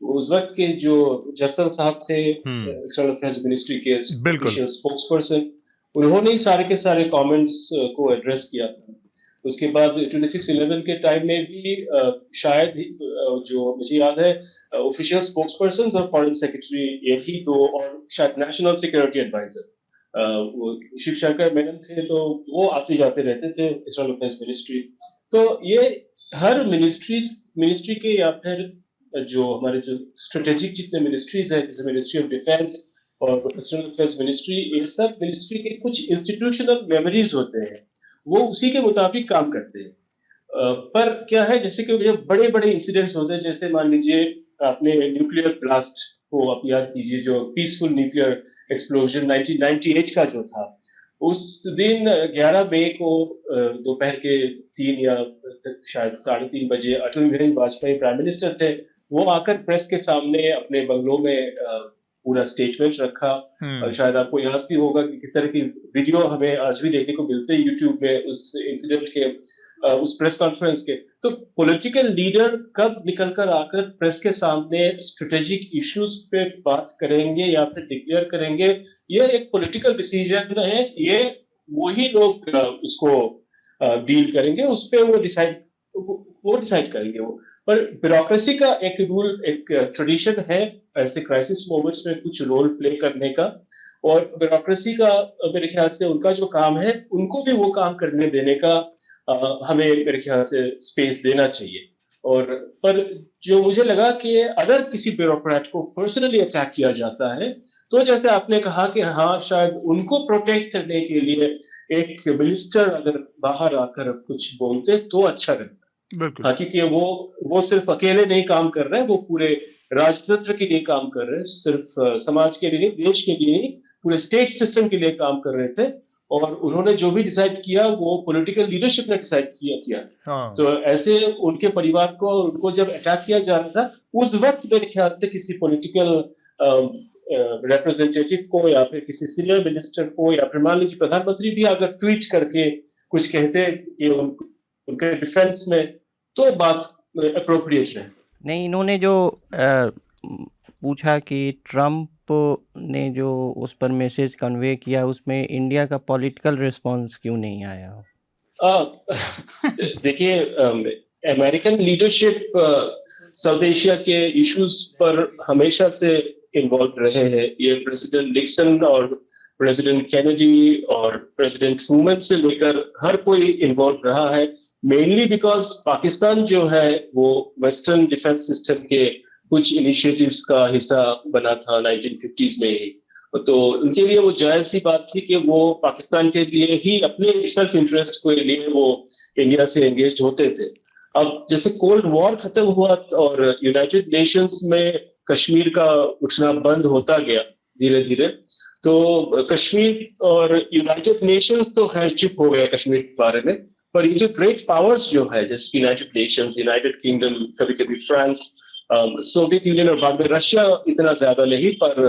उस वक्त के जो जरसल साहब थे, एक्सटर्नल अफेयर्स मिनिस्ट्री के ऑफिशियल स्पोक्सपर्सन, उन्होंने ही सारे के सारे कमेंट्स को एड्रेस किया था। उसके बाद 26/11 के टाइम में भी शायद जो मुझे याद है ऑफिशियल स्पोक्सपर्सन और फॉरेन सेक्रेटरी यही दो, और शायद नेशनल सिक्योरिटी एडवाइजर वो शिवशंकर मेनन थे, तो वो आते जाते रहते थे एक्सटर्नल अफेयर्स मिनिस्ट्री। तो ये हर मिनिस्ट्री के या फिर जो हमारे जो स्ट्रेटेजिक जितने मिनिस्ट्रीज है, जैसे मिनिस्ट्री ऑफ डिफेंस और एक्सटर्नल अफेयर्स मिनिस्ट्री, ये सब मिनिस्ट्री के कुछ इंस्टीट्यूशनल मेमोरीज होते हैं, वो उसी के मुताबिक काम करते हैं। पर क्या है, जैसे कि जब बड़े बड़े इंसिडेंट्स होते हैं, जैसे मान लीजिए आपने न्यूक्लियर ब्लास्ट को आप याद कीजिए, जो पीसफुल न्यूक्लियर एक्सप्लोजन 1998 का जो था, उस दिन 11 मई को दोपहर के 3 या शायद 3:30 बजे अटल बिहारी वाजपेयी प्राइम मिनिस्टर थे, वो आकर प्रेस के सामने अपने बंगलों में पूरा स्टेटमेंट रखा। और शायद आपको याद भी होगा कि किस तरह की वीडियो हमें आज भी देखने को मिलते हैं यूट्यूब में उस इंसिडेंट के, उस प्रेस कॉन्फ्रेंस के। तो पॉलिटिकल लीडर कब निकलकर आकर प्रेस के सामने स्ट्रेटेजिक इश्यूज पे बात करेंगे या फिर डिक्लेयर करेंगे, ये एक पॉलिटिकल डिसीजन है, ये वही लोग उसको डील करेंगे, उस पे वो डिसाइड करेंगे वो। पर ब्यूरोक्रेसी का एक रूल, एक ट्रेडिशन है ऐसे क्राइसिस मोमेंट्स में कुछ रोल प्ले करने का, और ब्यूरोक्रेसी का मेरे ख्याल से उनका जो काम है, उनको भी वो काम करने देने का हमें मेरे ख्याल से स्पेस देना चाहिए। और पर जो मुझे लगा कि अगर किसी ब्यूरोक्रेट को पर्सनली अटैक किया जाता है, तो जैसे आपने कहा कि हाँ, शायद उनको प्रोटेक्ट करने के लिए एक मिनिस्टर अगर बाहर आकर कुछ बोलते तो अच्छा रहता। हाँ, क्योंकि वो सिर्फ अकेले नहीं काम कर रहे हैं, वो पूरे राजतंत्र के लिए काम कर रहे हैं, सिर्फ समाज के लिए नहीं, देश के लिए नहीं, पूरे स्टेट सिस्टम के लिए काम कर रहे थे। और उन्होंने जो भी डिसाइड किया वो पॉलिटिकल लीडरशिप ने डिसाइड किया। हाँ। तो ऐसे उनके परिवार को, उनको जब अटैक किया जा रहा था, उस वक्त मेरे ख्याल से किसी पॉलिटिकल रिप्रेजेंटेटिव को या फिर किसी सीनियर मिनिस्टर को या फिर मान लीजिए प्रधानमंत्री भी अगर ट्वीट करके कुछ कहते कि उनके डिफेंस में, तो बात अप्रोप्रिएट है। नहीं, इन्होंने जो पूछा कि ट्रम्प ने जो उस पर मैसेज कन्वे किया, उसमें इंडिया का पॉलिटिकल रिस्पांस क्यों नहीं आया? देखिए, अमेरिकन लीडरशिप साउथ एशिया के इश्यूज पर हमेशा से इन्वॉल्व रहे हैं। ये प्रेसिडेंट निक्सन और प्रेसिडेंट केनेडी और प्रेसिडेंट ट्रूमन से लेकर हर कोई इन्वॉल्व रहा है, मेनली बिकॉज पाकिस्तान जो है वो वेस्टर्न डिफेंस सिस्टम के कुछ इनिशिएटिव्स का हिस्सा बना था 1950s में ही। तो उनके लिए वो जायज सी बात थी कि वो पाकिस्तान के लिए ही, अपने सेल्फ इंटरेस्ट के लिए वो इंडिया से एंगेज होते थे। अब जैसे कोल्ड वॉर खत्म हुआ और यूनाइटेड नेशंस में कश्मीर का उठना बंद होता गया धीरे धीरे, तो कश्मीर और यूनाइटेड नेशंस तो खैर चुप हो गए कश्मीर के बारे में, पर ये जो ग्रेट पावर्स जो है, जैसे यूनाइटेड नेशंस, यूनाइटेड किंगडम, कभी कभी फ्रांस, सोवियत यूनियन और बाद में रशिया इतना ज्यादा नहीं, पर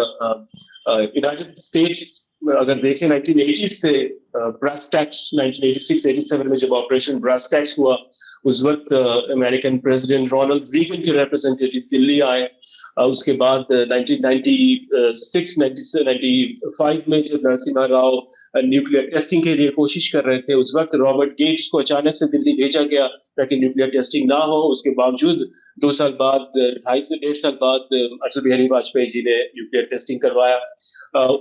यूनाइटेड स्टेट्स अगर देखें 1980 से ब्रास टैक्स 1986-87 में जब ऑपरेशन ब्रास टैक्स हुआ, उस वक्त अमेरिकन प्रेसिडेंट रोनाल्ड रीगन के रिप्रेजेंटेटिव दिल्ली आए उसके बाद 1996-95 में जब नरसिम्हा राव न्यूक्लियर टेस्टिंग के लिए कोशिश कर रहे थे, उस वक्त रॉबर्ट गेट्स को अचानक से दिल्ली भेजा गया ताकि न्यूक्लियर टेस्टिंग ना हो। उसके बावजूद 2 साल बाद, 2.5 से 1.5 साल बाद अटल बिहारी वाजपेयी जी ने न्यूक्लियर टेस्टिंग करवाया।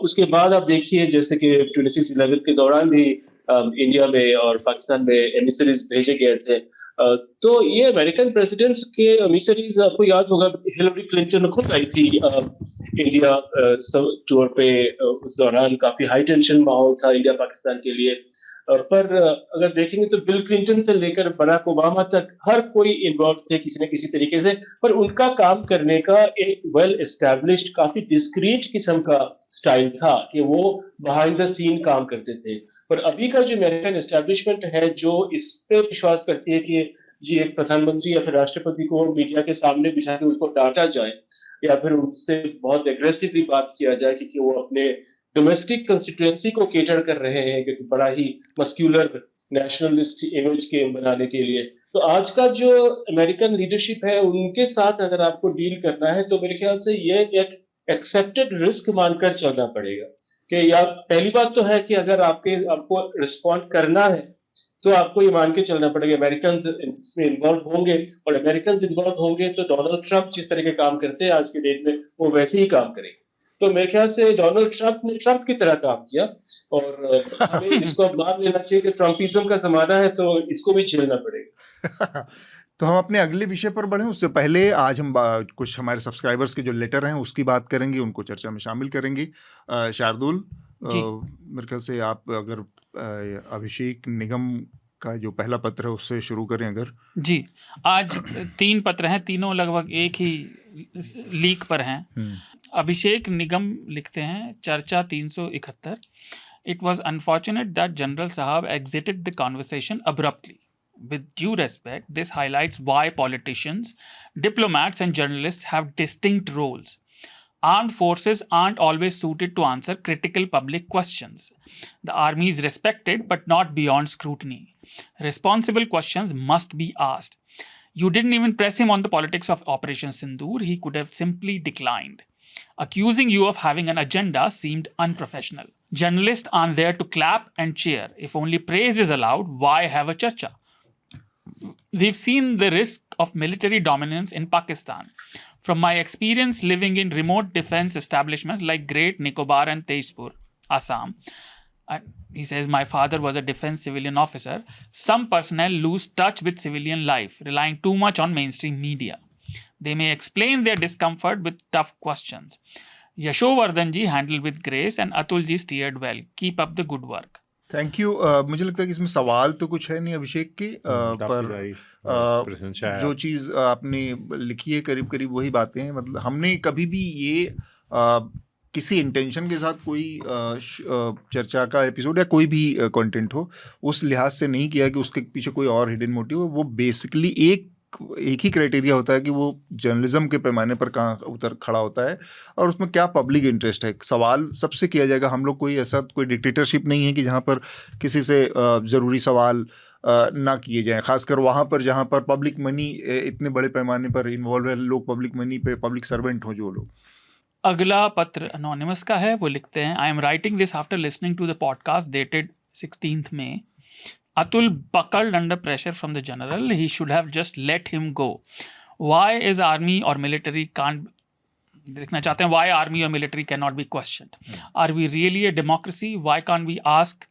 उसके बाद आप देखिए जैसे कि 26/11 के दौरान भी इंडिया में और पाकिस्तान में एमिसरीज भेजे गए थे। तो ये अमेरिकन प्रेसिडेंट्स के एमिसरीज, आपको याद होगा हिलरी क्लिंटन खुद आई थी इंडिया टूर पे। उस दौरान काफी हाई टेंशन माहौल था इंडिया पाकिस्तान के लिए। पर अगर देखेंगे तो बिल क्लिंटन से लेकर बराक ओबामा तक हर कोई इन्वॉल्व थे किसी न किसी तरीके से, पर उनका काम करने का एक वेल एस्टैब्लिश्ड काफी डिस्क्रीट किस्म का स्टाइल था कि वो बिहाइंड द सीन काम करते थे। पर अभी का जो अमेरिकन एस्टैब्लिशमेंट है जो इस पे विश्वास करती है कि जी एक प्रधानमंत्री या फिर राष्ट्रपति को मीडिया के सामने बिठा के उसको डांटा जाए या फिर उनसे बहुत एग्रेसिवली बात किया जाए क्योंकि वो अपने डोमेस्टिक कंस्टिट्यूएंसी को केटर कर रहे हैं कि बड़ा ही मस्क्यूलर नेशनलिस्ट इमेज के बनाने के लिए। तो आज का जो अमेरिकन लीडरशिप है उनके साथ अगर आपको डील करना है तो मेरे ख्याल से ये एक एक्सेप्टेड रिस्क मानकर चलना पड़ेगा कि या पहली बात तो है कि अगर आपको रिस्पॉन्ड करना है तो आपको ये मान के चलना पड़ेगा अमेरिकन इसमें इन्वॉल्व होंगे, और अमेरिकन इन्वॉल्व होंगे तो डोनाल्ड ट्रंप जिस तरह के काम करते हैं आज के डेट में वो वैसे ही काम करेंगे। तो मेरे ख्याल से डोनाल्ड ट्रंप ने ट्रंप की तरह काम किया और हमें इसको अब मान लेना चाहिए कि ट्रम्पिज्म का जमाना है तो इसको भी झेलना पड़ेगा। तो हम अपने अगले विषय पर बढ़ें उससे पहले आज हम कुछ हमारे सब्सक्राइबर्स के जो लेटर हैं उसकी बात करेंगे, उनको चर्चा में शामिल करेंगे। शार्दुल, मेरे ख्याल से आप अगर अभिषेक निगम का जो पहला पत्र है उससे शुरू करें अगर। जी, आज 3 पत्र हैं, तीनों लगभग एक ही लीक पर हैं। अभिषेक निगम लिखते हैं, चर्चा 371, it was unfortunate that general साहब exited the conversation abruptly. With due respect, this highlights why politicians, diplomats and journalists have distinct roles. Armed forces aren't always suited to answer critical public questions. The army is respected but not beyond scrutiny. Responsible questions must be asked. You didn't even press him on the politics of Operation Sindoor. He could have simply declined. Accusing you of having an agenda seemed unprofessional. Journalists aren't there to clap and cheer. If only praise is allowed, why have a charcha? We've seen the risk of military dominance in Pakistan. From my experience living in remote defense establishments like Great Nicobar and Tezpur, Assam, he says, my father was a defense civilian officer. Some personnel lose touch with civilian life, relying too much on mainstream media. They may explain their discomfort with tough questions. Yashovardhan ji handled with grace and Atul ji steered well. Keep up the good work. Thank you. मुझे लगता है कि इसमें सवाल तो कुछ है नहीं अभिषेक के, पर जो चीज़ आपने लिखी है करीब करीब वही बातें हैं। मतलब हमने कभी भी ये किसी इंटेंशन के साथ कोई चर्चा का एपिसोड या कोई भी कंटेंट हो उस लिहाज से नहीं किया कि उसके पीछे कोई और हिडन मोटिव हो। वो बेसिकली एक ही क्राइटेरिया होता है कि वो जर्नलिज्म के पैमाने पर कहाँ उतर खड़ा होता है और उसमें क्या पब्लिक इंटरेस्ट है। सवाल सबसे किया जाएगा। हम लोग कोई डिक्टेटरशिप नहीं है कि जहाँ पर किसी से ज़रूरी सवाल ना किए जाएं, खासकर वहाँ पर जहाँ पर पब्लिक मनी इतने बड़े पैमाने पर इन्वॉल्व है, लोग पब्लिक मनी पे पब्लिक सर्वेंट हों जो लोग। अगला पत्र अनोनिमस का है। वो लिखते हैं, I am writing this after listening to the podcast dated 16th May. Atul buckled under pressure from the general. He should have just let him go. Why is army or military can't देखना चाहते हैं, why army or military cannot be questioned? Are we really a democracy? Why can't we ask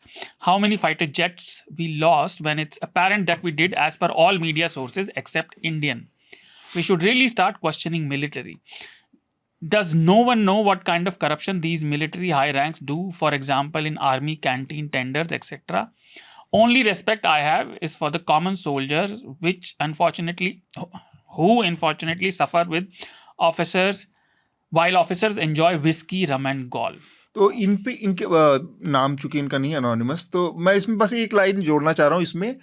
how many fighter jets we lost when it's apparent that we did as per all media sources except Indian? We should really start questioning military. Does no one know what kind of corruption these military high ranks do? For example, in army canteen tenders, etc. Only respect I have is for the common soldiers, who unfortunately suffer with officers, while officers enjoy whiskey, rum and golf. तो इनके नाम चूंकि इनका नहीं अनोनिमस, तो मैं इसमें बस एक लाइन जोड़ना चाह रहा हूँ। इसमें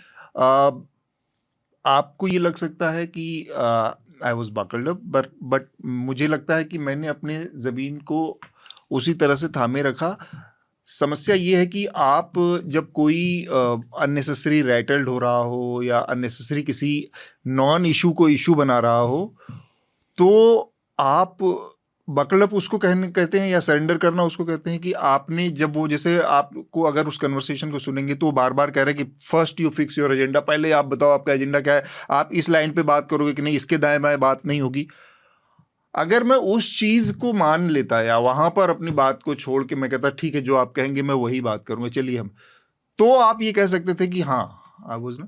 आपको ये लग सकता है कि I was buckled up, but मुझे लगता है कि मैंने अपने ज़मीन को उसी तरह से थामे रखा। समस्या ये है कि आप जब कोई अननेसेसरी रैटल्ड हो रहा हो या अननेसेसरी किसी नॉन इशू को इशू बना रहा हो तो आप बकलअप उसको कहते हैं या सरेंडर करना उसको कहते हैं कि आपने जब वो जैसे आपको अगर उस कन्वर्सेशन को सुनेंगे तो वो बार बार कह रहे हैं कि first you fix your agenda, पहले आप बताओ आपका एजेंडा क्या है, आप इस लाइन पे बात करोगे कि नहीं, इसके दाएं बाएं बात नहीं होगी। अगर मैं उस चीज़ को मान लेता या वहाँ पर अपनी बात को छोड़ के मैं कहता ठीक है जो आप कहेंगे मैं वही बात करूँगा, चलिए हम, तो आप ये कह सकते थे कि हाँ आप उसने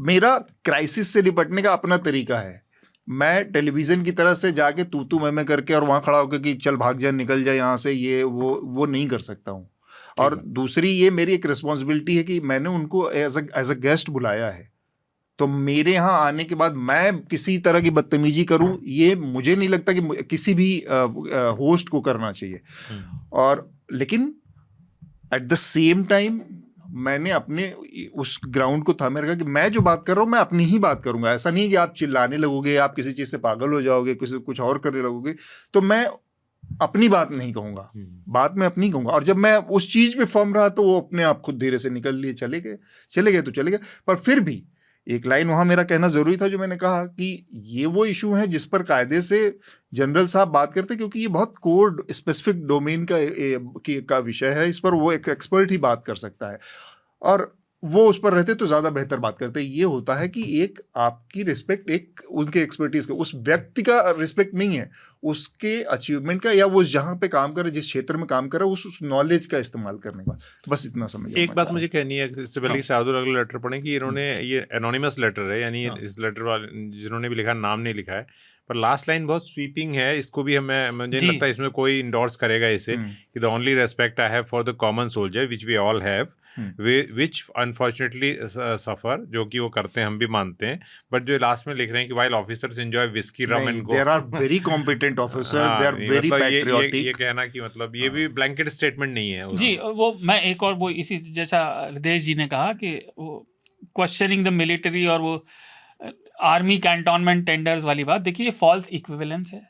मेरा क्राइसिस से निपटने का अपना तरीका है। मैं टेलीविज़न की तरह से जाके तू मैं करके और वहाँ खड़ा होकर कि चल भाग जा निकल जा यहाँ से, ये वो नहीं कर सकता हूँ। और दूसरी ये मेरी एक रिस्पॉन्सिबिलिटी है कि मैंने उनको एज अ गेस्ट बुलाया है, तो मेरे यहाँ आने के बाद मैं किसी तरह की बदतमीजी करूँ ये मुझे नहीं लगता कि किसी भी होस्ट को करना चाहिए। और लेकिन एट द सेम टाइम मैंने अपने उस ग्राउंड को थामे रखा कि मैं जो बात कर रहा हूँ मैं अपनी ही बात करूंगा। ऐसा नहीं कि आप चिल्लाने लगोगे, आप किसी चीज़ से पागल हो जाओगे, किसी कुछ और करने लगोगे, तो मैं अपनी बात नहीं कहूँगा, बात मैं अपनी कहूँगा। और जब मैं उस चीज़ पे फर्म रहा तो वो अपने आप खुद धीरे से निकल लिए चले गए तो चले गए। पर फिर भी एक लाइन वहाँ मेरा कहना ज़रूरी था जो मैंने कहा कि ये वो इशू है जिस पर कायदे से जनरल साहब बात करते हैं, क्योंकि ये बहुत कोड स्पेसिफिक डोमेन का विषय है, इस पर वो एक एक्सपर्ट ही बात कर सकता है और वो उस पर रहते तो ज़्यादा बेहतर बात करते। ये होता है कि एक आपकी रिस्पेक्ट एक उनके एक्सपर्टीज़ का, उस व्यक्ति का रिस्पेक्ट नहीं है, उसके अचीवमेंट का, या वो जहाँ पे काम कर रहे जिस क्षेत्र में काम कर रहा है उस नॉलेज का इस्तेमाल करने का। बस इतना समझ। एक बात मुझे कहनी है इससे पहले कि शार्दुल अगला लेटर पढ़ें कि इन्होंने ये एनोनिमस लेटर है, यानी इस लेटर वाले जिन्होंने भी लिखा नाम नहीं लिखा है, पर लास्ट लाइन बहुत स्वीपिंग है। इसको भी हमें मुझे नहीं लगता इसमें कोई इंडोर्स करेगा इसे कि the only respect I have for the common soldier which we all have which unfortunately suffer, जो कि वो करते हैं हम भी मानते हैं, बट जो लास्ट में लिख रहे हैं कि while officers enjoy whisky rum and go, there are very competent officer, they are very patriotic. ये कहना कि मतलब ये भी ब्लैंकेट स्टेटमेंट नहीं है जी। वो मैं एक और वो इसी जैसा हृदय जी ने कहा कि वो क्वेश्चनिंग द मिलिट्री और वो आर्मी कैंटोनमेंट टेंडर्स वाली बात, देखिए ये फॉल्स इक्विवेलेंस है।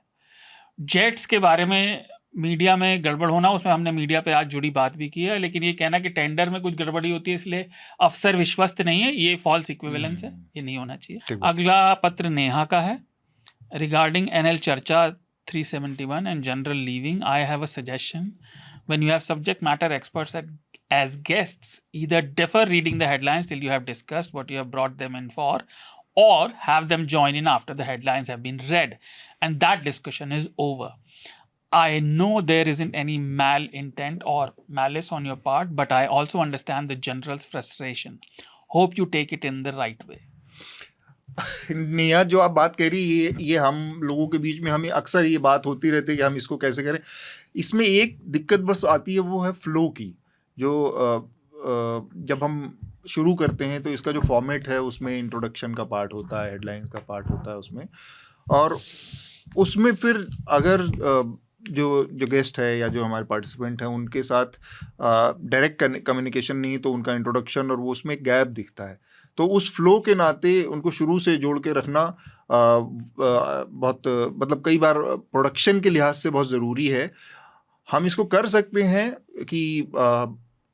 जेट्स के बारे में मीडिया में गड़बड़ होना, उसमें हमने मीडिया पे आज जुड़ी बात भी की है, लेकिन ये कहना कि टेंडर में कुछ गड़बड़ी होती है इसलिए अफसर विश्वस्त नहीं है, ये फॉल्स इक्विवेलेंस है, ये नहीं होना चाहिए। अगला पत्र नेहा का है, रिगार्डिंग एनएल चर्चा 371 and general leaving, I have a suggestion. When you have subject matter experts as guests, either defer reading the headlines till you have discussed what you have brought them in for, or have them join in after the headlines have been read and that discussion is over. I know there isn't any malintent or malice on your part, but I also understand the general's frustration. Hope you take it in the right way. Neha जो आप बात कह रही है ये हम लोगों के बीच में हमें अक्सर ये बात होती रहती है कि हम इसको कैसे करें। इसमें एक दिक्कत बस आती है, वो है फ्लो की। जो जब हम शुरू करते हैं तो इसका जो फॉर्मेट है उसमें इंट्रोडक्शन का पार्ट होता है, हेडलाइंस का पार्ट होता है उसमें, और उसमें फिर अगर जो गेस्ट है या जो हमारे पार्टिसिपेंट हैं उनके साथ डायरेक्ट कम्युनिकेशन नहीं तो उनका इंट्रोडक्शन और वो उसमें गैप दिखता है। तो उस फ्लो के नाते उनको शुरू से जोड़ के रखना बहुत मतलब कई बार प्रोडक्शन के लिहाज से बहुत ज़रूरी है। हम इसको कर सकते हैं कि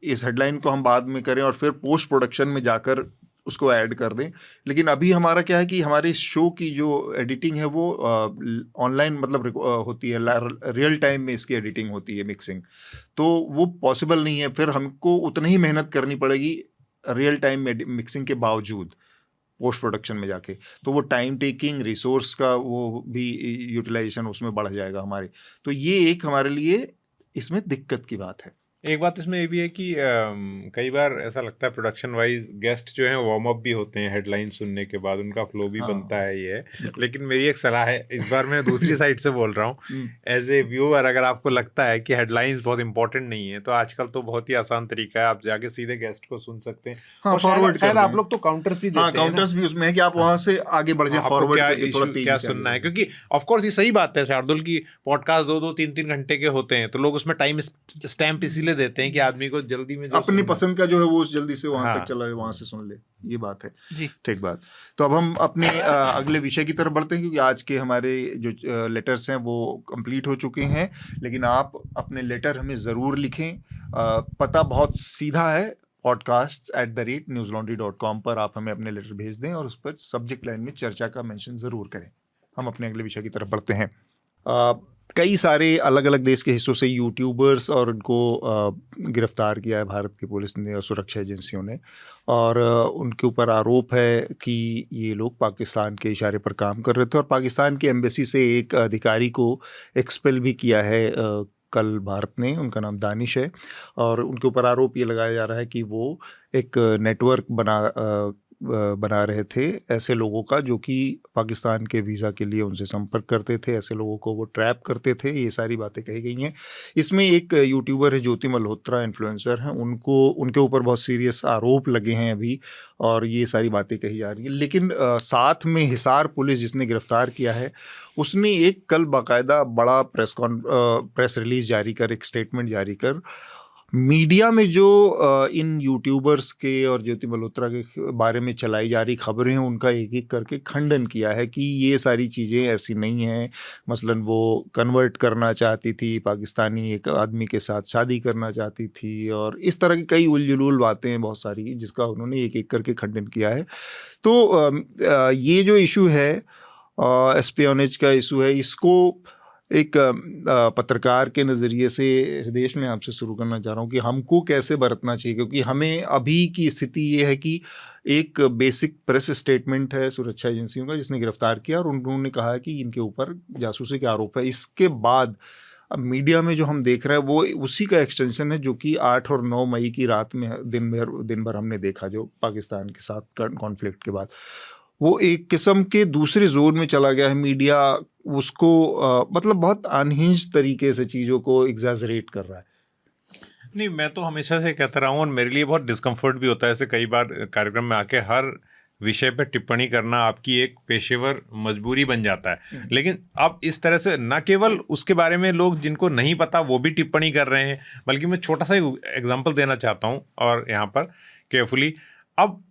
इस हेडलाइन को हम बाद में करें और फिर पोस्ट प्रोडक्शन में जाकर उसको ऐड कर दें, लेकिन अभी हमारा क्या है कि हमारे इस शो की जो एडिटिंग है वो ऑनलाइन मतलब होती है, रियल टाइम में इसकी एडिटिंग होती है, मिक्सिंग, तो वो पॉसिबल नहीं है। फिर हमको उतनी ही मेहनत करनी पड़ेगी रियल टाइम मिक्सिंग के बावजूद पोस्ट प्रोडक्शन में जाके, तो वो टाइम टेकिंग, रिसोर्स का वो भी यूटिलाइजेशन उसमें बढ़ जाएगा हमारी। तो ये एक हमारे लिए इसमें दिक्कत की बात है। एक बात इसमें ये भी है कि कई बार ऐसा लगता है प्रोडक्शन वाइज गेस्ट जो हैं वार्म अप भी होते हैं हेडलाइन सुनने के बाद, उनका फ्लो भी बनता है ये। लेकिन मेरी एक सलाह है, इस बार मैं दूसरी साइड से बोल रहा हूँ, एज ए व्यूअर अगर आपको लगता है कि हेडलाइंस बहुत इंपॉर्टेंट नहीं है तो आजकल तो बहुत ही आसान तरीका है, आप जाके सीधे गेस्ट को सुन सकते हैं। फॉरवर्ड शायद आप लोग तो काउंटर्स भी देते हैं, काउंटर्स भी उसमें है कि आप वहाँ से आगे बढ़ जाए, फॉरवर्ड क्या सुनना है, क्योंकि ऑफकोर्स ये सही बात है शार्दुल की पॉडकास्ट 2-2, 3-3 घंटे के होते हैं, तो लोग उसमें टाइम स्टैम्प इसीलिए देते हैं कि आदमी को जल्दी में अपनी पसंद का जो है वो जल्दी से वहां तक चला है, वहां से सुन ले, ये बात है जी। ठीक बात। तो अब हम अपने अगले विषय की तरफ बढ़ते हैं, क्योंकि आज के हमारे जो लेटर्स हैं वो कंप्लीट हो चुके हैं, लेकिन आप अपने लेटर हमें ज़रूर लिखें। पता बहुत सीधा है, podcast@newslaundry.com पर आप हमें अपने लेटर भेज दें और उस पर सब्जेक्ट लाइन में चर्चा का मेंशन ज़रूर करें। हम अपने अगले विषय की तरफ बढ़ते हैं। कई सारे अलग अलग देश के हिस्सों से यूट्यूबर्स और उनको गिरफ्तार किया है भारत की पुलिस ने और सुरक्षा एजेंसियों ने, और उनके ऊपर आरोप है कि ये लोग पाकिस्तान के इशारे पर काम कर रहे थे, और पाकिस्तान की एम्बेसी से एक अधिकारी को एक्सपेल भी किया है कल भारत ने। उनका नाम दानिश है, और उनके ऊपर आरोप ये लगाया जा रहा है कि वो एक नेटवर्क बना रहे थे ऐसे लोगों का जो कि पाकिस्तान के वीज़ा के लिए उनसे संपर्क करते थे, ऐसे लोगों को वो ट्रैप करते थे। ये सारी बातें कही गई हैं। इसमें एक यूट्यूबर है ज्योति मल्होत्रा, इन्फ्लुएंसर हैं, उनके ऊपर बहुत सीरियस आरोप लगे हैं अभी, और ये सारी बातें कही जा रही हैं। लेकिन साथ में हिसार पुलिस जिसने गिरफ्तार किया है, उसने एक कल बाकायदा बड़ा प्रेस रिलीज जारी कर, एक स्टेटमेंट जारी कर, मीडिया में जो इन यूट्यूबर्स के और ज्योति मल्होत्रा के बारे में चलाई जा रही खबरें हैं, उनका एक एक करके खंडन किया है कि ये सारी चीज़ें ऐसी नहीं हैं। मसलन वो कन्वर्ट करना चाहती थी, पाकिस्तानी एक आदमी के साथ शादी करना चाहती थी, और इस तरह की कई उलझुल बातें हैं बहुत सारी, जिसका उन्होंने एक एक करके खंडन किया है। तो ये जो इशू है, एस्पियोनेज का इशू है, इसको एक पत्रकार के नज़रिए से हृदयेश मैं आपसे शुरू करना चाह रहा हूँ कि हमको कैसे बरतना चाहिए, क्योंकि हमें अभी की स्थिति ये है कि एक बेसिक प्रेस स्टेटमेंट है सुरक्षा एजेंसियों का जिसने गिरफ्तार किया, और उन्होंने कहा है कि इनके ऊपर जासूसी के आरोप है। इसके बाद अब मीडिया में जो हम देख रहे हैं वो उसी का एक्सटेंशन है जो कि 8 और 9 मई की रात में दिन भर हमने देखा, जो पाकिस्तान के साथ कॉन्फ्लिक्ट के बाद वो एक किस्म के दूसरे जोन में चला गया है। मीडिया उसको मतलब बहुत अनहिंज तरीके से चीज़ों को एग्जैजरेट कर रहा है। नहीं, मैं तो हमेशा से कहता रहा हूँ, और मेरे लिए बहुत डिस्कम्फर्ट भी होता है ऐसे कई बार कार्यक्रम में आके हर विषय पर टिप्पणी करना आपकी एक पेशेवर मजबूरी बन जाता है। लेकिन अब इस तरह से न केवल उसके बारे में लोग जिनको नहीं पता वो भी टिप्पणी कर रहे हैं, बल्कि मैं छोटा सा एग्जाम्पल देना चाहता हूँ और यहाँ पर केयरफुली। अब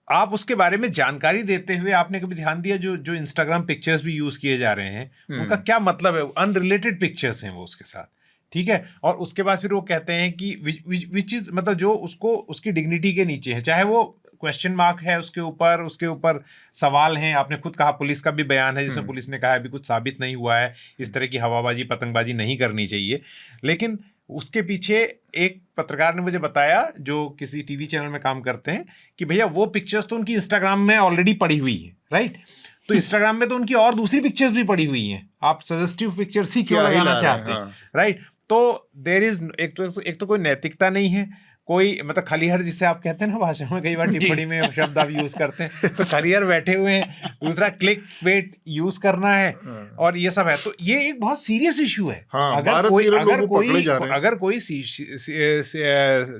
आप उसके बारे में जानकारी देते हुए आपने कभी ध्यान दिया जो इंस्टाग्राम पिक्चर्स भी यूज़ किए जा रहे हैं उनका क्या मतलब है? अनरिलेटेड पिक्चर्स हैं वो उसके साथ, ठीक है। और उसके बाद फिर वो कहते हैं कि विच इज मतलब जो उसको उसकी डिग्निटी के नीचे है, चाहे वो क्वेश्चन मार्क है उसके ऊपर सवाल हैं। आपने खुद कहा पुलिस का भी बयान है जिसमें पुलिस ने कहा अभी कुछ साबित नहीं हुआ है, इस तरह की हवाबाजी पतंगबाजी नहीं करनी चाहिए। लेकिन उसके पीछे एक पत्रकार ने मुझे बताया जो किसी टीवी चैनल में काम करते हैं कि भैया वो पिक्चर्स तो उनकी इंस्टाग्राम में ऑलरेडी पड़ी हुई है, राइट। तो इंस्टाग्राम में तो उनकी और दूसरी पिक्चर्स भी पड़ी हुई हैं, आप सजेस्टिव पिक्चर्स ही क्यों लगाना चाहते हैं, राइट। तो देयर इज एक तो कोई नैतिकता नहीं है, कोई मतलब खलीहर जिसे आप कहते हैं ना भाषा में, कई बार टिप्पणी में शब्द आप यूज करते हैं, तो खलीहर बैठे हुए हैं। दूसरा क्लिक वेट यूज करना है और ये सब है। तो ये एक बहुत सीरियस इशू है। अगर कोई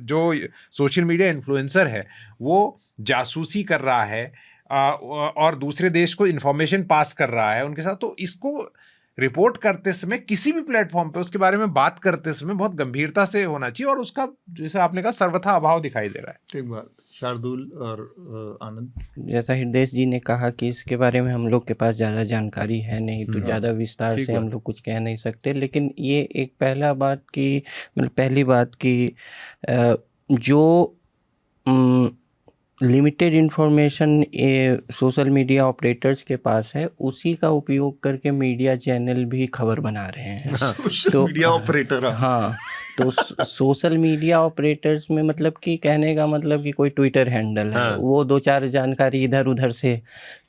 जो सोशल मीडिया इन्फ्लुएंसर है वो जासूसी कर रहा है और दूसरे देश को इंफॉर्मेशन पास कर रहा है उनके साथ, तो इसको रिपोर्ट करते समय किसी भी प्लेटफॉर्म पे उसके बारे में बात करते समय बहुत गंभीरता से होना चाहिए, और उसका जैसे आपने कहा सर्वथा अभाव दिखाई दे रहा है। ठीक बात। शार्दुल और आनंद, जैसा हृदयेश जी ने कहा कि इसके बारे में हम लोग के पास ज़्यादा जानकारी है नहीं, तो ज़्यादा विस्तार से हम लोग कुछ कह नहीं सकते। लेकिन ये एक पहली बात की जो limited information social media operators के पास है उसी का उपयोग करके मीडिया चैनल भी खबर बना रहे हैं। तो मीडिया ऑपरेटर, हाँ, तो सोशल मीडिया ऑपरेटर्स में मतलब कि कहने का मतलब कि कोई ट्विटर हैंडल है, वो 2-4 जानकारी इधर उधर से,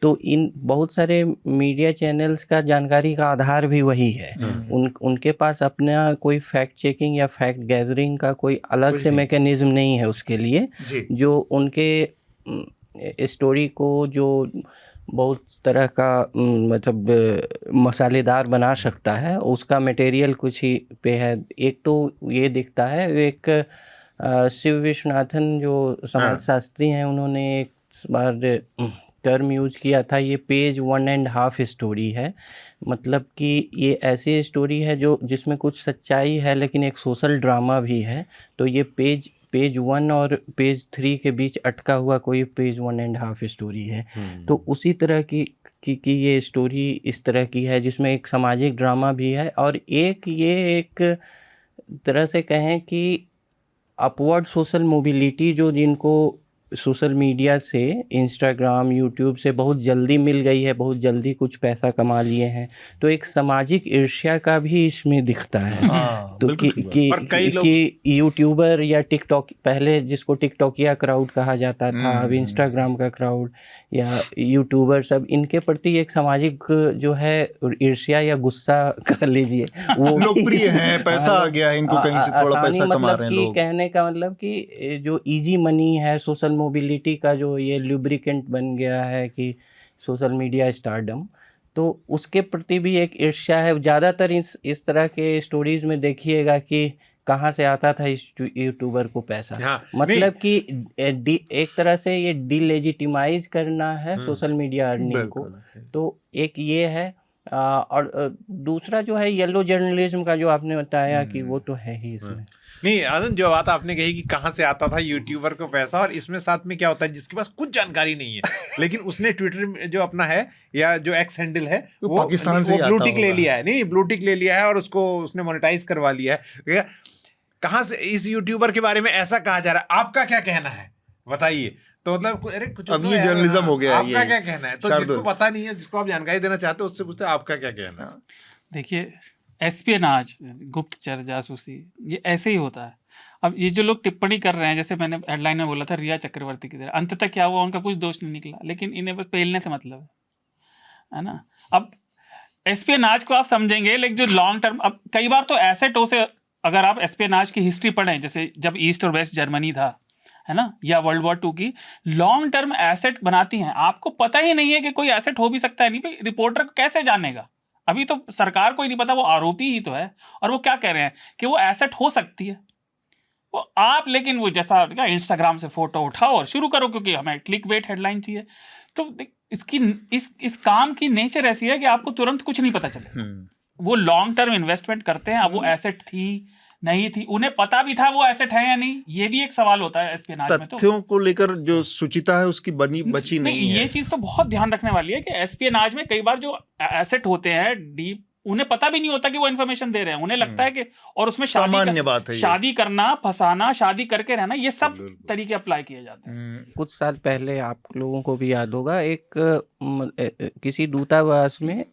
तो इन बहुत सारे मीडिया चैनल्स का जानकारी का आधार भी वही है। उनके पास अपना कोई फैक्ट चेकिंग या फैक्ट गैदरिंग का कोई अलग से मैकेनिज्म नहीं है उसके लिए, जो उनके स्टोरी को जो बहुत तरह का मतलब मसालेदार बना सकता है, उसका मटेरियल कुछ ही पे है। एक तो ये दिखता है, एक शिव विश्वनाथन जो समाजशास्त्री हैं उन्होंने एक बार टर्म यूज किया था, ये पेज 1.5 स्टोरी है। मतलब कि ये ऐसी स्टोरी है जो जिसमें कुछ सच्चाई है लेकिन एक सोशल ड्रामा भी है। तो ये पेज 1 और पेज 3 के बीच अटका हुआ कोई पेज 1.5 स्टोरी है। तो उसी तरह की ये स्टोरी इस तरह की है जिसमें एक सामाजिक ड्रामा भी है, और एक तरह से कहें कि अपवर्ड सोशल मोबिलिटी जो जिनको सोशल मीडिया से, इंस्टाग्राम, यूट्यूब से बहुत जल्दी मिल गई है, बहुत जल्दी कुछ पैसा कमा लिए हैं, तो एक सामाजिक ईर्ष्या का भी इसमें दिखता है। हाँ, तो बिल्कुल ठीक बात। पर कई लोग- कि यूट्यूबर या टिकटॉक, पहले जिसको टिकटॉकिया क्राउड कहा जाता था, अब इंस्टाग्राम का क्राउड या यूट्यूबर, सब इनके प्रति एक सामाजिक जो है ईर्ष्या या गुस्सा कर लीजिए, वो भी लोकप्रिय हैं, पैसा आ गया है इनको, कहीं से थोड़ा आसानी, पैसा कमा मतलब रहे हैं कि लोग। कहने का मतलब कि जो इजी मनी है, सोशल मोबिलिटी का जो ये लुब्रिकेंट बन गया है कि सोशल मीडिया स्टारडम, तो उसके प्रति भी एक ईर्ष्या है। ज़्यादातर इस तरह के स्टोरीज में देखिएगा कि कहाँ से आता था इस यूट्यूबर को पैसा। हाँ, मतलब कि एक तरह से ये डिलेजिटिमाइज करना है सोशल मीडिया अर्निंग को। बिल्कुल। तो एक ये है, और दूसरा जो है येलो जर्नलिज्म का जो आपने बताया कि वो तो है ही इसमें। नहीं आनंद, जो बात आपने कही कि कहाँ से आता था यूट्यूबर को पैसा, और इसमें साथ में क्या होता है, जिसके पास कुछ जानकारी नहीं है लेकिन उसने ट्विटर में जो अपना है या जो एक्स हैंडल है वो पाकिस्तान से ही ब्लू आता टिक ले होगा। लिया है, नहीं ब्लू टिक ले लिया है और उसको उसने मोनेटाइज करवा लिया है। कहाँ से इस यूट्यूबर के बारे में ऐसा कहा जा रहा है, आपका क्या कहना है बताइए। तो मतलब अरे कुछ अब तो ये यार, जर्नलिज्म हाँ, हो गया है आपका ये। क्या कहना है। तो शार्दुल। जिसको पता नहीं है, जिसको आप जानकारी देना चाहते हो, उससे पूछते हैं आपका क्या कहना है। देखिए, एस्पियनाज, गुप्तचर जासूसी, ये ऐसे ही होता है। अब ये जो लोग टिप्पणी कर रहे हैं, जैसे मैंने हेडलाइन में बोला था रिया चक्रवर्ती की तरह, अंततः क्या हुआ, उनका कुछ दोष नहीं निकला, लेकिन इन्हें बस पेलने से मतलब है ना। अब एस्पियनाज को आप समझेंगे, लेकिन जो लॉन्ग टर्म, अब कई बार तो एसेटों से, अगर आप एस्पियनाज की हिस्ट्री पढ़ें, जैसे जब ईस्ट और वेस्ट जर्मनी था, है ना, या वर्ल्ड वॉर 2 की, लॉन्ग टर्म एसेट बनाती हैं। आपको पता ही नहीं है कि कोई एसेट हो भी सकता है, नहीं भाई, रिपोर्टर को कैसे जानेगा, अभी तो सरकार को ही नहीं पता, वो आरोपी ही तो है, और वो क्या कह रहे हैं कि वो एसेट हो सकती है। वो आप, लेकिन वो जैसा इंस्टाग्राम से फोटो उठाओ और शुरू करो, क्योंकि हमें क्लिक बेट हेडलाइन चाहिए। तो इसकी इस काम की नेचर ऐसी है कि आपको तुरंत कुछ नहीं पता चले। वो लॉन्ग टर्म इन्वेस्टमेंट करते हैं। अब वो एसेट थी नहीं थी, उन्हें पता भी था वो एसेट है या नहीं, ये भी एक सवाल होता है एस्पियनाज में। तो तथ्यों को लेकर जो सुचिता है उसकी बची नहीं है। ये चीज तो बहुत ध्यान रखने वाली है कि एस्पियनाज में कई बार जो एसेट होते हैं डीप, उन्हें पता भी नहीं होता कि वो इन्फॉर्मेशन दे रहे हैं, उन्हें लगता है कि, और उसमें सामान्य बात है ये। शादी करना, फंसाना, शादी करके रहना, ये सब तरीके अप्लाई किए जाते हैं। कुछ साल पहले आप लोगों को भी याद होगा, एक किसी दूतावास में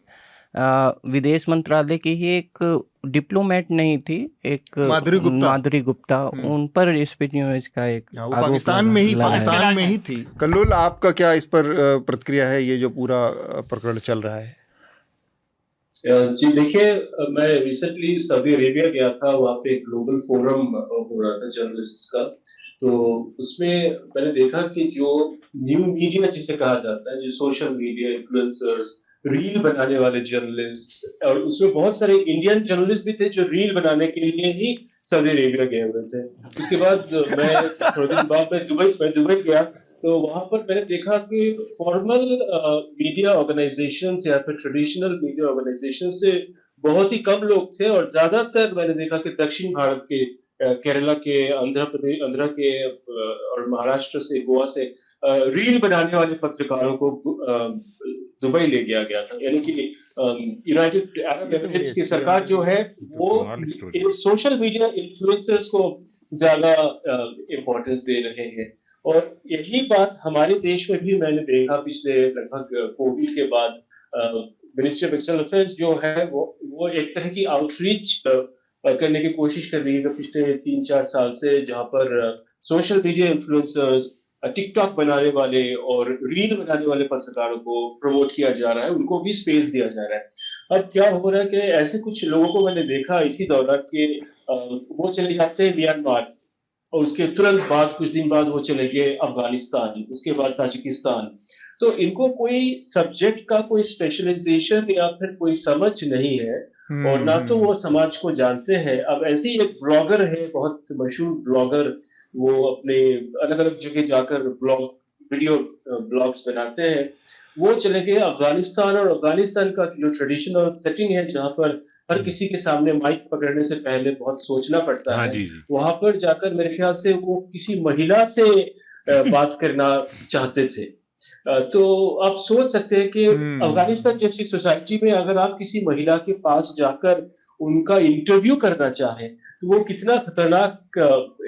विदेश मंत्रालय की ही एक डिप्लोमेट नहीं थी, एक माधुरी गुप्ता, उन पर एस्पियनाज का एक वो पाकिस्तान में ही थी। कल्लोल, आपका क्या इस पर प्रतिक्रिया है, ये जो पूरा प्रकरण चल रहा है? जी देखिए, मैं रिसेंटली सऊदी अरेबिया गया था, वहाँ पे एक ग्लोबल फोरम हो रहा था जर्नलिस्ट्स का। तो उसमें मैंने देखा कि जो न्यू मीडिया जिसे कहा जाता है, जो सोशल मीडिया इन्फ्लुएंसर्स, रील बनाने वाले जर्नलिस्ट, और उसमें बहुत सारे इंडियन जर्नलिस्ट भी थे जो रील बनाने के लिए ही सऊदी अरेबिया गए हुए थे। उसके बाद मैं थोड़े दिन बाद मैं दुबई गया, तो वहां पर मैंने देखा कि फॉर्मल मीडिया ऑर्गेनाइजेशंस या फिर ट्रेडिशनल मीडिया ऑर्गेनाइजेशन से बहुत ही कम लोग थे, और ज्यादातर मैंने देखा कि दक्षिण भारत के, केरला के, आंध्र के और महाराष्ट्र से, गोवा से रील बनाने वाले पत्रकारों को दुबई ले गया था। यानी कि यूनाइटेड अरब एमिरेट्स की सरकार जो है वो सोशल मीडिया इन्फ्लुएंसर्स को ज्यादा इम्पोर्टेंस दे रहे हैं। और यही बात हमारे देश में भी मैंने देखा पिछले लगभग कोविड के बाद। मिनिस्ट्री ऑफ एक्सटर्नल अफेयर्स जो है वो एक तरह की आउटरीच करने की कोशिश कर रही है पिछले 3-4 साल से, जहां पर सोशल मीडिया इन्फ्लुएंसर्स, टिकटॉक बनाने वाले और रील बनाने वाले पत्रकारों को प्रमोट किया जा रहा है, उनको भी स्पेस दिया जा रहा है। अब क्या हो रहा है कि ऐसे कुछ लोगों को मैंने देखा इसी दौरान कि वो चले जाते हैं म्यांमार, और उसके तुरंत बाद कुछ दिन बाद वो चले गए अफगानिस्तान, उसके बाद ताजिकिस्तान। तो इनको कोई सब्जेक्ट का कोई स्पेशलाइजेशन या फिर कोई समझ नहीं है, और ना तो वो समाज को जानते हैं। अब ऐसे ही एक ब्लॉगर है, बहुत मशहूर ब्लॉगर, वो अपने अलग अलग जगह जाकर वीडियो ब्लॉग्स बनाते हैं। वो चले गए अफगानिस्तान, और अफगानिस्तान का जो ट्रेडिशनल सेटिंग है, जहाँ पर हर किसी के सामने माइक पकड़ने से पहले बहुत सोचना पड़ता है, वहां पर जाकर मेरे ख्याल से वो किसी महिला से बात करना चाहते थे। तो आप सोच सकते हैं कि अफगानिस्तान जैसी सोसाइटी में अगर आप किसी महिला के पास जाकर उनका इंटरव्यू करना चाहें, तो वो कितना खतरनाक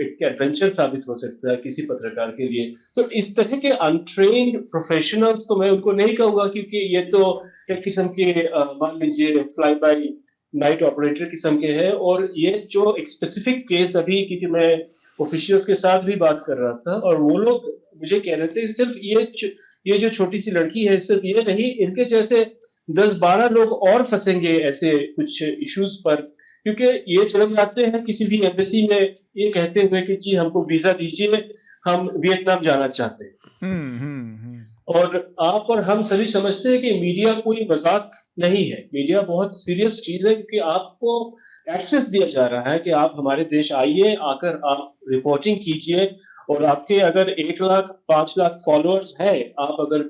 एक एडवेंचर साबित हो सकता है किसी पत्रकार के लिए। तो इस तरह के अनट्रेन्ड प्रोफेशनल्स तो मैं उनको नहीं कहूंगा, क्योंकि ये तो एक किस्म के मान लीजिए फ्लाई बाय नाइट ऑपरेटर किस्म के हैं। और ये जो एक स्पेसिफिक केस अभी, क्योंकि मैं ऑफिशियल्स के साथ भी बात कर रहा था और वो लोग मुझे कह रहे थे सिर्फ ये जो छोटी सी लड़की है, सिर्फ ये नहीं, इनके जैसे 10-12 लोग और फंसेंगे ऐसे कुछ इश्यूज पर, क्योंकि ये चले जाते हैं किसी भी एम्बेसी में ये कहते हुए कि जी हमको वीजा दीजिए, हम वियतनाम जाना चाहते हैं। और आप और हम सभी समझते हैं कि मीडिया कोई मजाक नहीं है, मीडिया बहुत सीरियस चीज है, क्योंकि आपको एक्सेस दिया जा रहा है कि आप हमारे देश आइए, आकर आप रिपोर्टिंग कीजिए, और आपके अगर 1 लाख 5 लाख फॉलोअर्स है, आप अगर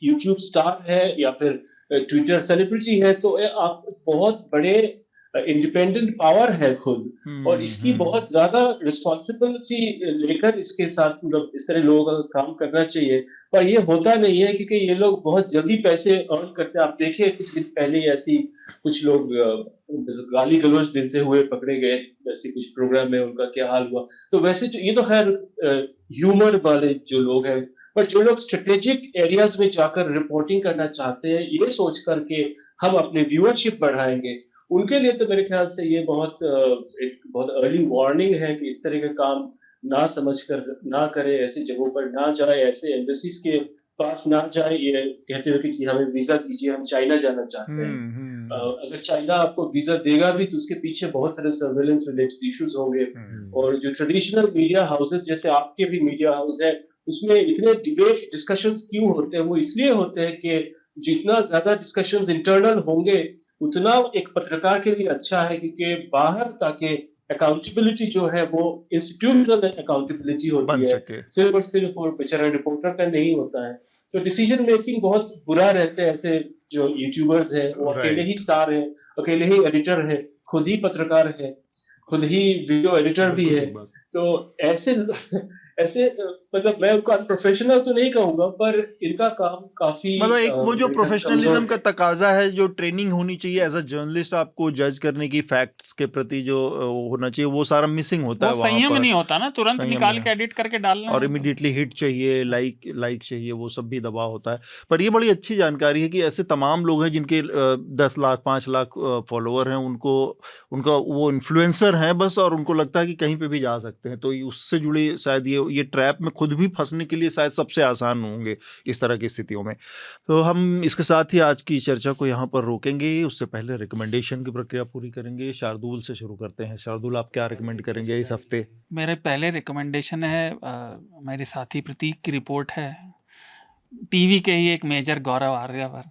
यूट्यूब स्टार है या फिर ट्विटर सेलिब्रिटी है, तो आप बहुत बड़े इंडिपेंडेंट पावर है खुद, और इसकी बहुत ज्यादा रिस्पॉन्सिबिलिटी लेकर इसके साथ मतलब इस तरह लोगों का काम करना चाहिए। पर ये होता नहीं है, क्योंकि ये लोग बहुत जल्दी पैसे अर्न करते हैं। आप देखिए कुछ दिन पहले ऐसी कुछ लोग गाली गलौज देते हुए पकड़े गए, ऐसे कुछ प्रोग्राम में उनका क्या हाल हुआ। तो वैसे ये तो खैर ह्यूमर वाले जो लोग हैं, पर जो लोग स्ट्रेटेजिक एरियाज में जाकर रिपोर्टिंग करना चाहते हैं ये सोच करके हम अपने व्यूअरशिप बढ़ाएंगे, उनके लिए तो मेरे ख्याल से ये एक बहुत अर्ली वार्निंग है कि इस तरह का काम ना समझकर ना करे, ऐसी जगहों पर ना जाए, ऐसे एम्बेसीज के पास ना जाए ये कहते हुए कि जी हमें वीजा दीजिए, हम चाइना जाना चाहते हैं। अगर चाइना आपको वीजा देगा भी तो उसके पीछे बहुत सारे सर्वेलेंस रिलेटेड इश्यूज होंगे। और जो ट्रेडिशनल मीडिया हाउसेस जैसे आपके भी मीडिया हाउस है, उसमें इतने डिबेट्स डिस्कशंस क्यों होते हैं? वो इसलिए होते हैं कि जितना ज्यादा डिस्कशंस इंटरनल होंगे उतना एक पत्रकार के लिए अच्छा है, क्योंकि बाहर ताकि अकाउंटेबिलिटी जो है वो इंस्टीट्यूशनल अकाउंटेबिलिटी होती है, सिर्फ और सिर्फ और बेचारा रिपोर्टर का नहीं होता है। तो डिसीजन मेकिंग बहुत बुरा रहते हैं ऐसे जो यूट्यूबर्स हैं, वो अकेले ही स्टार हैं, अकेले ही एडिटर है, खुद ही पत्रकार है, खुद ही वीडियो एडिटर भी है। तो ऐसे ऐसे मतलब मैं उनको अनप्रोफेशनल तो नहीं कहूंगा, पर इनका काम काफी मतलब एक वो जो मेरे ख्याल प्रोफेशनलिज्म कमजोर का है। तकाजा है, जो ट्रेनिंग होनी चाहिए एज अ जर्नलिस्ट आपको जज करने की, फैक्ट्स के प्रति जो होना चाहिए वो सारा मिसिंग होता वो है वहां संयम पर। नहीं होता ना, तुरंत संयम निकाल नहीं के एडिट करके डालना और है। इमीडिएटली हिट चाहिए, लाइक चाहिए, वो सब भी दबाव होता है। पर ये बड़ी अच्छी जानकारी है कि ऐसे तमाम लोग हैं जिनके 10 लाख 5 लाख फॉलोअर हैं, उनका वो इन्फ्लुएंसर हैं बस, और उनको लगता है कि कहीं पे भी जा सकते हैं। तो उससे जुड़े शायद ये ट्रैप में खुद भी फंसने के लिए शायद सबसे आसान होंगे इस तरह की स्थितियों में। तो हम इसके साथ ही आज की चर्चा को यहाँ पर रोकेंगे, उससे पहले रिकमेंडेशन की प्रक्रिया पूरी करेंगे। शार्दुल से शुरू करते हैं। शार्दुल, आप क्या रिकमेंड करेंगे इस हफ्ते? मेरे पहले रिकमेंडेशन है मेरे साथी प्रतीक की रिपोर्ट है, टीवी के ही एक मेजर गौरव आर्यवर,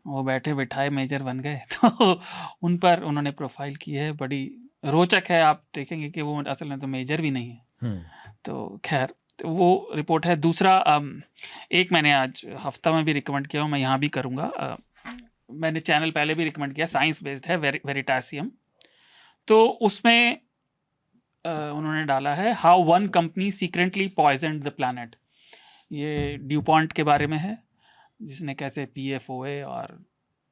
वो बैठे बिठाए मेजर बन गए तो उन पर उन्होंने प्रोफाइल की है, बड़ी रोचक है। आप देखेंगे कि वो असल में तो मेजर भी नहीं है। तो खैर वो रिपोर्ट है। दूसरा एक मैंने आज हफ्ता में भी रिकमेंड किया हूँ, मैं यहाँ भी करूँगा। मैंने चैनल पहले भी रिकमेंड किया, साइंस बेस्ड है, वेरिटासियम। तो उसमें उन्होंने डाला है how one company secretly poisoned the planet. ये ड्यूपॉन्ट के बारे में है, जिसने कैसे PFOA और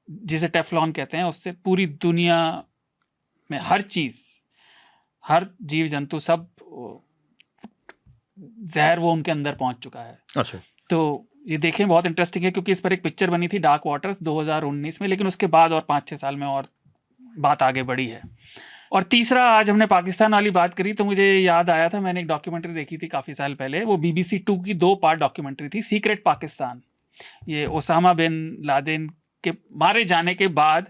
जिसे टेफ्लॉन कहते हैं, उससे पूरी दुनिया में हर चीज़, हर जीव जंतु, सब जहर वो उनके अंदर पहुंच चुका है। अच्छा। तो ये देखें, बहुत इंटरेस्टिंग है, क्योंकि इस पर एक पिक्चर बनी थी डार्क वाटर्स 2019 में, लेकिन उसके बाद और 5-6 साल में और बात आगे बढ़ी है। और तीसरा, आज हमने पाकिस्तान वाली बात करी तो मुझे याद आया था, मैंने एक डॉक्यूमेंट्री देखी थी काफ़ी साल पहले, वो BBC 2 की 2 पार्ट डॉक्यूमेंट्री थी, सीक्रेट पाकिस्तान। ये ओसामा बिन लादेन के मारे जाने के बाद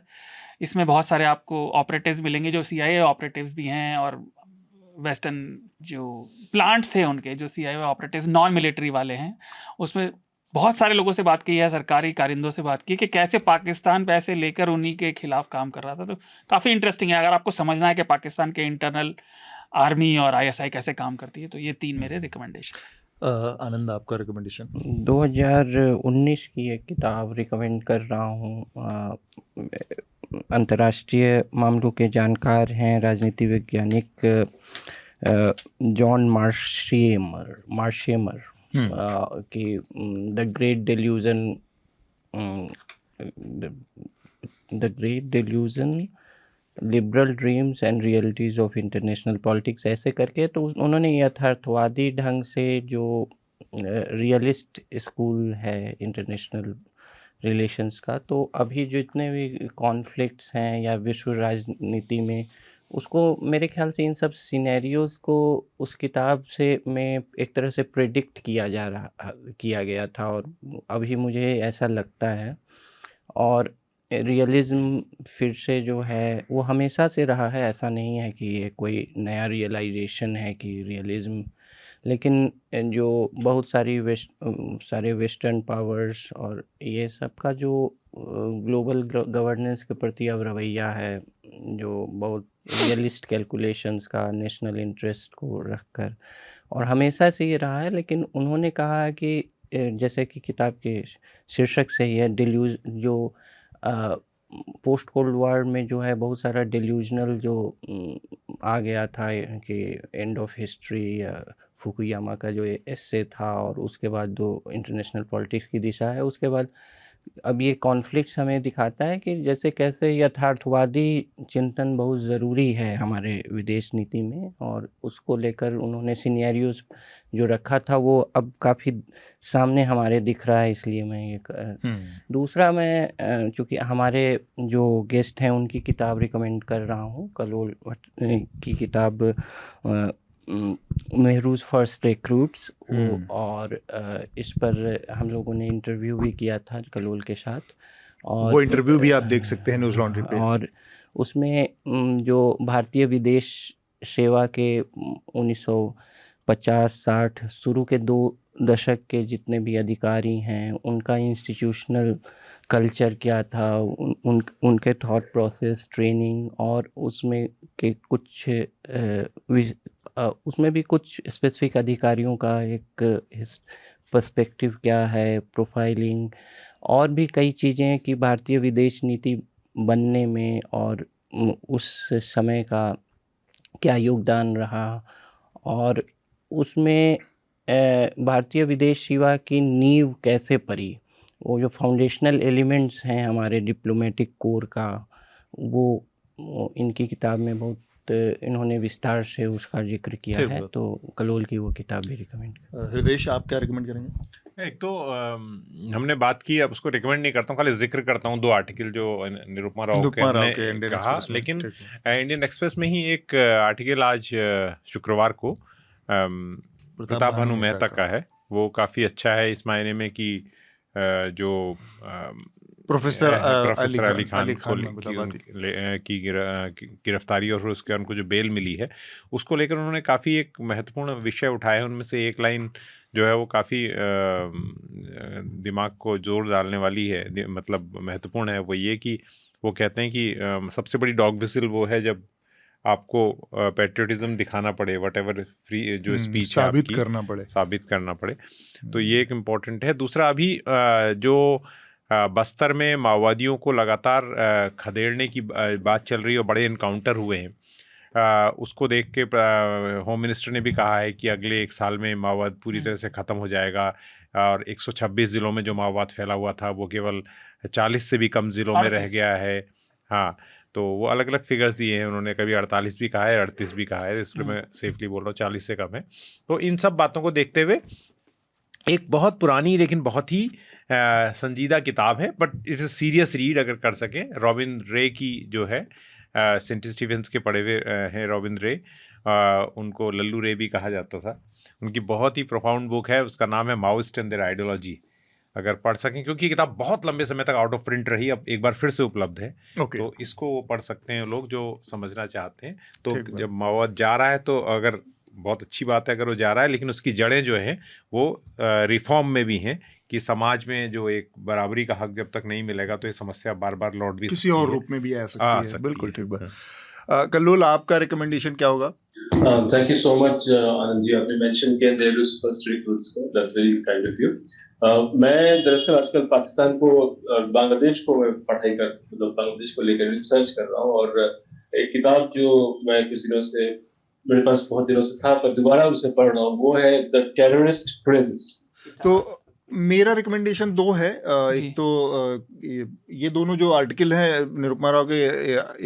इसमें बहुत सारे आपको ऑपरेटिव्स मिलेंगे जो CIA ऑपरेटिव्स भी हैं, और वेस्टर्न जो प्लांट्स थे उनके, जो CIA ऑपरेटिव्स नॉन मिलिट्री वाले हैं, उसमें बहुत सारे लोगों से बात की है, सरकारी कारिंदों से बात की कि कैसे पाकिस्तान पैसे लेकर उन्हीं के खिलाफ काम कर रहा था। तो काफ़ी इंटरेस्टिंग है अगर आपको समझना है कि पाकिस्तान के इंटरनल आर्मी और ISI कैसे काम करती है। तो ये 3 मेरे रिकमेंडेशन। आनंद, आपका रिकमेंडेशन? 2019 की एक किताब रिकमेंड कर रहा हूँ। अंतर्राष्ट्रीय मामलों के जानकार हैं, राजनीति वैज्ञानिक जॉन मार्शेमर की the great delusion liberal dreams and realities of international politics ऐसे करके, तो उन्होंने यथार्थवादी ढंग से जो रियलिस्ट स्कूल है इंटरनेशनल रिलेशंस का, तो अभी जितने भी कॉन्फ्लिक्ट्स हैं या विश्व राजनीति में, उसको मेरे ख्याल से इन सब सिनेरियोज़ को उस किताब से में एक तरह से प्रेडिक्ट किया गया था, और अभी मुझे ऐसा लगता है। और रियलिज़्म फिर से जो है वो हमेशा से रहा है, ऐसा नहीं है कि ये कोई नया रियलाइजेशन है कि रियलिज़्म, लेकिन जो बहुत सारे वेस्टर्न पावर्स और ये सब का जो ग्लोबल गवर्नेंस के प्रति अब रवैया है, जो बहुत रियलिस्ट कैलकुलेशंस का नेशनल इंटरेस्ट को रखकर, और हमेशा से ये रहा है। लेकिन उन्होंने कहा है कि जैसे कि किताब के शीर्षक से ही है, पोस्ट कोल्ड वॉर में जो है बहुत सारा डिल्यूजनल जो आ गया था कि एंड ऑफ हिस्ट्री, फुकुयामा का जो एस्से था, और उसके बाद जो इंटरनेशनल पॉलिटिक्स की दिशा है, उसके बाद अब ये कॉन्फ्लिक्ट्स हमें दिखाता है कि जैसे कैसे यथार्थवादी चिंतन बहुत ज़रूरी है हमारे विदेश नीति में, और उसको लेकर उन्होंने सिनेरियोज जो रखा था वो अब काफ़ी सामने हमारे दिख रहा है। इसलिए मैं ये दूसरा, मैं चूँकि हमारे जो गेस्ट हैं उनकी किताब रिकमेंड कर रहा हूँ, कलोल की किताब मेहरूज फर्स्ट रिक्रूट्स, और इस पर हम लोगों ने इंटरव्यू भी किया था कलोल के साथ, और वो इंटरव्यू भी आप देख सकते हैं न्यूज़ लॉन्ड्री पे। और उसमें जो भारतीय विदेश सेवा के 1950-60 शुरू के 2 दशक के जितने भी अधिकारी हैं, उनका इंस्टीट्यूशनल कल्चर क्या था, उनके थॉट प्रोसेस, ट्रेनिंग, और उसमें भी कुछ स्पेसिफिक अधिकारियों का एक पर्सपेक्टिव क्या है, प्रोफाइलिंग, और भी कई चीज़ें कि भारतीय विदेश नीति बनने में और उस समय का क्या योगदान रहा, और उसमें भारतीय विदेश सेवा की नींव कैसे पड़ी, वो जो फाउंडेशनल एलिमेंट्स हैं हमारे डिप्लोमेटिक कोर का, वो इनकी किताब में बहुत इन्होंने विस्तार से उसका जिक्र किया है। तो कलोल की वो किताब भी रिकमेंड। हृदयेश, आप क्या रिकमेंड करेंगे? एक तो हमने बात की, अब उसको रिकमेंड नहीं करता हूँ, खाली जिक्र करता हूँ 2 आर्टिकल जो निरुपमा राव के हमने कहा। लेकिन इंडियन एक्सप्रेस में ही एक आर्टिकल आज शुक्रवार को प्रताप भानु मेहता का है, वो काफ़ी अच्छा है इस मायने में कि जो प्रोफेसर अली खान की गिरफ्तारी और उसके उनको जो बेल मिली है, उसको लेकर उन्होंने काफ़ी एक महत्वपूर्ण विषय उठाया। उनमें से एक लाइन जो है वो काफ़ी दिमाग को जोर डालने वाली है, मतलब महत्वपूर्ण है। वो ये कि वो कहते हैं कि सबसे बड़ी डॉग विसिल वो है जब आपको पैट्रियटिज्म दिखाना पड़े, व्हाटएवर फ्री जो स्पीच साबित करना पड़े। तो ये एक इम्पोर्टेंट है। दूसरा, अभी जो बस्तर में माओवादियों को लगातार खदेड़ने की बात चल रही है और बड़े इनकाउंटर हुए हैं, उसको देख के होम मिनिस्टर ने भी कहा है कि अगले 1 साल में माओवाद पूरी तरह से ख़त्म हो जाएगा, और 126 ज़िलों में जो माओवाद फैला हुआ था वो केवल 40 से भी कम ज़िलों में रह गया है। हाँ, तो वो अलग अलग फिगर्स दिए हैं उन्होंने, कभी 48 भी कहा है, 38 भी कहा है, इसलिए मैं सेफली बोल रहा हूँ 40 से कम है। तो इन सब बातों को देखते हुए एक बहुत पुरानी लेकिन बहुत ही संजीदा किताब है, but it's a serious read अगर कर सकें। रॉबिन रे की जो है, सेंट स्टीफेंस के पढ़े हुए हैं रॉबिन रे, उनको लल्लू रे भी कहा जाता था। उनकी बहुत ही प्रोफाउंड बुक है, उसका नाम है माओइस्ट एंड देयर आइडियोलॉजी। अगर पढ़ सकें, क्योंकि ये किताब बहुत लंबे समय तक आउट ऑफ प्रिंट रही, अब एक बार फिर से उपलब्ध है। तो इसको पढ़ सकते हैं लोग जो समझना चाहते हैं। तो जब माओवाद जा रहा है तो अगर बहुत अच्छी बात है अगर वो जा रहा है, लेकिन उसकी जड़ें जो हैं वो रिफॉर्म में भी हैं कि समाज में जो एक बराबरी का हक जब तक नहीं मिलेगा तो ये समस्या बार बार लौट भी किसी और रूप में भी आ सकती है। बिल्कुल ठीक बात। कल्लोल, आपका रिकमेंडेशन क्या होगा? Thank you so much Anand ji, आपने मेंशन किया मेहरूज फर्स्ट रिक्रूट्स को, that's very kind of you. मैं दरअसल आजकल पाकिस्तान को बांग्लादेश को मैं पढ़ाई कर, मतलब बांग्लादेश को लेकर रिसर्च कर रहा हूँ, और एक किताब जो मैं कुछ दिनों से मेरे पास बहुत दिनों से था पर दोबारा उसे पढ़ रहा हूँ, वो है द टेररिस्ट प्रिंस। तो मेरा रिकमेंडेशन दो है। जी। एक तो ये दोनों जो आर्टिकल हैं निरुपमा राव के,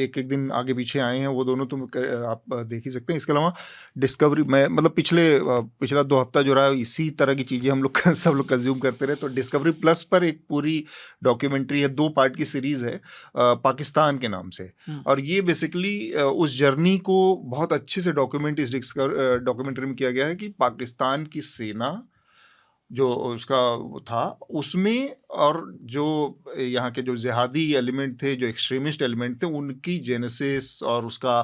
एक एक दिन आगे पीछे आए हैं, वो दोनों तुम आप देख ही सकते हैं। इसके अलावा डिस्कवरी में, मतलब पिछला 2 हफ्ता जो रहा है इसी तरह की चीज़ें हम लोग सब लोग कंज्यूम करते रहे, तो डिस्कवरी प्लस पर एक पूरी डॉक्यूमेंट्री है, 2 पार्ट की सीरीज़ है पाकिस्तान के नाम से। और ये बेसिकली उस जर्नी को बहुत अच्छे से डॉक्यूमेंट इस डॉक्यूमेंट्री में किया गया है कि पाकिस्तान की सेना जो उसका वो था उसमें, और जो यहाँ के जो जिहादी एलिमेंट थे, जो एक्सट्रीमिस्ट एलिमेंट थे, उनकी जेनेसिस और उसका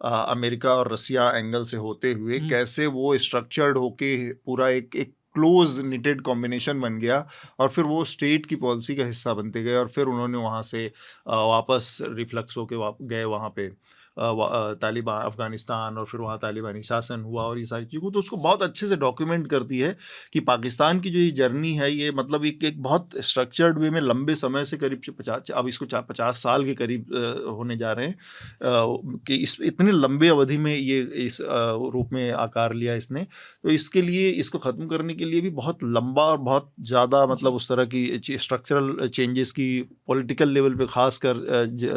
अमेरिका और रसिया एंगल से होते हुए कैसे वो स्ट्रक्चर्ड होके पूरा एक क्लोज निटेड कॉम्बिनेशन बन गया, और फिर वो स्टेट की पॉलिसी का हिस्सा बनते गए, और फिर उन्होंने वहाँ से वापस रिफ्लक्स होके गए वहाँ पे तालिबान अफ़गानिस्तान, और फिर वहाँ तालिबानी शासन हुआ और ये सारी चीज़ों को, तो उसको बहुत अच्छे से डॉक्यूमेंट करती है कि पाकिस्तान की जो ये जर्नी है, ये मतलब एक बहुत स्ट्रक्चर्ड वे में लंबे समय से, करीब 50 साल के करीब होने जा रहे हैं, कि इस इतने लंबे अवधि में ये इस रूप में आकार लिया इसने। तो इसके लिए, इसको ख़त्म करने के लिए भी बहुत लंबा और बहुत ज़्यादा मतलब उस तरह की स्ट्रक्चरल चेंजेस की पॉलिटिकल लेवल पे ख़ास कर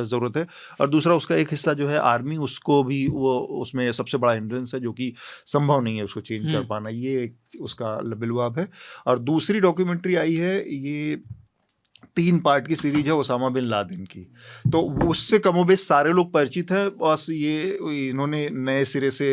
ज़रूरत है। और दूसरा उसका एक हिस्सा जो है आर्मी, उसको भी वो उसमें सबसे बड़ा हिंड्रेंस है, जो कि संभव नहीं है उसको चेंज कर पाना, ये एक उसका लबिलवाब है। और दूसरी डॉक्यूमेंट्री आई है, ये 3 पार्ट की सीरीज है ओसामा बिन लादेन की, तो उससे कमोबेश सारे लोग परिचित हैं। बस ये इन्होंने नए सिरे से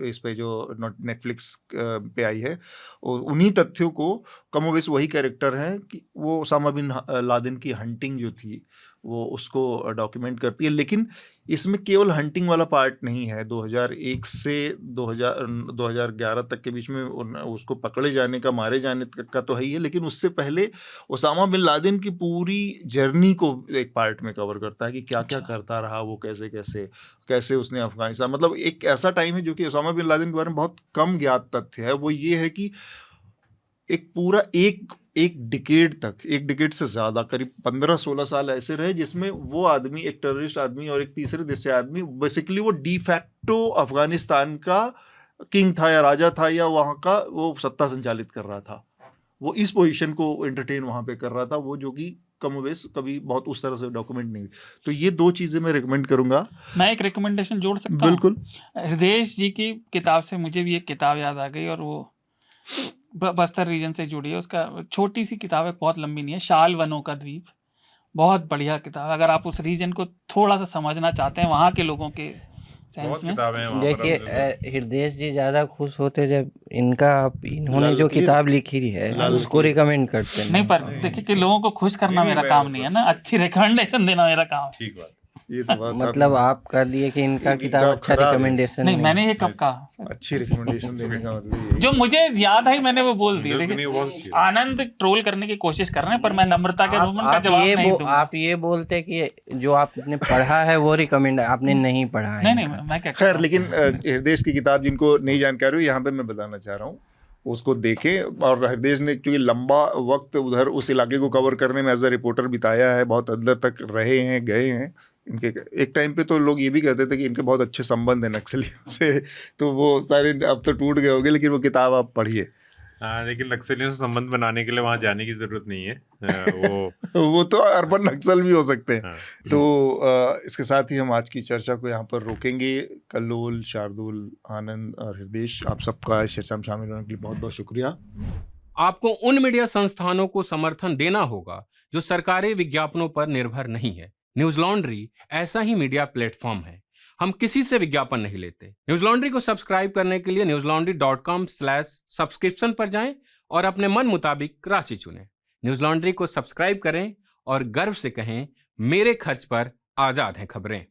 इस पे जो नेटफ्लिक्स पे आई है, उन्हीं तथ्यों को, कमोबेश वही कैरेक्टर हैं कि वो ओसामा बिन लादेन की हंटिंग जो थी वो उसको डॉक्यूमेंट करती है। लेकिन इसमें केवल हंटिंग वाला पार्ट नहीं है। 2001 से 2011 तक के बीच में उसको पकड़े जाने का, मारे जाने तक का तो है ही है, लेकिन उससे पहले ओसामा बिन लादेन की पूरी जर्नी को एक पार्ट में कवर करता है कि क्या क्या करता रहा वो, कैसे उसने अफगानिस्तान, मतलब एक ऐसा टाइम है जो कि ओसामा बिन लादेन के बारे में बहुत कम ज्ञात तथ्य है। वो ये है कि एक पूरा एक डिकेड से ज़्यादा, करीब 15-16 साल ऐसे रहे जिसमें वो आदमी, एक टेररिस्ट आदमी और एक तीसरे देश से आदमी, बेसिकली वो डी फैक्टो अफगानिस्तान का किंग था या राजा था, या वहाँ का वो सत्ता संचालित कर रहा था। वो इस पोजीशन को एंटरटेन वहाँ पे कर रहा था, वो जो कि कमोबेश कभी बहुत उस तरह से डॉक्यूमेंट नहीं हुई। तो ये 2 चीज़ें मैं रिकमेंड करूँगा। मैं एक रिकमेंडेशन जोड़ सकता हूँ? बिल्कुल। हृदय जी की किताब से मुझे भी एक किताब याद आ गई, और वो बस्तर रीजन से जुड़ी है। उसका छोटी सी किताब है, बहुत लंबी नहीं है, शाल वनों का द्वीप, बहुत बढ़िया किताब है। अगर आप उस रीजन को थोड़ा सा समझना चाहते हैं, वहाँ के लोगों के सेंस में, देखिए हृदय जी ज़्यादा खुश होते जब इन्होंने जो किताब लिखी है उसको रिकमेंड करते हैं। नहीं, पर देखिए कि लोगों को खुश करना मेरा काम नहीं है ना, अच्छी रिकमेंडेशन देना मेरा काम है। ठीक बात। ये तो बात मतलब आप कर दिए कि इनका किताब अच्छा रिकमेंडेशन नहीं, मैंने ये कब कहा? अच्छी रिकमेंडेशन देने का मतलब जो मुझे याद आई मैंने वो बोल दी। देखिए आनंद ट्रोल करने की कोशिश कर रहे हैं, पर मैं नम्रता के रूप में उनका जवाब नहीं दूंगा। आप ये बोलते कि जो आपने पढ़ा है वो रिकमेंड, आपने नहीं पढ़ा है। नहीं, मैं क्या खैर, लेकिन हृदय की किताब जिनको नहीं जानकारी हो, यहाँ पे मैं बताना चाह रहा हूँ, उसको देखें। और हृदय ने क्योंकि लंबा वक्त उधर उस इलाके को कवर करने में एज अ रिपोर्टर बिताया है, बहुत अंदर तक रहे हैं, गए हैं। इनके एक टाइम पे तो लोग ये भी कहते थे कि इनके बहुत अच्छे संबंध हैं नक्सलियों से, तो वो सारे अब तो टूट गए होंगे, लेकिन वो किताब आप पढ़िए। लेकिन नक्सलियों से संबंध बनाने के लिए वहाँ जाने की जरूरत नहीं है। वो तो अर्बन नक्सल भी हो सकते हैं। तो इसके साथ ही हम आज की चर्चा को यहाँ पर रोकेंगे। कल्लोल, शार्दुल, आनंद और हृदय, आप सबका इस चर्चा में शामिल होने के लिए बहुत बहुत शुक्रिया। आपको उन मीडिया संस्थानों को समर्थन देना होगा जो सरकारी विज्ञापनों पर निर्भर नहीं है। न्यूज लॉन्ड्री ऐसा ही मीडिया प्लेटफॉर्म है। हम किसी से विज्ञापन नहीं लेते। न्यूज लॉन्ड्री को सब्सक्राइब करने के लिए newslaundry.com/subscription पर जाएं और अपने मन मुताबिक राशि चुनें। न्यूज लॉन्ड्री को सब्सक्राइब करें और गर्व से कहें, मेरे खर्च पर आजाद हैं खबरें।